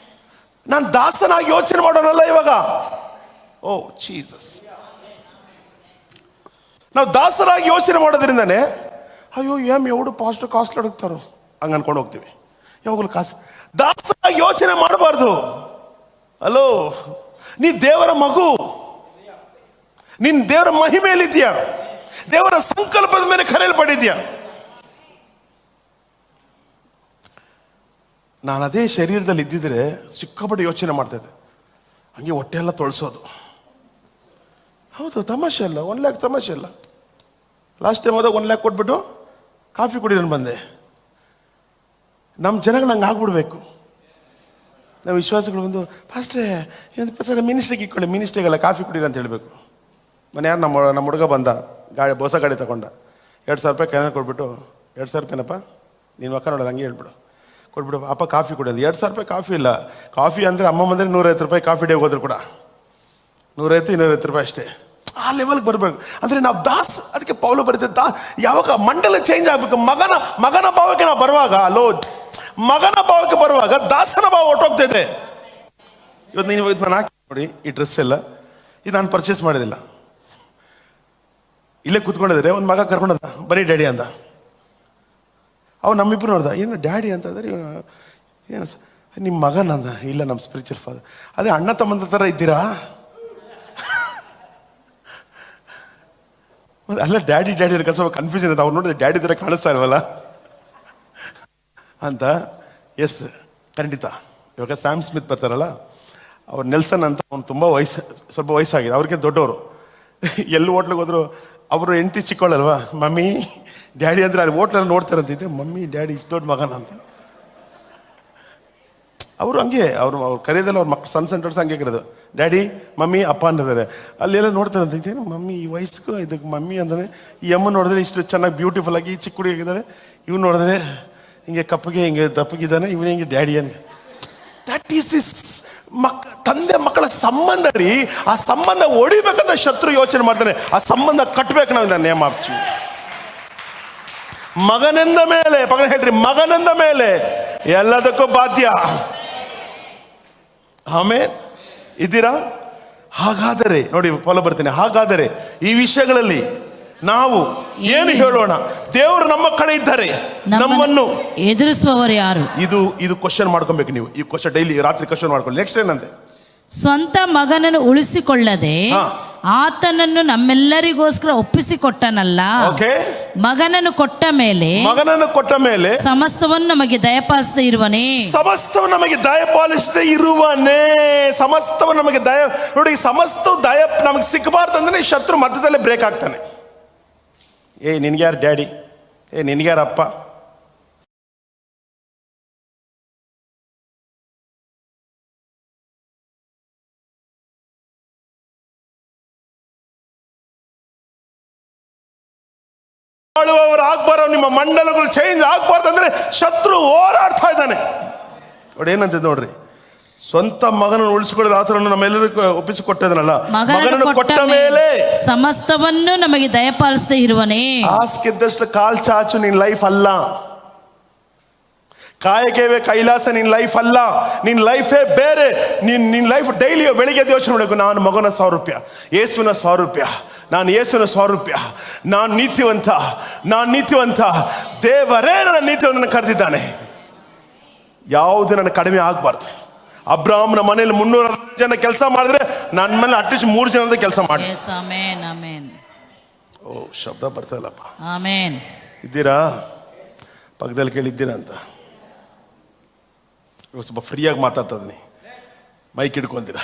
ನಾನು ದಾಸನಾಗಿ ಯೋಚನೆ ಮಾಡೋನಲ್ಲ ಇವಾಗ. ಓ ಜೀಸಸ್. ನಾವು ದಾಸರಾಗಿ ಯೋಚನೆ ಮಾಡೋದ್ರಿಂದನೇ ಅಯ್ಯೋ ಎವಡು ಪಾಸ್ಟ್ ಕಾಸ್ಟ್ಲಿ ಅಡುಗ್ತಾರೋ ಹಂಗೆ ಅನ್ಕೊಂಡು ಹೋಗ್ತೀವಿ. ಯಾವಾಗಲೂ ದಾಸರಾಗಿ ಯೋಚನೆ ಮಾಡಬಾರ್ದು. ಅಲೋ, ನೀ ದೇವರ ಮಗು, ನೀನ್ ದೇವರ ಮಹಿಮೆಯಲ್ಲಿದ್ಯಾ, ದೇವರ ಸಂಕಲ್ಪದ ಮೇಲೆ ಕರೆಯಲ್ಪಟ್ಟಿದ್ಯಾ. ನಾನು ಅದೇ ಶರೀರದಲ್ಲಿ ಇದ್ದಿದ್ರೆ ಸಿಕ್ಕಾಪಟ್ಟೆ ಯೋಚನೆ ಮಾಡ್ತಾಯಿದ್ದೆ, ಹಂಗೆ ಹೊಟ್ಟೆ ಎಲ್ಲ ತೊಳಸೋದು. ಹೌದು, ತಮಾಷೆ ಅಲ್ಲ, 1 ಲ್ಯಾಕ್ ತಮಾಷೆ ಅಲ್ಲ. ಲಾಸ್ಟ್ ಟೈಮ್ ಹೋದಾಗ 1 ಲ್ಯಾಕ್ ಕೊಟ್ಬಿಟ್ಟು ಕಾಫಿ ಕುಡಿಯೋನು ಬಂದೆ. ನಮ್ಮ ಜನಗಳು ಹಂಗೆ ಆಗ್ಬಿಡ್ಬೇಕು. ನಾವು ವಿಶ್ವಾಸಗಳು ಬಂದು ಫಾಸ್ಟ್ರೇ ಒಂದು ಪಸರ ಮಿನಿಸ್ಟ್ರಿಗೆ ಇಟ್ಕೊಳ್ಳಿ, ಮಿನಿಸ್ಟ್ರಿಗೆಲ್ಲ ಕಾಫಿ ಕುಡೀರಿ ಅಂತ ಹೇಳಬೇಕು. ಮನೆ ಯಾರು ನಮ್ಮ ಹುಡುಗ ಬಂದ, ಹೊಸ ಗಾಡಿ ತಗೊಂಡ, 2,000 ರೂಪಾಯಿ ಕೈನ ಕೊಟ್ಬಿಟ್ಟು, 2,000 ರೂಪಾಯಿನಪ್ಪ ನೀನು ಮಕ್ಕ ನೋಡೋದು ಹಂಗೆ ಹೇಳ್ಬಿಡು, ಕೊಟ್ಬಿಡು ಅಪ್ಪ ಕಾಫಿ ಕುಡಿಯೋದು. 2,000 ರೂಪಾಯಿ ಕಾಫಿ ಇಲ್ಲ. ಕಾಫಿ ಅಂದರೆ ಅಮ್ಮ ಬಂದರೆ 150 ರೂಪಾಯಿ ಕಾಫಿ ಡೇಗೆ ಹೋದ್ರು ಕೂಡ 150-250 ರೂಪಾಯಿ ಅಷ್ಟೇ. ಆ ಲೆವೆಲ್ಗೆ ಬರಬೇಕು. ಅಂದರೆ ನಾವು ದಾಸ್. ಅದಕ್ಕೆ ಪೌಲು ಬರೀತಿದ್ದ, ಯಾವಾಗ ಮಂಡಲ ಚೇಂಜ್ ಆಗಬೇಕು. ಮಗನ ಭಾವಕ್ಕೆ ನಾವು ಬರುವಾಗ, ಮಗನ ಭಾವಕ್ಕೆ ಬರುವಾಗ ದಾಸನ ಭಾವ ಹೊಟ್ಟೋಗ್ತಾ ಇದೆ. ಇವತ್ತು ನಾನು ಹಾಕಿ ನೋಡಿ, ಈ ಡ್ರೆಸ್ ಎಲ್ಲ ಇದು ನಾನು ಪರ್ಚೇಸ್ ಮಾಡಿದಿಲ್ಲ. ಇಲ್ಲೇ ಕೂತ್ಕೊಂಡಿದ್ರೆ ಒಂದು ಮಗ ಕರ್ಕೊಂಡದ, ಬರೀ ಡ್ಯಾಡಿ ಅಂದ. ಅವ್ ನಮ್ಮಿಬ್ರು ನೋಡ್ದ, ಏನು ಡ್ಯಾಡಿ ಅಂತಂದ್ರೆ ಏನು ನಿಮ್ಮ ಮಗನಂದ. ಇಲ್ಲ, ನಮ್ಮ ಸ್ಪಿರಿಚುವಲ್ ಫಾದರ್. ಅದೇ ಅಣ್ಣ ತಮ್ಮಂದ ಥರ ಇದ್ದೀರಾ? ಅಲ್ಲ, ಡ್ಯಾಡಿ ಅಂತ ಸ್ವಲ್ಪ ಕನ್ಫ್ಯೂಷನ್ ಇದೆ. ಅವ್ರು ನೋಡಿದ್ರೆ ಡ್ಯಾಡಿ ಥರ ಕಾಣಿಸ್ತಾ ಇಲ್ವಲ್ಲ ಅಂತ. ಎಸ್, ಖಂಡಿತ. ಇವಾಗ ಸ್ಯಾಮ್ ಸ್ಮಿತ್ ಬರ್ತಾರಲ್ಲ, ಅವ್ರು ನೆಲ್ಸನ್ ಅಂತ, ಅವ್ನು ತುಂಬ ಸ್ವಲ್ಪ ವಯಸ್ಸಾಗಿದೆ, ಅವ್ರಿಗೆ ದೊಡ್ಡವರು. ಎಲ್ಲಿ ಹೋಟ್ಲಿಗೆ ಹೋದ್ರು ಅವರು ಹೆಂಡತಿ ಚಿಕ್ಕವಳಲ್ವಾ, ಮಮ್ಮಿ ಡ್ಯಾಡಿ ಅಂದರೆ ಅಲ್ಲಿ ಹೋಟ್ಲಲ್ಲಿ ನೋಡ್ತಾರಂತಿದ್ದೆ, ಮಮ್ಮಿ ಡ್ಯಾಡಿ ಇಷ್ಟು ದೊಡ್ಡ ಮಗನ ಅಂತ. ಅವರು ಹಂಗೆ, ಅವ್ರು ಕರೆಯೋದಲ್ಲ, ಅವ್ರ ಮಕ್ಕಳು ಸಣ್ಣ ಸಣ್ಣ ಹಂಗೆ ಕರೆಯೋದು, ಡ್ಯಾಡಿ ಮಮ್ಮಿ ಅಪ್ಪ ಅಂತಿದ್ದಾರೆ. ಅಲ್ಲೆಲ್ಲ ನೋಡ್ತಾರಂತಿದ್ದೆ, ಮಮ್ಮಿ ಈ ವಯಸ್ಸಿಗೂ ಇದಕ್ಕೆ ಮಮ್ಮಿ ಅಂದರೆ. ಈ ಅಮ್ಮ ನೋಡಿದ್ರೆ ಇಷ್ಟು ಚೆನ್ನಾಗಿ ಬ್ಯೂಟಿಫುಲ್ ಆಗಿ ಚಿಕ್ಕ ಹುಡುಗಿ ಆಗಿದ್ದಾಳೆ, ಇವ್ನು ನೋಡಿದ್ರೆ ಹಿಂಗೆ ಕಪ್ಪಗೆ ಹಿಂಗೆ ದಪ್ಪಗಿದ್ದಾನೆ, ಇವನೇ ಹಿಂಗೆ daddy an. That is this ತಂದೆ ಮಕ್ಕಳ ಸಂಬಂಧ ರೀ. ಆ ಸಂಬಂಧ ಹೊಡಿಬೇಕಂತ ಶತ್ರು ಯೋಚನೆ ಮಾಡ್ತಾನೆ. ಆ ಸಂಬಂಧ ಕಟ್ಟಬೇಕು ನಾವು. ನೇಮ ಹಾಕ್ತೀವಿ. ಮಗನೆಂದ ಮೇಲೆ, ಪಕ್ಕದ ಹೇಳ್ರಿ, ಮಗನೆಂದ ಮೇಲೆ ಎಲ್ಲದಕ್ಕೂ ಬಾಧ್ಯ. ಆಮೇಲೆ ಇದ್ದೀರಾ? ಹಾಗಾದರೆ ನೋಡಿ, ಫಾಲೋ ಬರ್ತೀನಿ. ಹಾಗಾದರೆ ಈ ವಿಷಯಗಳಲ್ಲಿ ನಾವು ಏನು ಹೇಳೋಣ? ದೇವರು ನಮ್ಮ ಕಡೆ ಇದ್ದಾರೆ, ನಮ್ಮನ್ನು ಎದುರಿಸುವವರು ಯಾರು? ಇದು ಕ್ವಶನ್ ಮಾಡ್ಕೊಬೇಕು ನೀವು. ಈ ಕ್ವಶನ್ ಡೈಲಿ ರಾತ್ರಿ ಕ್ವಶನ್ ಮಾಡ್ಕೊಳ್ಳಿ. ನೆಕ್ಸ್ಟ್ ಏನಂತೆ? ಸ್ವಂತ ಮಗನನ್ನು ಉಳಿಸಿಕೊಳ್ಳದೆ ಆತನನ್ನು ನಮ್ಮೆಲ್ಲರಿಗೋಸ್ಕರ ಒಪ್ಪಿಸಿಕೊಟ್ಟನಲ್ಲ. ಮಗನನ್ನು ಕೊಟ್ಟ ಮೇಲೆ ಸಮಸ್ತವನ್ನು ನಮಗೆ ದಯಪಾಲಿಸದೆ ಇರುವನೇ. ಸಮಸ್ತವನ್ನು ನಮಗೆ ದಯಪಾಲಿಸದೆ ಇರುವನೇ. ಸಮಸ್ತವನ್ನು ನಮಗೆ ನೋಡಿ, ಸಮಸ್ತ ದಯ ನಮಗೆ ಸಿಕ್ಕಬಾರ್ದಂದ್ರೆ ಶತ್ರು ಮಧ್ಯದಲ್ಲೇ ಬ್ರೇಕ್ ಆಗ್ತಾನೆ. ನಿನ್ಗ್ಯಾರು ಡ್ಯಾಡಿ? ನಿನ್ಗ್ಯಾರ ಅಪ್ಪ? ಆಳುವವರು ಆಗ್ಬಾರ, ನಿಮ್ಮ ಮಂಡಲಗಳು ಚೇಂಜ್ ಆಗ್ಬಾರ್ದಂದ್ರೆ ಶತ್ರು ಹೋರಾಡ್ತಾ ಇದ್ದಾನೆ. ನೋಡಿ ಏನಂತ ನೋಡ್ರಿ, ಸ್ವಂತ ಮಗನನ್ನು ಉಳಿಸಿಕೊಳ್ಳದ ಆತನನ್ನು ನಮ್ಮೆಲ್ಲರಿಗೂ ಒಪ್ಪಿಸಿಕೊಟ್ಟದನಲ್ಲ, ಮಗನನ್ನು ಕೊಟ್ಟ ಮೇಲೆ ಸಮಸ್ತವನ್ನು ನಮಗೆ ದಯಪಾಲಿಸದೆ ಇರುವನೇ. ಹಾಸಿಗೆದ್ದಷ್ಟು ಕಾಲ್ ಚಾಚು ನಿನ್ ಲೈಫ್ ಅಲ್ಲ. ಕಾಯಕವೇ ಕೈಲಾಸ ನಿನ್ ಲೈಫ್ ಅಲ್ಲ. ನಿನ್ ಲೈಫೇ ಬೇರೆ. ನಿನ್ ಲೈಫ್ ಡೈಲಿ ಬೆಳಿಗ್ಗೆ ಯೋಚನೆ ಮಾಡಬೇಕು, ನಾನು ಮಗನ ಸ್ವಾರೂಪ್ಯ, ಯೇಸುವಿನ ಸ್ವಾರೂಪ್ಯ, ನಾನು ಯೇಸುವಿನ ಸ್ವಾರೂಪ್ಯ, ನಾನು ನೀತಿವಂತ, ದೇವರೇ ನನ್ನ ನೀತಿವಂತನ ಕರೆದಿದ್ದಾನೆ. ಯಾವುದು ನನ್ನ ಕಡಿಮೆ ಆಗಬಾರ್ದು. ಅಬ್ರಾಹ್ಮನ ಮನೆಯಲ್ಲಿ 300 ಜನ ಕೆಲಸ ಮಾಡಿದ್ರೆ ನನ್ನ ಮೇಲೆ ಅಟ್ಲೀಸ್ಟ್ 3 ಜನದ ಕೆಲಸ ಮಾಡಿ. ಓ, ಶಬ್ದ ಬರ್ತಾ ಇಲ್ಲಪ್ಪ. ಇದ್ದೀರಾ? ಪಕ್ಕದಲ್ಲಿ ಕೇಳಿದ್ದೀರಾ ಅಂತ ಇವಾಗ ಸ್ವಲ್ಪ ಫ್ರೀಯಾಗಿ ಮಾತಾಡ್ತದೀನಿ, ಮೈಕ್ ಹಿಡ್ಕೊಂತೀರಾ?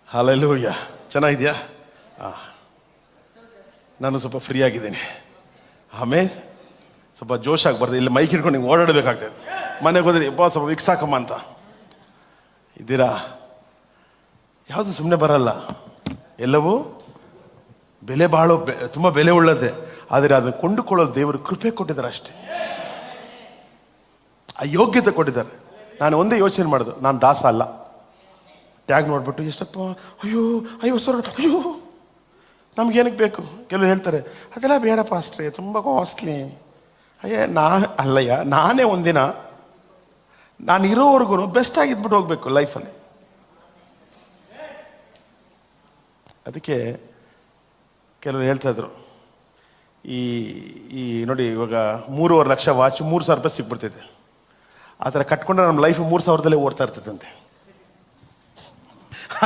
ಹಲ್ಲೆಲೂಯಾ. ಚೆನ್ನಾಗಿದೆಯಾ? ನಾನು ಸ್ವಲ್ಪ ಫ್ರೀ ಆಗಿದ್ದೀನಿ. ಆಮೇಲೆ ಸ್ವಲ್ಪ ಜೋಶಾಗಿ ಬರ್ತದೆ. ಇಲ್ಲಿ ಮೈಕ್ ಹಿಡ್ಕೊಂಡು ಹಿಂಗೆ ಓಡಾಡಬೇಕಾಗ್ತದೆ. ಮನೆಗೆ ಹೋದ್ರೆ ಸ್ವಲ್ಪ ವಿಕ್ಸ್ ಹಾಕಮ್ಮ ಅಂತ. ಇದ್ದೀರಾ? ಯಾವುದು ಸುಮ್ಮನೆ ಬರಲ್ಲ. ಎಲ್ಲವೂ ಬೆಲೆ ತುಂಬ ಬೆಲೆ ಉಳ್ಳದೆ. ಆದರೆ ಅದನ್ನು ಕೊಂಡುಕೊಳ್ಳೋದು ದೇವರು ಕೃಪೆ ಕೊಟ್ಟಿದ್ದಾರೆ ಅಷ್ಟೇ. ಆ ಯೋಗ್ಯತೆ ಕೊಟ್ಟಿದ್ದಾರೆ. ನಾನು ಒಂದೇ ಯೋಚನೆ ಮಾಡೋದು, ನಾನು ದಾಸ ಅಲ್ಲ. ಟ್ಯಾಗ್ ನೋಡ್ಬಿಟ್ಟು ಎಷ್ಟಪ್ಪ, ಅಯ್ಯೋ ಸರ್, ಅಯ್ಯೋ ನಮ್ಗೇನಕ್ಕೆ ಬೇಕು? ಕೆಲವರು ಹೇಳ್ತಾರೆ ಅದೆಲ್ಲ ಬೇಡಪ್ಪ ಅಷ್ಟೇ, ತುಂಬ ಕಾಸ್ಟ್ಲಿ. ಅಲ್ಲಯ್ಯ, ನಾನೇ ಒಂದಿನ ನಾನು ಇರೋವರೆಗೂ ಬೆಸ್ಟ್ ಆಗಿದ್ಬಿಟ್ಟು ಹೋಗ್ಬೇಕು ಲೈಫಲ್ಲಿ. ಅದಕ್ಕೆ ಕೆಲವರು ಹೇಳ್ತಾ ಇದ್ರು, ಈ ನೋಡಿ ಇವಾಗ 3.5 ಲಕ್ಷ ವಾಚ್ 3,000 ರೂಪಾಯಿ ಸಿಕ್ಬಿಡ್ತೈತೆ. ಆ ಥರ ಕಟ್ಕೊಂಡ್ರೆ ನಮ್ಮ ಲೈಫ್ 3,000ದಲ್ಲೇ ಓಡ್ತಾ ಇರ್ತೈತಂತೆ.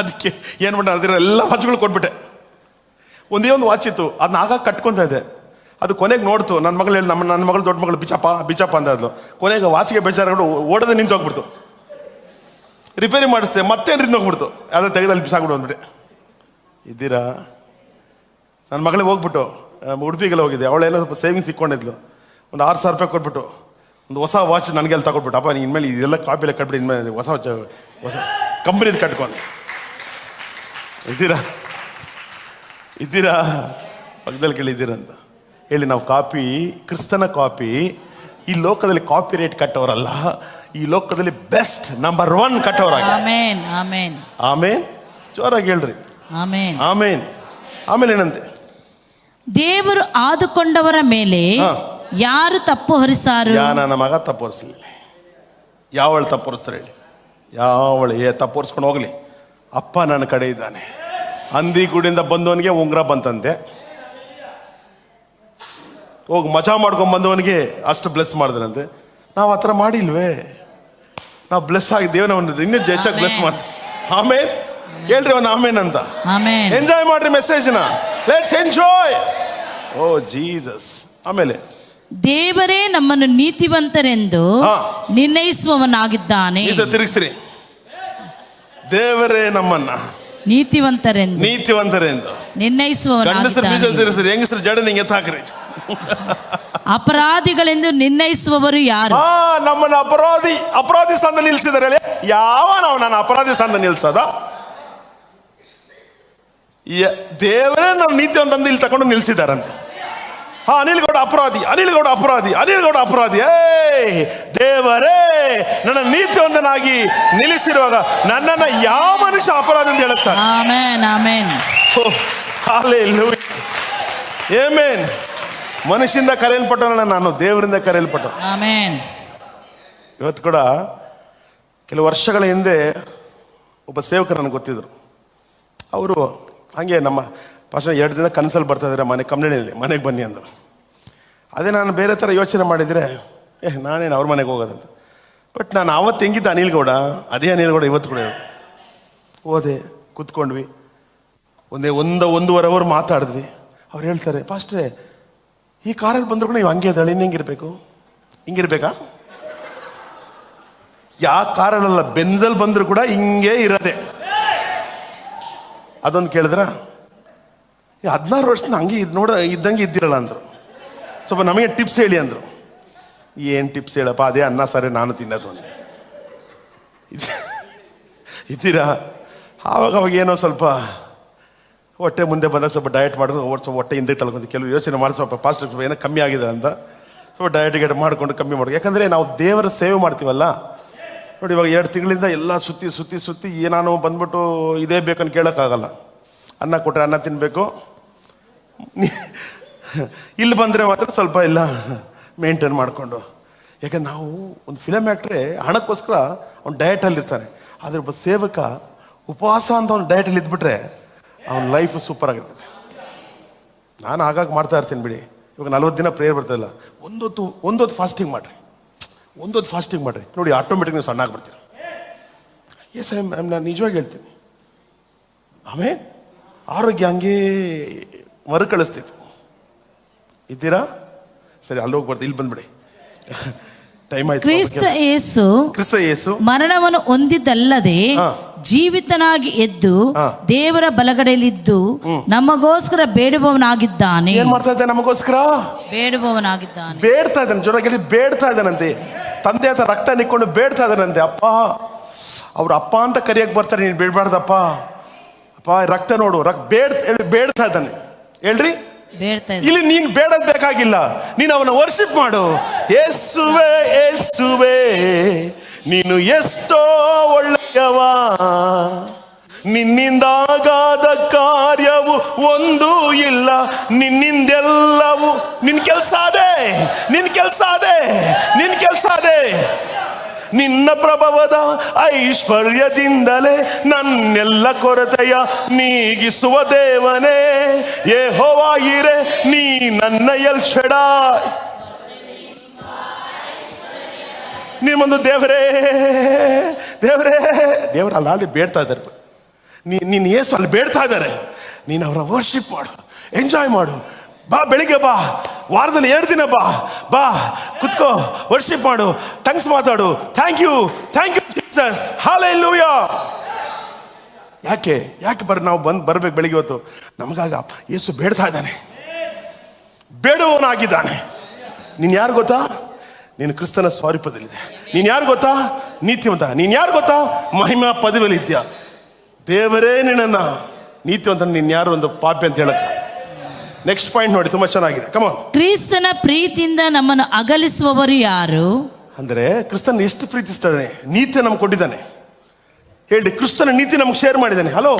ಅದಕ್ಕೆ ಏನು ಮಾಡಿ ಅದಿರೋ ಎಲ್ಲ ವಾಚ್ಗಳು ಕೊಟ್ಬಿಟ್ಟೆ. ಒಂದೇ ಒಂದು ವಾಚ್ ಇತ್ತು, ಅದನ್ನ ಆಗ ಕಟ್ಕೊತಾ ಇದ್ದೆ. ಅದು ಕೊನೆಗೆ ನೋಡ್ತು, ನನ್ನ ಮಗಳು ಹೇಳಿ ನನ್ನ ಮಗಳು ದೊಡ್ಡ ಮಗಳು ಬಿಚಪ್ಪ ಅಂತ ಅದ್ಲು. ಕೊನೆಗೆ ವಾಚಿಗೆ ಬೇಜಾರುಗಳು ಓಡೋದೇ ನಿಂತು ಹೋಗ್ಬಿಡ್ತು. ರಿಪೇರಿ ಮಾಡಿಸ್ದೆ, ಮತ್ತೆ ಹೋಗ್ಬಿಡ್ತು. ಅದೇ ತೆಗೆದಲ್ಲಿ ಬಿಸಾಕ್ಬಿಡು ಅಂದ್ಬಿಟ್ಟೆ. ಇದ್ದೀರಾ? ನನ್ನ ಮಗಳಿಗೆ ಹೋಗ್ಬಿಟ್ಟು ಉಡುಪಿಗೆಲ್ಲ ಹೋಗಿದ್ದೆ. ಅವಳೇನೋ ಸ್ವಲ್ಪ ಸೇವಿಂಗ್ಸ್ ಇಕ್ಕೊಂಡಿದ್ಲು. ಒಂದು 6,000 ರೂಪಾಯಿ ಕೊಟ್ಬಿಟ್ಟು ಒಂದು ಹೊಸ ವಾಚ್ ನನಗೆ ಅಲ್ಲಿ ತಗೊಟ್ಬಿಟ್ಟು, ಅಪ್ಪ ನೀನು ಇನ್ಮೇಲೆ ಇದೆಲ್ಲ ಕಾಪಿಲ್ಲ ಕಟ್ಬಿಟ್ಟು ಇನ್ಮೇಲೆ ಹೊಸ ಕಂಪ್ನಿದು ಕಟ್ಕೊಂಡು. ಇದ್ದೀರಾ? ಪಕ್ಕದಲ್ಲಿ ಕೇಳಿದ್ದೀರಾ ಅಂತ ಹೇಳಿ. ನಾವು ಕಾಪಿ, ಕ್ರಿಸ್ತನ ಕಾಪಿ. ಈ ಲೋಕದಲ್ಲಿ ಕಾಪಿ ರೇಟ್ ಕಟ್ಟೋರಲ್ಲ, ಈ ಲೋಕದಲ್ಲಿ ಬೆಸ್ಟ್ ನಂಬರ್ 1 ಕಟ್ಟೋರಾಗ. ಆಮೇನ್ ಆಮೇನ್ ಆಮೇನ್. ಜೋರಾಗಿ ಹೇಳ್ರಿ ಆಮೇನ್ ಆಮೇನ್. ಆಮೇಲೆ ಏನಂತೆ? ದೇವರು ಆದುಕೊಂಡವರ ಮೇಲೆ ಯಾರು ತಪ್ಪು ಹೊರಿಸಾರು? ನನ್ನ ಮಗ ತಪ್ಪು ಹೊರಿಸಲಿಲ್ಲ. ಯಾವಳು ತಪ್ಪು ಹೊರಿಸ್ತಾರೆ ಹೇಳಿ? ಯಾವಳು ತಪ್ಪು ಹೊರಿಸ್ಕೊಂಡು ಹೋಗ್ಲಿ, ಅಪ್ಪ ನನ್ನ ಕಡೆ ಇದ್ದಾನೆ. ಹಂದಿ ಗುಡಿಯಿಂದ ಬಂದವನಿಗೆ ಉಂಗ್ರ ಬಂತಂತೆ, ಹೋಗಿ ಮಜಾ ಮಾಡ್ಕೊಂಡು ಬಂದವನಿಗೆ ಅಷ್ಟು ಬ್ಲೆಸ್ ಮಾಡಿದ್ರಂತೆ. ನಾವು ಆ ಥರ ಮಾಡಿಲ್ವೇ? ನಾವು ಬ್ಲೆಸ್ ಆಗಿದ್ದೇವೆ, ನಾವು ಇನ್ನೂ ಹೆಚ್ಚಾಗಿ ಬ್ಲೆಸ್ ಮಾಡ್ತೀವಿ. ಆಮೇನ್ ಹೇಳ್ರಿ ಒಂದು ಆಮೇನ್ ಅಂತ. ಎಂಜಾಯ್ ಮಾಡ್ರಿ ಮೆಸೇಜ್ನ. Let's enjoy. Oh Jesus. ಆಮೇಲೆ ದೇವರೇ ನಮ್ಮನ್ನು ನೀತಿವಂತರೆಂದು ನಿರ್ಣಯಿಸುವವನಾಗಿದ್ದಾನೆ. ತಿರುಗಿಸ್ರಿ. ದೇವರೇ ನಮ್ಮನ್ನ ನೀತಿವಂತರೆಂದು ನಿರ್ಣಯಿಸುವವನಾಗಿದ್ದಾನೆ. ತಿರುಗಿಸ್ರಿ. ಹೆಂಗಸ್ರು ಜಡ ನಿಂಗೆ ಎತ್ತಾಕ್ರಿ. ಅಪರಾಧಿಗಳೆಂದು ನಿರ್ಣಯಿಸುವವರು ಯಾರು? ನಮ್ಮನ್ನ ಅಪರಾಧಿ ಸ್ಥಾನ ನಿಲ್ಸಿದಾರೆ. ನಾವು ನನ್ನ ಅಪರಾಧಿ ಸ್ಥಾನ ನಿಲ್ಸೋದ? ದೇವರೇ ನಮ್ಮ ನೀತಿವಂತಂದು ಇಲ್ಲಿ ತಗೊಂಡು ನಿಲ್ಸಿದಾರಂತೆ. ಅನಿಲ್ ಗೌಡ ಅಪರಾಧಿ. ದೇವರೇ ನನ್ನ ನೀತಿವಂತನಾಗಿ ನಿಲ್ಲಿಸಿರುವಾಗ ನನ್ನನ್ನು ಯಾವ ಮನುಷ್ಯ ಅಪರಾಧಿ ಅಂತ ಹೇಳಕ್ ಸರ್? Amen amen. ಆಮೆನ್. ಮನುಷ್ಯರಿಂದ ಕರೆಯಲ್ಪಟ್ಟವನ ನಾನು, ದೇವರಿಂದ ಕರೆಯಲ್ಪಟ್ಟ. ಆಮೆನ್. ಇವತ್ತು ಕೂಡ ಕೆಲವು ವರ್ಷಗಳ ಹಿಂದೆ ಒಬ್ಬ ಸೇವಕರು ನನಗೆ ಗೊತ್ತಿದ್ರು. ಅವರು ಹಾಗೆ ನಮ್ಮ ಪಾಸ್ಟರ್ 2 ದಿನ ಕನಸಲ್ಲಿ ಬರ್ತಾ ಇದ್ದಾರೆ, ಕಂಪ್ನಿಯಲ್ಲಿ ಮನೆಗೆ ಬನ್ನಿ ಅಂದರು. ಅದೇ ನಾನು ಬೇರೆ ಥರ ಯೋಚನೆ ಮಾಡಿದರೆ ನಾನೇನು ಅವ್ರ ಮನೆಗೆ ಹೋಗೋದಂತ. ಬಟ್ ನಾನು ಆವತ್ತು ಹೆಂಗಿದ್ದ ಅನಿಲ್ ಗೌಡ, ಅದೇ ಅನಿಲ್ ಗೌಡ ಇವತ್ತು ಕೂಡ ಹೋದೆ, ಕೂತ್ಕೊಂಡ್ವಿ. ಒಂದೂವರೆ ಅವರ್ ಮಾತಾಡಿದ್ವಿ. ಅವ್ರು ಹೇಳ್ತಾರೆ, ಪಾಸ್ಟ್ರೆ ಈ ಕಾರಲ್ಲಿ ಬಂದ್ರು ಕೂಡ ನೀವು ಹಂಗೆ ಇದ್ದಾಳೆ, ಹಿಂಗಿರ್ಬೇಕಾ? ಯಾವ ಕಾರಲ್ಲ, ಬೆಂಜಲ್ ಬಂದ್ರು ಕೂಡ ಹಿಂಗೆ ಇರದೆ. ಅದೊಂದು ಕೇಳಿದ್ರ, 16 ವರ್ಷದ ಹಂಗೆ ಇದ್ದಂಗೆ ಇದ್ದಿರಲ್ಲ ಅಂದರು. ಸ್ವಲ್ಪ ನಮಗೆ ಟಿಪ್ಸ್ ಹೇಳಿ ಅಂದರು. ಏನು ಟಿಪ್ಸ್ ಹೇಳಪ್ಪ, ಅದೇ ಅನ್ನ ಸಾರೇ ನಾನು ತಿನ್ನೋದು ಅಂದೆ. ಇದ್ದೀರಾ? ಆವಾಗ ಏನೋ ಸ್ವಲ್ಪ ಹೊಟ್ಟೆ ಮುಂದೆ ಬಂದಾಗ ಸ್ವಲ್ಪ ಡಯಟ್ ಮಾಡ್ಕೊಂಡು ಸ್ವಲ್ಪ ಹೊಟ್ಟೆ ಹಿಂದೆ ತಳ್ಕೊಂಡು ಕೆಲವು ಯೋಚನೆ ಮಾಡಿ ಸ್ವಲ್ಪ ಪಾಸ್ಟ್ ಏನೋ ಕಮ್ಮಿ ಆಗಿದೆ ಅಂತ ಸ್ವಲ್ಪ ಡಯಟ್ ಮಾಡ್ಕೊಂಡು ಕಮ್ಮಿ ಮಾಡಿ. ಯಾಕಂದರೆ ನಾವು ದೇವರ ಸೇವೆ ಮಾಡ್ತೀವಲ್ಲ ನೋಡಿ. ಇವಾಗ 2 ತಿಂಗಳಿಂದ ಎಲ್ಲ ಸುತ್ತಿ ಏನಾನು ಬಂದ್ಬಿಟ್ಟು ಇದೇ ಬೇಕಂತ ಕೇಳೋಕ್ಕಾಗಲ್ಲ. ಅನ್ನ ಕೊಟ್ಟರೆ ಅನ್ನ ತಿನ್ನಬೇಕು, ಇಲ್ಲಿ ಬಂದರೆ ಮಾತ್ರ ಸ್ವಲ್ಪ ಎಲ್ಲ ಮೇಂಟೈನ್ ಮಾಡಿಕೊಂಡು. ಯಾಕಂದ್ರೆ ನಾವು ಒಂದು ಫಿಲಮ್ ಆ್ಯಕ್ಟ್ರೆ ಹಣಕ್ಕೋಸ್ಕರ ಅವ್ನು ಡಯಟಲ್ಲಿ ಇರ್ತಾನೆ. ಆದರೆ ಒಬ್ಬ ಸೇವಕ ಉಪವಾಸ ಅಂತ ಅವ್ನು ಡಯಟಲ್ಲಿ ಇದ್ಬಿಟ್ರೆ ಅವನ ಲೈಫ್ ಸೂಪರ್ ಆಗಿರ್ತದೆ. ನಾನು ಆಗಾಗ ಮಾಡ್ತಾ ಇರ್ತೀನಿ ಬಿಡಿ. ಇವಾಗ 40 ದಿನ ಪ್ರೇಯರ್ ಬರ್ತಾಯಿಲ್ಲ, ಒಂದೊತ್ತು ಫಾಸ್ಟಿಂಗ್ ಮಾಡಿರಿ ನೋಡಿ, ಆಟೋಮೆಟಿಕ್ ನೀವು ಸಣ್ಣ ಆಗ್ಬಿಡ್ತೀರ. ಎಸ್ ನಾನು ನಿಜವಾಗಿ ಹೇಳ್ತೀನಿ. ಆಮೇಲೆ ಆರೋಗ್ಯ ಹಂಗೇ ಮರುಕಳಿಸ್ತಿತ್ತು. ಇದ್ದೀರಾ? ಸರಿ, ಅಲ್ಲಿ ಹೋಗ್ಬಾರ್ದು, ಇಲ್ಲಿ ಬಂದ್ಬಿಡಿ, ಟೈಮ್ ಆಯ್ತು. ಕ್ರಿಸ್ತ ಯೇಸು ಮರಣವನ್ನು ಹೊಂದಿದ್ದಲ್ಲದೆ ಜೀವಿತನಾಗಿ ಎದ್ದು ದೇವರ ಬಲಗಡೆಯಲ್ಲಿದ್ದು ನಮಗೋಸ್ಕರ ಬೇಡುವವನಾಗಿದ್ದಾನೆ. ಏನ್ ಮಾಡ್ತಾ ಇದ್ದಾನೆ? ನಮಗೋಸ್ಕರ ಬೇಡುವವನಾಗಿದ್ದಾನೆ. ಬೇಡ್ತಾ ಇದ್ದಾನೆ, ಜೋರಾಗಿ ಬೇಡ್ತಾ ಇದ್ದಾನಂತೆ. ತಂದೆ ಹತ್ರ ರಕ್ತ ನಿಕ್ಕೊಂಡು ಬೇಡ್ತಾ ಇದ್ದಾನಂತೆ. ಅಪ್ಪ, ಅವ್ರ ಅಪ್ಪ ಅಂತ ಕರಿಯಕ್ಕೆ ಬರ್ತಾರೆ, ನೀನು ಬೇಡಬಾರ್ದಪ್ಪ, ಅಪ್ಪ ರಕ್ತ ನೋಡು, ಬೇಡ್ತಾ ಇದ್ದಾನೆ. ಹೇಳ್ರಿ, ಇಲ್ಲಿ ನೀನು ಬೇಡದ್ ಬೇಕಾಗಿಲ್ಲ, ನೀನು ಅವನ ವರ್ಷಿಪ್ ಮಾಡು. ಯೇಸುವೆ ನೀನು ಎಷ್ಟೋ ಒಳ್ಳೆಯವ, ನಿನ್ನಿಂದಾಗಾದ ಕಾರ್ಯವು ಒಂದು ಇಲ್ಲ, ನಿನ್ನಿಂದೆಲ್ಲವೂ ನಿನ್ನ ಕೆಲಸ ಅದೇ. ನಿನ್ನ ಪ್ರಭಾವದ ಐಶ್ವರ್ಯದಿಂದಲೇ ನನ್ನೆಲ್ಲ ಕೊರತೆಯ ನೀಗಿಸುವ ದೇವನೇ ಯೆಹೋವಾ ಇರೆ, ನೀ ನನ್ನ ಎಲ್ ಶಡಾಯ್. ನಿಮ್ಮೊಂದು ದೇವರೇ ಅಲ್ಲ ಅಲ್ಲಿ ಬೇಡ್ತಾ ಇದ್ದಾರೆ. ನೀನು ಯೇಸು ಅಲ್ಲಿ ಬೇಡ್ತಾ ಇದ್ದಾರೆ, ನೀನು ಅವರ ವರ್ಷಿಪ್ ಮಾಡು, ಎಂಜಾಯ್ ಮಾಡು. ಬಾ, ಬೆಳಿಗ್ಗೆ ಬಾ, ವಾರದಲ್ಲಿ 2 ದಿನ ಬಾ ಕುತ್ಕೋ, ವರ್ಷಿಪ್ ಮಾಡು, ಟಂಗ್ಸ್ ಮಾತಾಡು, ಥ್ಯಾಂಕ್ ಯು ಜೀಸಸ್, ಹಲ್ಲೆಲೂಯಾ. ಯಾಕೆ ಬರ್ರಿ ನಾವು ಬರ್ಬೇಕು ಬೆಳಿಗ್ಗೆ ಹೊತ್ತು? ನಮಗಾಗ ಯೇಸು ಬೇಡ್ತಾ ಇದ್ದಾನೆ, ಬೇಡುವವನಾಗಿದ್ದಾನೆ. ನೀನು ಯಾರು ಗೊತ್ತಾ? ನೀನು ಕ್ರಿಸ್ತನ ಸ್ವರೂಪದಲ್ಲಿದೆ. ನೀನು ಯಾರು ಗೊತ್ತಾ? ನೀತಿವಂತ. ನೀನು ಯಾರು ಗೊತ್ತಾ? ಮಹಿಮಾ ಪದವಿಯಲ್ಲಿದ್ಯಾ. ದೇವರೇ ನಿನ್ನನ್ನು ನೀತಿವಂತ, ನೀನು ಯಾರು ಒಂದು ಪಾಪಿ ಅಂತ ಹೇಳಕ್ ಸಾಧ್ಯ. ನೆಕ್ಸ್ಟ್ ಪಾಯಿಂಟ್ ನೋಡಿ, ತುಂಬಾ ಚೆನ್ನಾಗಿದೆ. ಕಮಾನ್. ಕ್ರಿಸ್ತನ ಪ್ರೀತಿಯಿಂದ ನಮ್ಮನ್ನು ಅಗಲಿಸುವವರು ಯಾರು? ಅಂದ್ರೆ ಕ್ರಿಸ್ತನ ಎಷ್ಟು ಪ್ರೀತಿಸ್ತಾನೆ, ನೀತಿ ನಮ್ಗೆ ಕೊಟ್ಟಿದ್ದಾನೆ. ಹೇಳಿ, ಕ್ರಿಸ್ತನ ನೀತಿ ನಮ್ಗೆ ಶೇರ್ ಮಾಡಿದ್ದಾನೆ. ಹಲೋ,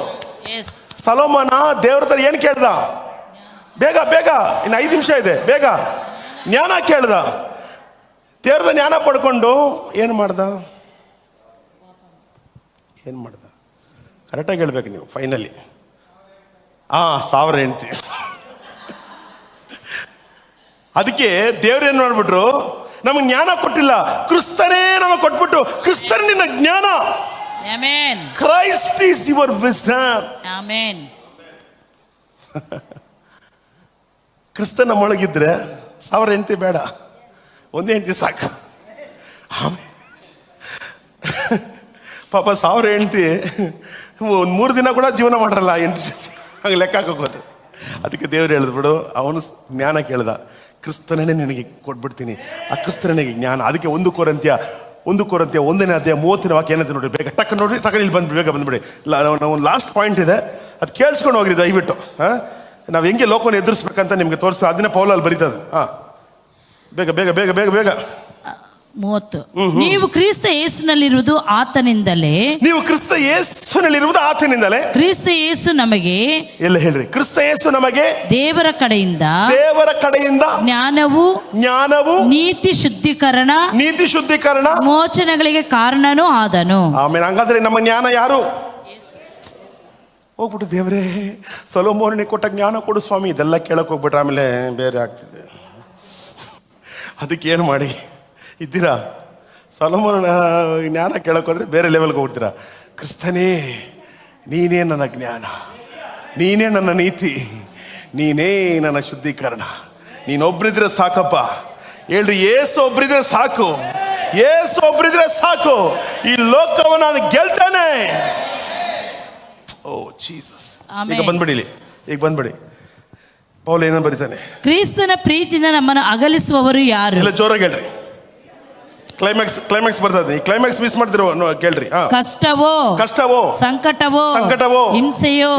ಸೊಲೊಮೋನ ದೇವ್ರ ಹತ್ರ ಏನು ಕೇಳ್ದ? ಬೇಗ ಇನ್ನು 5 ನಿಮಿಷ ಇದೆ, ಬೇಗ ಜ್ಞಾನ ಕೇಳ್ದ. ದೇವ್ರದ ಜ್ಞಾನ ಪಡ್ಕೊಂಡು ಏನು ಮಾಡ್ದ? ಕರೆಕ್ಟಾಗಿ ಹೇಳ್ಬೇಕು ನೀವು ಫೈನಲಿ. 1000 ಹೆಂಡ್ತಿ. ಅದಕ್ಕೆ ದೇವ್ರೇನು ಮಾಡ್ಬಿಟ್ರು? ನಮಗೆ ಜ್ಞಾನ ಕೊಟ್ಟಿಲ್ಲ, ಕ್ರಿಸ್ತನೇ ನಮಗೆ ಕೊಟ್ಬಿಟ್ಟು, ಕ್ರಿಸ್ತನ ನಿನ್ನ ಜ್ಞಾನ. Amen. Christ is your wisdom. Amen. ಕ್ರಿಸ್ತ ನಮ್ಮೊಳಗಿದ್ರೆ 1000 ಹೆಂಡ್ತಿ ಬೇಡ, 1 ಹೆಂಡ್ತಿ ಸಾಕು. ಪಾಪ 1000 ಹೆಂಡ್ತಿ 3 ದಿನ ಕೂಡ ಜೀವನ ಮಾಡಲ್ಲ ಹೆಂಡ್ತಿ ಜೊತೆ, ಹಂಗೆ ಲೆಕ್ಕ ಹಾಕೋದು. ಅದಕ್ಕೆ ದೇವ್ರು ಹೇಳಿದ್ಬಿಡು, ಅವನು ಜ್ಞಾನ ಕೇಳ್ದ, ಕ್ರಿಸ್ತನೇ ನಿನಗೆ ಕೊಟ್ಬಿಡ್ತೀನಿ, ಆ ಕ್ರಿಸ್ತನೇ ನನಗೆ ಜ್ಞಾನ. ಅದಕ್ಕೆ 1 ಕೊರಿಂಥ್ಯ 1ನೇ ಅಧ್ಯಾಯ 30ನೇ ವಾಕ್ಯ ಏನಂತ ನೋಡ್ರಿ, ಬೇಗ ಟಕ್ಕ ನೋಡ್ರಿ, ಇಲ್ಲಿ ಬೇಗ ಬಂದ್ಬಿಡಿ. ನಾವು ಒಂದು ಲಾಸ್ಟ್ ಪಾಯಿಂಟ್ ಇದೆ, ಅದು ಕೇಳಿಸ್ಕೊಂಡು ಹೋಗ್ರಿ ದಯವಿಟ್ಟು. ನಾವು ಹೆಂಗೆ ಲೋಕವನ್ನು ಎದುರಿಸ್ಬೇಕಂತ ನಿಮ್ಗೆ ತೋರಿಸ್ತೀವಿ, ಅದನ್ನೇ ಪೌಲಲ್ಲಿ ಬರೀತದೆ. ಬೇಗ 30. ನೀವು ಕ್ರಿಸ್ತ ಯೇಸುನಲ್ಲಿರುವುದು ಆತನಿಂದಲೇ. ಕ್ರಿಸ್ತ ಯೇಸು ನಮಗೆ, ಎಲ್ಲ ಹೇಳ್ರಿ, ಕ್ರಿಸ್ತ ಯೇಸು ನಮಗೆ ದೇವರ ಕಡೆಯಿಂದ ಜ್ಞಾನವು ನೀತಿ ಶುದ್ಧೀಕರಣ ಮೋಚನೆಗಳಿಗೆ ಕಾರಣನೂ ಆದನು. ಆಮೇಲೆ ಹಂಗಾದ್ರೆ ನಮ್ಮ ಜ್ಞಾನ ಯಾರು? ಹೋಗ್ಬಿಟ್ಟು ದೇವರೇ ಸೊಲೊಮೋನನಿಗೆ ಕೊಟ್ಟ ಜ್ಞಾನ ಕೊಡು ಸ್ವಾಮಿ, ಇದೆಲ್ಲ ಕೇಳಕ್ ಹೋಗ್ಬಿಟ್ರೆ ಆಮೇಲೆ ಬೇರೆ ಆಗ್ತಿದೆ. ಅದಕ್ಕೆ ಏನು ಮಾಡಿ ಇದ್ದೀರಾ? ಸೊಲೊಮೋನ ಜ್ಞಾನ ಕೇಳಕ್ ಹೋದ್ರೆ ಬೇರೆ ಲೆವೆಲ್ಗೆ ಹೋಗ್ತೀರಾ. ಕ್ರಿಸ್ತನೇ ನೀನೇ ನನ್ನ ಜ್ಞಾನ, ನೀನೇ ನನ್ನ ನೀತಿ, ನೀನೇ ನನ್ನ ಶುದ್ಧೀಕರಣ, ನೀನೊಬ್ರಿದ್ರೆ ಸಾಕಪ್ಪ. ಹೇಳ್ರಿ, ಏಸು ಒಬ್ರಿದ್ರೆ ಸಾಕು, ಈ ಲೋಕವನ್ನು ನಾನು ಗೆಲ್ತಾನೆ. ಓ ಜೀಸಸ್. ಈಗ ಬಂದ್ಬಿಡಿ. ಪೌಲ್ ಏನೋ ಬರೀತಾನೆ, ಕ್ರಿಸ್ತನ ಪ್ರೀತಿಯಿಂದ ನಮ್ಮನ್ನು ಅಗಲಿಸುವವರು ಯಾರು? ಇಲ್ಲ, ಜೋರಾಗಿ ಹೇಳ್ರಿ. ಕ್ಲೈಮ್ಯಾಕ್ಸ್ ಬರ್ತದೆ. ಈ ಕ್ಲೈಮ್ಯಾಕ್ಸ್ ಮಿಸ್ ಮಾಡ್ತಿರೋ ಕೇಳ್ರಿ. ಕಷ್ಟವೋ ಸಂಕಟವೋ ಹಿಂಸೆಯೋ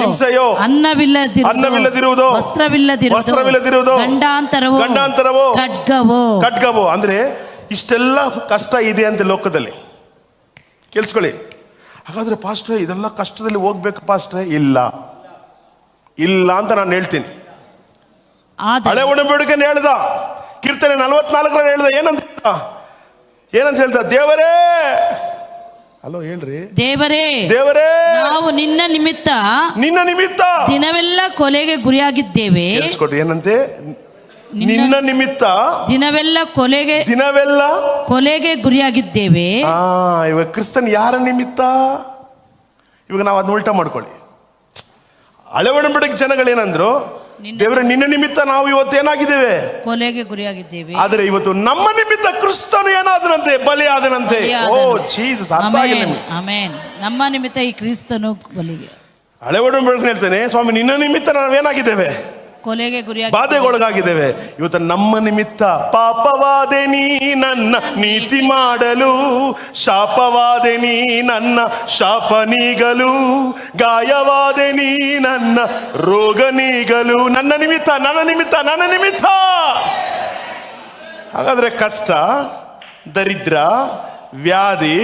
ಅನ್ನವಿಲ್ಲದಿರುವುದು ವಸ್ತ್ರವಿಲ್ಲದಿರುವುದು ಗಂಡಾಂತರವೋ ಖಡ್ಗವೋ. ಅಂದ್ರೆ ಇಷ್ಟೆಲ್ಲ ಕಷ್ಟ ಇದೆ ಅಂತ ಲೋಕದಲ್ಲಿ. ಕೇಳಿಸ್ಕೊಳ್ಳಿ. ಹಾಗಾದ್ರೆ ಪಾಸ್ಟ್ರೆ ಇದೆಲ್ಲ ಕಷ್ಟದಲ್ಲಿ ಹೋಗ್ಬೇಕು ಪಾಸ್ಟ್ರೆ? ಇಲ್ಲ ಅಂತ ನಾನು ಹೇಳ್ತೀನಿ. ಹಳೆ ಒಡಂಬಡಿಕೆಯನ್ನು ಹೇಳ್ದ, ಕೀರ್ತನೆ 44 ಹೇಳ್ದ, ಏನಂತ ಹೇಳ್ದ? ದೇವರೇ, ಹಲೋ ಹೇಳ್ರಿ, ದೇವರೇ ನಾವು ನಿನ್ನ ನಿಮಿತ್ತ ದಿನವೆಲ್ಲ ಕೊಲೆಗೆ ಗುರಿಯಾಗಿದ್ದೇವೆ. ಏನಂತೆ? ನಿನ್ನ ನಿಮಿತ್ತ ದಿನವೆಲ್ಲ ಕೊಲೆಗೆ ಗುರಿಯಾಗಿದ್ದೇವೆ. ಇವಾಗ ಕ್ರಿಸ್ತನ್ ಯಾರ ನಿಮಿತ್ತ? ಇವಾಗ ನಾವು ಅದನ್ನ ಉಲ್ಟಾ ಮಾಡ್ಕೊಳ್ಳಿ. ಹಳೆ ಒಡಂಬಡಿಕೆ ಜನಗಳೇನಂದ್ರು? ದೇವರ ನಿನ್ನ ನಿಮಿತ್ತ ನಾವು ಇವತ್ತು ಏನಾಗಿದ್ದೇವೆ? ಕೊಲೆಗೆ ಗುರಿಯಾಗಿದ್ದೇವೆ. ಆದ್ರೆ ಇವತ್ತು ನಮ್ಮ ನಿಮಿತ್ತ ಕ್ರಿಸ್ತನು ಏನಾದನಂತೆ? ಬಲಿ ಆದನಂತೆ. ಓ ಜೀಸಸ್, ಅರ್ಥ ಆಗಿಲ್ಲ. ಆಮೆನ್. ನಮ್ಮ ನಿಮಿತ್ತ ಈ ಕ್ರಿಸ್ತನು ಬಲಿಗೆ. ಹಳೆ ಒಡಂಬಡಿಕೆ ಹೇಳ್ತೇನೆ, ಸ್ವಾಮಿ ನಿನ್ನ ನಿಮಿತ್ತ ನಾವೇನಾಗಿದ್ದೇವೆ? ಕೊಲೆಗೆ ಗುರಿಯಾಗಿ ಬಾಧೆಗೊಳಗಾಗಿದ್ದೇವೆ. ಇವತ್ತು ನಮ್ಮ ನಿಮಿತ್ತ ಪಾಪವಾದೆ ನೀ ನನ್ನ ನೀತಿ ಮಾಡಲು, ಶಾಪವಾದೆ ನೀ ನನ್ನ ಶಾಪ ನೀಗಲು, ಗಾಯವಾದೆ ನೀ ನನ್ನ ರೋಗ ನೀಗಲು. ನನ್ನ ನಿಮಿತ್ತ. ಹಾಗಾದ್ರೆ ಕಷ್ಟ, ದರಿದ್ರ, ವ್ಯಾಧಿ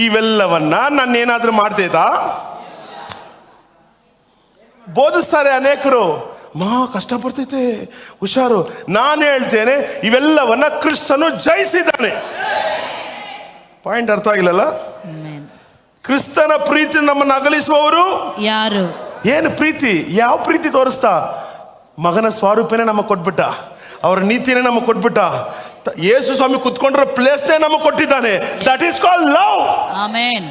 ಇವೆಲ್ಲವನ್ನ ನಾನೇನಾದ್ರೂ ಮಾಡ್ತೇತಾ? ಬೋಧಿಸ್ತಾರೆ ಅನೇಕರು, ಕಷ್ಟಪಡ್ತೈತೆ, ಹುಷಾರು. ನಾನು ಹೇಳ್ತೇನೆ, ಇವೆಲ್ಲವನ್ನ ಕ್ರಿಸ್ತನು ಜಯಿಸಿದ್ದಾನೆ. ಪಾಯಿಂಟ್ ಅರ್ಥ ಆಗಿಲ್ಲಲ್ಲ? ಕ್ರಿಸ್ತನ ಪ್ರೀತಿ ನಮ್ಮನ್ನು ಅಗಲಿಸುವವರು ಯಾರು? ಏನು ಪ್ರೀತಿ? ಯಾವ ಪ್ರೀತಿ ತೋರಿಸ್ತಾ? ಮಗನ ಸ್ವರೂಪನೇ ನಮಗೆ ಕೊಟ್ಬಿಟ್ಟ, ಅವರ ನೀತಿನೇ ನಮಗೆ ಕೊಟ್ಬಿಟ್ಟ, ಯೇಸು ಸ್ವಾಮಿ ಕುತ್ಕೊಂಡ್ರ ಪ್ಲೇಸ್ನೇ ನಮಗೆ ಕೊಟ್ಟಿದ್ದಾನೆ. That is called love. Amen.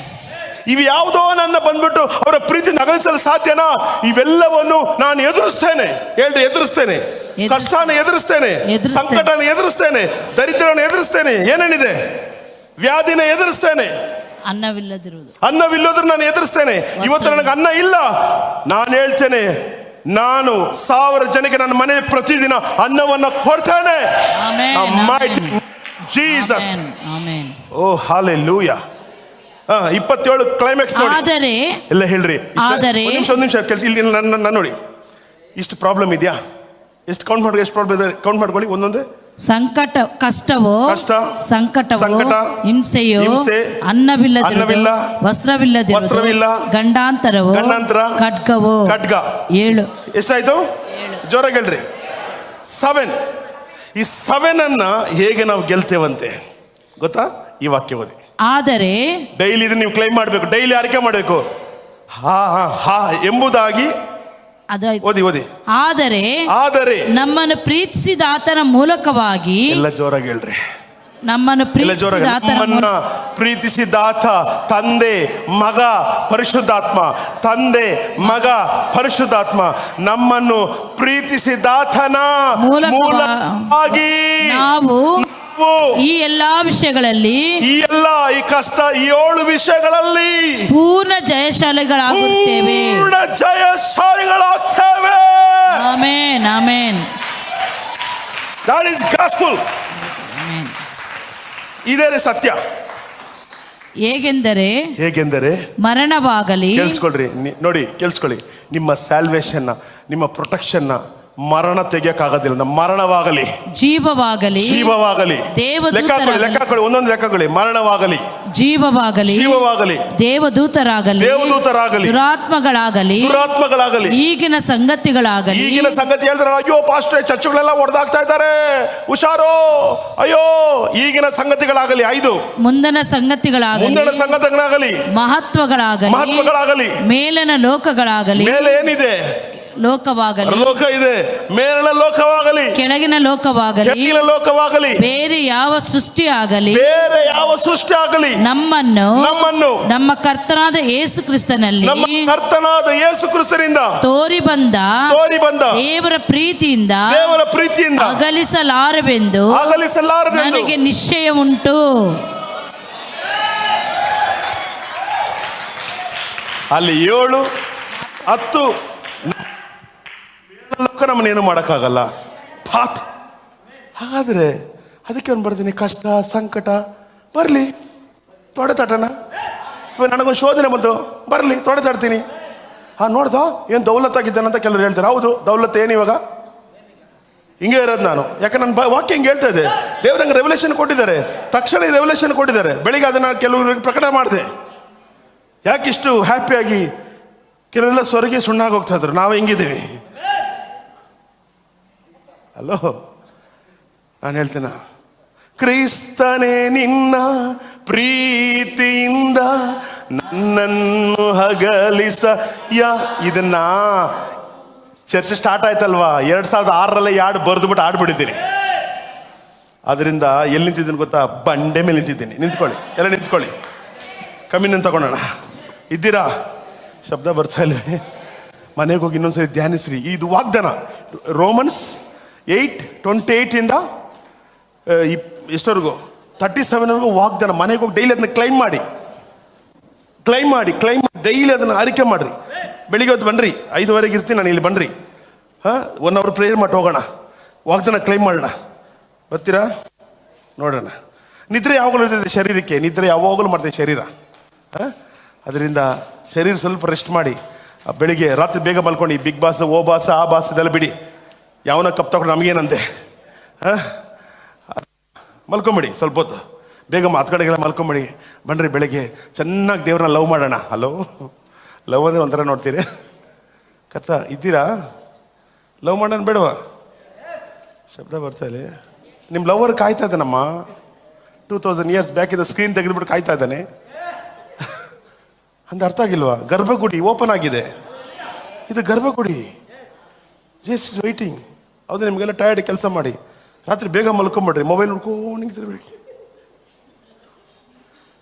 ಇವು ಯಾವುದೋ ನನ್ನ ಬಂದ್ಬಿಟ್ಟು ಅವರ ಪ್ರೀತಿ ನಗಲಿಸಲು ಸಾಧ್ಯನಾ? ಇವೆಲ್ಲವನ್ನು ನಾನು ಎದುರಿಸ್ತೇನೆ. ಹೇಳ್ರಿ, ಎದುರಿಸ್ತೇನೆ. ಕಷ್ಟನ ಎದುರಿಸ್ತೇನೆ, ಸಂಕಟನ ಎದುರಿಸ್ತೇನೆ, ದರಿದ್ರನ ಎದುರಿಸ್ತೇನೆ, ಏನೇನಿದೆ ವ್ಯಾಧಿನ ಎದುರಿಸ್ತೇನೆ, ಅನ್ನವಿಲ್ಲದ್ರು ನಾನು ಎದುರಿಸ್ತೇನೆ. ಇವತ್ತು ನನಗೆ ಅನ್ನ ಇಲ್ಲ, ನಾನು ಹೇಳ್ತೇನೆ, ನಾನು 1000 ಜನಕ್ಕೆ ನನ್ನ ಮನೆ ಪ್ರತಿದಿನ ಅನ್ನವನ್ನ ಕೊಡ್ತೇನೆ. ಜೀಸಸ್, ಓ ಹಲ್ಲೆಲೂಯಾ. 27 ಕ್ಲೈಮ್ಯಾಕ್ಸ್ ನೋಡಿ. ಎಲ್ಲ ಹೇಳ್ರಿ, ಒಂದು ನಿಮಿಷ ಕೇಳಿ. ಇಲ್ಲಿ ನನ್ನ ನೋಡಿ, ಇಷ್ಟು ಪ್ರಾಬ್ಲಮ್ ಇದೆಯಾ? ಎಷ್ಟು ಕೌಂಟ್ ಮಾಡಿ, ಎಷ್ಟು ಪ್ರಾಬ್ಲಮ್ ಇದೆ ಕೌಂಟ್ ಮಾಡ್ಕೊಳ್ಳಿ. ಒಂದೊಂದೇ ಕಷ್ಟವೋ, ಹಿಂಸೆಯೋ, ಅನ್ನವಿಲ್ಲ, ವಸ್ತ್ರವಿಲ್ಲ, ಗಂಡಾಂತರವೋ, ಖಡ್ಗವೋ. 7 ಎಷ್ಟಾಯ್ತು? ಜೋರಾಗಿ ಹೇಳ್ರಿ. 7. ಈ 7 ಅನ್ನ ಹೇಗೆ ನಾವು ಗೆಲ್ತೇವಂತೆ ಗೊತ್ತಾ? ಈ ವಾಕ್ಯ ಓದಿ. ಆದರೆ ಡೈಲಿ ಇದನ್ನ ನೀವು ಕ್ಲೈಮ್ ಮಾಡಬೇಕು, ಡೈಲಿ ಆರಿಕೆ ಮಾಡಬೇಕು. ಹಾ ಎಂಬುದಾಗಿ ಓದಿ. ಆದರೆ ನಮ್ಮನ್ನು ಪ್ರೀತಿಸಿದ ಆತನ ಮೂಲಕವಾಗಿ, ಎಲ್ಲ ಜೋರಾಗಿ ಹೇಳ್ರಿ, ನಮ್ಮನ್ನು ಪ್ರೀತಿಸಿದಾತ ತಂದೆ ಮಗ ಪರಿಶುದ್ಧಾತ್ಮ, ತಂದೆ ಮಗ ಪರಿಶುದ್ಧಾತ್ಮ ನಮ್ಮನ್ನು ಪ್ರೀತಿಸಿದಾತನ ಮೂಲಕವಾಗಿ ನಾವು ಈ ಎಲ್ಲಾ ವಿಷಯಗಳಲ್ಲಿ, ಈ ಕಷ್ಟ, ಈ 7 ವಿಷಯಗಳಲ್ಲಿ ಪೂರ್ಣ ಜಯಶಾಲಿಗಳಾಗುತ್ತೇವೆ. Amen, amen. That is gospel. ಇದೇ ಸತ್ಯ. ಹೇಗೆಂದರೆ ಮರಣವಾಗಲಿ, ಕೇಳಿಸ್ಕೊಳ್ರಿ, ನೋಡಿ ಕೇಳಿಸ್ಕೊಳ್ಳಿ, ನಿಮ್ಮ ಸ್ಯಾಲ್ವೇಷನ್, ನಿಮ್ಮ ಪ್ರೊಟೆಕ್ಷನ್ ಮರಣ ತೆಗಿಯಕ್ಕಾಗೋದಿಲ್ಲ. ನಮ್ಮ ಮರಣವಾಗಲಿ, ಜೀವವಾಗಲಿ, ಲೆಕ್ಕಕೊಳ್ಳಿ, ಒಂದೊಂದು ಲೆಕ್ಕಕೊಳ್ಳಿ. ಮರಣವಾಗಲಿ, ಜೀವವಾಗಲಿ, ದೇವದೂತರಾಗಲಿ, ದುರಾತ್ಮಗಳಾಗಲಿ, ಈಗಿನ ಸಂಗತಿಗಳಾಗಲಿ. ಸಂಗತಿ ಹೇಳಿದ್ರೆ, ಅಯ್ಯೋ ಪಾಸ್ಟರ್ ಚರ್ಚ್ಗಳೆಲ್ಲ ಹೊಡೆದಾಗ್ತಾ ಇದ್ದಾರೆ, ಹುಷಾರೋ, ಅಯ್ಯೋ. ಈಗಿನ ಸಂಗತಿಗಳಾಗಲಿ, 5 ಮುಂದಿನ ಸಂಗತಿಗಳಾಗಲಿ, ಮಹತ್ವಗಳಾಗಲಿ, ಮೇಲಿನ ಲೋಕಗಳಾಗಲಿ. ಮೇಲೆ ಏನಿದೆ? ಲೋಕ ಇದೆ. ಮೇಲಿನ ಲೋಕವಾಗಲಿ, ಕೆಳಗಿನ ಲೋಕವಾಗಲಿ, ಬೇರೆ ಯಾವ ಸೃಷ್ಟಿ ಆಗಲಿ, ನಮ್ಮನ್ನು ನಮ್ಮ ಕರ್ತನಾದ ಯೇಸು ಕ್ರಿಸ್ತನಲ್ಲಿ, ತೋರಿ ಬಂದ ದೇವರ ಪ್ರೀತಿಯಿಂದ ಅಗಲಿಸಲಾರವೆಂದು ನನಗೆ ನಿಶ್ಚಯ ಉಂಟು. ಅಲ್ಲಿ 7, 10 ಲೋಕ ನಮ್ಮನ್ನೇನು ಮಾಡೋಕ್ಕಾಗಲ್ಲ. ಹಾಗಾದ್ರೆ ಅದಕ್ಕೆ ಒಂದು ಬರ್ತೀನಿ, ಕಷ್ಟ ಸಂಕಟ ಬರಲಿ, ತೊಡೆತಾಟನ. ಇವಾಗ ನನಗೊಂದು ಶೋಧನೆ ಬಂತು, ಬರಲಿ, ತೊಡೆತಾಡ್ತೀನಿ. ನೋಡ್ದ ಏನು ದೌಲತ್ತಾಗಿದ್ದಾನಂತ ಕೆಲವರು ಹೇಳ್ತಾರೆ. ಹೌದು, ದೌಲತ್ ಏನು ಇವಾಗ? ಹಿಂಗೆ ಇರೋದು ನಾನು. ಯಾಕಂದ್ರೆ ನನ್ನ ವಾಕ್ಯ ಹಿಂಗೆ ಹೇಳ್ತಾ ಇದೆ. ದೇವ್ರಂಗೆ ರೆವಲ್ಯೂಷನ್ ಕೊಟ್ಟಿದ್ದಾರೆ, ತಕ್ಷಣ ರೆವಲ್ಯೂಷನ್ ಕೊಟ್ಟಿದ್ದಾರೆ. ಬೆಳಿಗ್ಗೆ ಅದನ್ನು ಕೆಲವರಿಗೆ ಪ್ರಕಟ ಮಾಡಿದೆ. ಯಾಕಿಷ್ಟು ಹ್ಯಾಪಿಯಾಗಿ ಕೆಲವೆಲ್ಲ ಸ್ವರ್ಗಿ ಸುಣ್ಣಾಗಿ ಹೋಗ್ತಾ ಇದ್ರು, ನಾವು ಹೆಂಗಿದ್ದೀವಿ? ಅಲೋ, ನಾನು ಹೇಳ್ತೇನೆ, ಕ್ರಿಸ್ತನೇ ನಿನ್ನ ಪ್ರೀತಿಯಿಂದ ನನ್ನನ್ನು ಹಗಲಿಸ. ಇದನ್ನ ಚರ್ಚೆ ಸ್ಟಾರ್ಟ್ ಆಯ್ತಲ್ವಾ, 2006ರಲ್ಲಿ ಯಾಡು ಬರೆದುಬಿಟ್ಟು ಆಡ್ಬಿಟ್ಟಿದ್ದೀನಿ. ಅದರಿಂದ ಎಲ್ಲಿ ನಿಂತಿದ್ದೀನಿ ಗೊತ್ತಾ? ಬಂಡೆ ಮೇಲೆ ನಿಂತಿದ್ದೀನಿ. ನಿಂತ್ಕೊಳ್ಳಿ, ಎಲ್ಲ ನಿಂತ್ಕೊಳ್ಳಿ. ಕಮ್ಮಿನ ತಗೊಳ್ಳೋಣ. ಇದ್ದೀರಾ? ಶಬ್ದ ಬರ್ತಾ ಇಲ್ವೇ? ಮನೆಗೆ ಹೋಗಿ ಇನ್ನೊಂದ್ಸರಿ ಧ್ಯಾನಿಸ್ರಿ. ಇದು ವಾಗ್ದಾನ. ರೋಮನ್ಸ್ 8:28 ಎಷ್ಟವರೆಗೂ 37ವರೆಗೂ ವಾಗ್ದಾನ. ಮನೆಗೆ ಹೋಗಿ ಡೈಲಿ ಅದನ್ನ ಕ್ಲೈಮ್ ಮಾಡಿ ಡೈಲಿ ಅದನ್ನು ಅರಿಕೆ ಮಾಡ್ರಿ. ಬೆಳಿಗ್ಗೆ ಹೊತ್ತು ಬನ್ನಿರಿ, 5:30 ಇರ್ತೀನಿ ನಾನು ಇಲ್ಲಿ. ಬನ್ನಿರಿ, 1 hour ಪ್ರೇಯರ್ ಮಾಡಿ ಹೋಗೋಣ, ವಾಗ್ದಾನ ಕ್ಲೈಮ್ ಮಾಡೋಣ. ಬರ್ತೀರಾ? ನೋಡೋಣ. ನಿದ್ರೆ ಯಾವಾಗಲೂ ಇರ್ತದೆ ಶರೀರಕ್ಕೆ, ನಿದ್ರೆ ಯಾವಾಗಲೂ ಮಾಡ್ತದೆ ಶರೀರ. ಅದರಿಂದ ಶರೀರ ಸ್ವಲ್ಪ ರೆಸ್ಟ್ ಮಾಡಿ. ಬೆಳಿಗ್ಗೆ ರಾತ್ರಿ ಬೇಗ ಮಲ್ಕೊಂಡು ಬಿಗ್ ಬಾಸ್, ಓ ಬಾಸ್, ಆ ಬಾಸ್ ಇದೆಲ್ಲ ಬಿಡಿ. ಯಾವನ ಕಪ್ ತಗೊಂಡು ನಮಗೇನಂತೆ, ಮಲ್ಕೊಂಬಿಡಿ. ಸ್ವಲ್ಪ ಹೊತ್ತು ಬೇಗ ಮಾತುಕಡೆಗೆಲ್ಲ ಮಲ್ಕೊಂಬಿಡಿ. ಬನ್ನಿರಿ, ಬೆಳಗ್ಗೆ ಚೆನ್ನಾಗಿ ದೇವ್ರನ್ನ ಲವ್ ಮಾಡೋಣ. ಹಲೋ, ಲವ್ ಅಂದರೆ ಒಂಥರ ನೋಡ್ತೀರಿ. ಕರ್ತ ಇದ್ದೀರಾ? ಲವ್ ಮಾಡೋಣ ಬೇಡವಾ? ಶಬ್ದ ಬರ್ತಾ ಇಲ್ಲ. ನಿಮ್ಮ ಲವರ್ ಕಾಯ್ತಾ ಇದ್ದಾನಮ್ಮ. 2000 years ಬ್ಯಾಕ್ ಇದು ಸ್ಕ್ರೀನ್ ತೆಗೆದುಬಿಟ್ಟು ಕಾಯ್ತಾ ಇದ್ದಾನೆ. ಅಂತ ಅರ್ಥ ಆಗಿಲ್ವಾ? ಗರ್ಭಗುಡಿ ಓಪನ್ ಆಗಿದೆ. ಇದು ಗರ್ಭಗುಡಿ. Just is waiting. ಹೌದು, ನಿಮಗೆಲ್ಲ ಟಯರ್ಡ್ ಕೆಲಸ ಮಾಡಿ ರಾತ್ರಿ ಬೇಗ ಮಲ್ಕೊಂಬಿಡ್ರಿ. ಮೊಬೈಲ್ ನೋಡ್ಕೊಂಡಿರ್ಬೇಡಿ.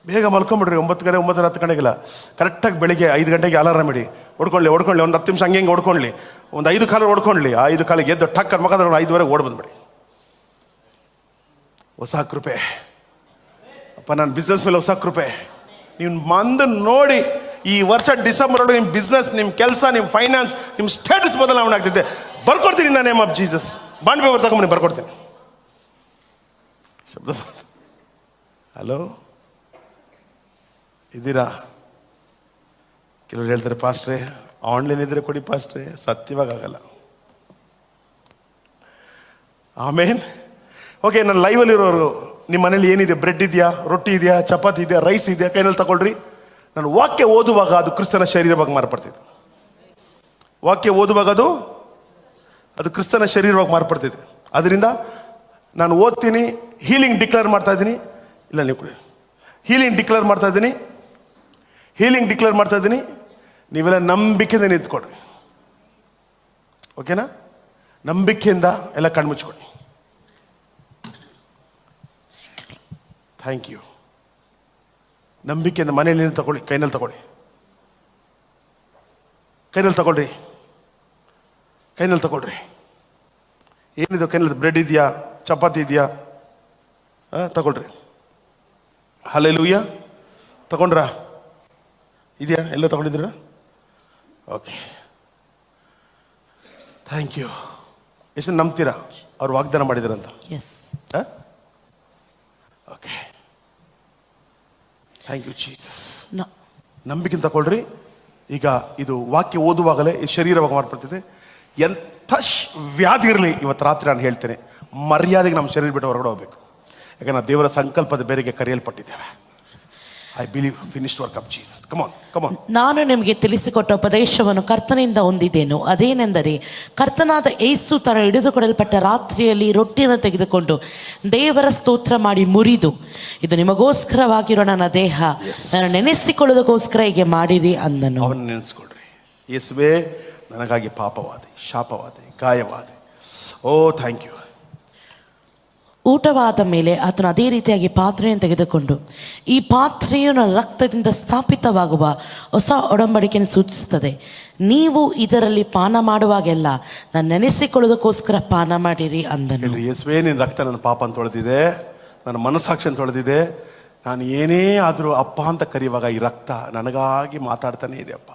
ಬೇಗ ಮಲ್ಕೊಂಬಿಡ್ರಿ. 9 ಗಂಟೆ 9:30 ಗಂಟೆಗೆಲ್ಲ ಕರೆಕ್ಟಾಗಿ ಬೆಳಿಗ್ಗೆ 5 ಗಂಟೆಗೆ ಅಲಾರಾಮ್ ಇಡಿ. ಹೊಡ್ಕೊಳ್ಳಿ ಒಂದು 10 ನಿಮಿಷ ಹಂಗೆ ಹೊಡ್ಕೊಳ್ಳಿ. ಒಂದು 5 ಕಾಲ ಹೊಡ್ಕೊಳ್ಳಿ. ಆ 5 ಕಾಲಿಗೆ ಎದ್ದು ಟಕ್ಕರ್ ಮಗ 5:15 ಓಡ್ ಬಂದ್ಬಿಡಿ. ಹೊಸ ಕೃಪೆ ಅಪ್ಪ, ನನ್ನ ಬಿಸ್ನೆಸ್ ಮೇಲೆ ಹೊಸ ಕೃಪೆ. ನೀವು ಮಂದು ನೋಡಿ, ಈ ವರ್ಷ ಡಿಸೆಂಬರ್ ಒಳಗೆ ನಿಮ್ಮ ಬಿಸ್ನೆಸ್, ನಿಮ್ಮ ಕೆಲಸ, ನಿಮ್ಮ ಫೈನಾನ್ಸ್, ನಿಮ್ಮ ಸ್ಟೇಟಸ್ ಬದಲಾವಣೆ ಆಗ್ತಿದೆ. ಬರ್ಕೊಡ್ತೀನಿ in the name of Jesus. Bond paper ತಗೊಂಬನ್ನಿ, ಬರ್ಕೊಡ್ತೀನಿ. ಶಬ್ದ. ಹಲೋ, ಇದ್ದೀರಾ? ಕೆಲವರು ಹೇಳ್ತಾರೆ, ಪಾಸ್ಟ್ರೇ ಆನ್ಲೈನ್ ಇದ್ರೆ ಕೊಡಿ ಪಾಸ್ಟ್ರೇ. ಸತ್ಯವಾಗಿ ಆಗಲ್ಲ. ಆಮೇನ್. ಓಕೆ, ನಾನು ಲೈವಲ್ಲಿರೋರು, ನಿಮ್ಮ ಮನೇಲಿ ಏನಿದೆ? ಬ್ರೆಡ್ ಇದೆಯಾ, ರೊಟ್ಟಿ ಇದೆಯಾ, ಚಪಾತಿ ಇದೆಯಾ, ರೈಸ್ ಇದೆಯಾ? ಕೈನಲ್ಲಿ ತಗೊಳ್ರಿ. ನಾನು ವಾಕ್ಯ ಓದುವಾಗ ಅದು ಕ್ರಿಸ್ತನ ಶರೀರವಾಗಿ ಮಾರ್ಪಡ್ತಿದ್ದೆ. ವಾಕ್ಯ ಓದುವಾಗ ಅದು ಕ್ರಿಸ್ತನ ಶರೀರವಾಗಿ ಮಾರ್ಪಡ್ತಿದ್ದೆ. ಅದರಿಂದ ನಾನು ಓದ್ತೀನಿ, ಹೀಲಿಂಗ್ ಡಿಕ್ಲೇರ್ ಮಾಡ್ತಾ ಇದ್ದೀನಿ. ಇಲ್ಲ, ನೀವು ಕೊಡಿ. ಹೀಲಿಂಗ್ ಡಿಕ್ಲೇರ್ ಮಾಡ್ತಾ ಇದ್ದೀನಿ. ನೀವೆಲ್ಲ ನಂಬಿಕೆಯಿಂದ ನಿಂತ್ಕೊಡ್ರಿ. ಓಕೆನಾ? ನಂಬಿಕೆಯಿಂದ ಎಲ್ಲ ಕಣ್ಮುಚ್ಕೊಡಿ. Thank you. ನಂಬಿಕೆಯಿಂದ ಮನೆಯಲ್ಲಿ ತಗೊಳ್ಳಿ, ಕೈನಲ್ಲಿ ತಗೊಳ್ಳಿ. ಏನಿದೆ ಕೈನಲ್ಲಿ? ಬ್ರೆಡ್ ಇದೆಯಾ, ಚಪಾತಿ ಇದೆಯಾ? ತಗೊಳ್ರಿ. ಹಲ್ಲೆಲೂಯಾ. ತಗೊಂಡ್ರಾ? ಇದೆಯಾ? ಎಲ್ಲ ತಗೊಂಡಿದ್ದೀರಾ? Okay, thank you. ಎಷ್ಟು ನಂಬ್ತೀರಾ ಅವ್ರು ವಾಗ್ದಾನ ಮಾಡಿದಾರಂತ? Yes. Okay, thank you Jesus. ನಂಬಿಕೆ ತಗೊಳ್ರಿ. ಈಗ ಇದು ವಾಕ್ಯ ಓದುವಾಗಲೇ ಈ ಶರೀರವಾಗಿ ಮಾರ್ಪಡ್ತಿದೆ. ಎಂಥ ವ್ಯಾಧಿ ಇರಲಿ, ಇವತ್ತು ರಾತ್ರಿ ನಾನು ಹೇಳ್ತೇನೆ, ಮರ್ಯಾದೆಗೆ ನಮ್ಮ ಶರೀರ ಬಿಟ್ಟು ಹೊರಗಡೆ ಹೋಗ್ಬೇಕು. ಯಾಕಂದ್ರೆ ನಾವು ದೇವರ ಸಂಕಲ್ಪದ ಬೇರೆಗೆ ಕರೆಯಲ್ಪಟ್ಟಿದ್ದೇವೆ. I believe finished work of Jesus. Come on. ನಾನು ನಿಮಗೆ ತಿಳಿಸಿಕೊಟ್ಟ ಉಪದೇಶವನ್ನು ಕರ್ತನಿಂದ ಹೊಂದಿದ್ದೇನು. ಅದೇನೆಂದರೆ, ಕರ್ತನಾದ ಯೇಸು ತರ ಹಿಡಿದುಕೊಡಲ್ಪಟ್ಟ ರಾತ್ರಿಯಲ್ಲಿ ರೊಟ್ಟಿಯನ್ನು ತೆಗೆದುಕೊಂಡು ದೇವರ ಸ್ತೋತ್ರ ಮಾಡಿ ಮುರಿದು, ಇದು ನಿಮಗೋಸ್ಕರವಾಗಿರೋ ನನ್ನ ದೇಹ, ನಾನು ನೆನೆಸಿಕೊಳ್ಳೋದಕ್ಕೋಸ್ಕರ ಹೀಗೆ ಮಾಡಿರಿ ಅಂದನು. ಅವನ್ನ ನೆನೆಸ್ಕೊಳ್ರಿ. ಯೇಸುವೇ ನನಗಾಗಿ ಪಾಪವಾದೆ, ಶಾಪವಾದೆ, ಗಾಯವಾದೆ. ಓ ಥ್ಯಾಂಕ್ ಯು. ಊಟವಾದ ಮೇಲೆ ಆತನು ಅದೇ ರೀತಿಯಾಗಿ ಪಾತ್ರೆಯನ್ನು ತೆಗೆದುಕೊಂಡು, ಈ ಪಾತ್ರೆಯು ನನ್ನ ರಕ್ತದಿಂದ ಸ್ಥಾಪಿತವಾಗುವ ಹೊಸ ಒಡಂಬಡಿಕೆಯನ್ನು ಸೂಚಿಸುತ್ತದೆ. ನೀವು ಇದರಲ್ಲಿ ಪಾನ ಮಾಡುವಾಗೆಲ್ಲ ನಾನು ನೆನೆಸಿಕೊಳ್ಳೋದಕ್ಕೋಸ್ಕರ ಪಾನ ಮಾಡಿರಿ ಅಂದನು. ಯೇಸುವೇ, ನಿನ್ನ ರಕ್ತ ನನ್ನ ಪಾಪನ ತೊಳೆದಿದೆ, ನನ್ನ ಮನಸ್ಸಾಕ್ಷಿಯನ್ನು ತೊಳೆದಿದೆ. ನಾನು ಏನೇ ಆದರೂ ಅಪ್ಪ ಅಂತ ಕರೆಯುವಾಗ ಈ ರಕ್ತ ನನಗಾಗಿ ಮಾತಾಡ್ತಾನೆ ಇದೆ. ಅಪ್ಪ,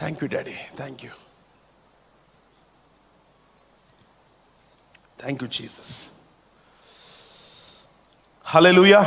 thank you daddy, thank you, thank you Jesus. Hallelujah.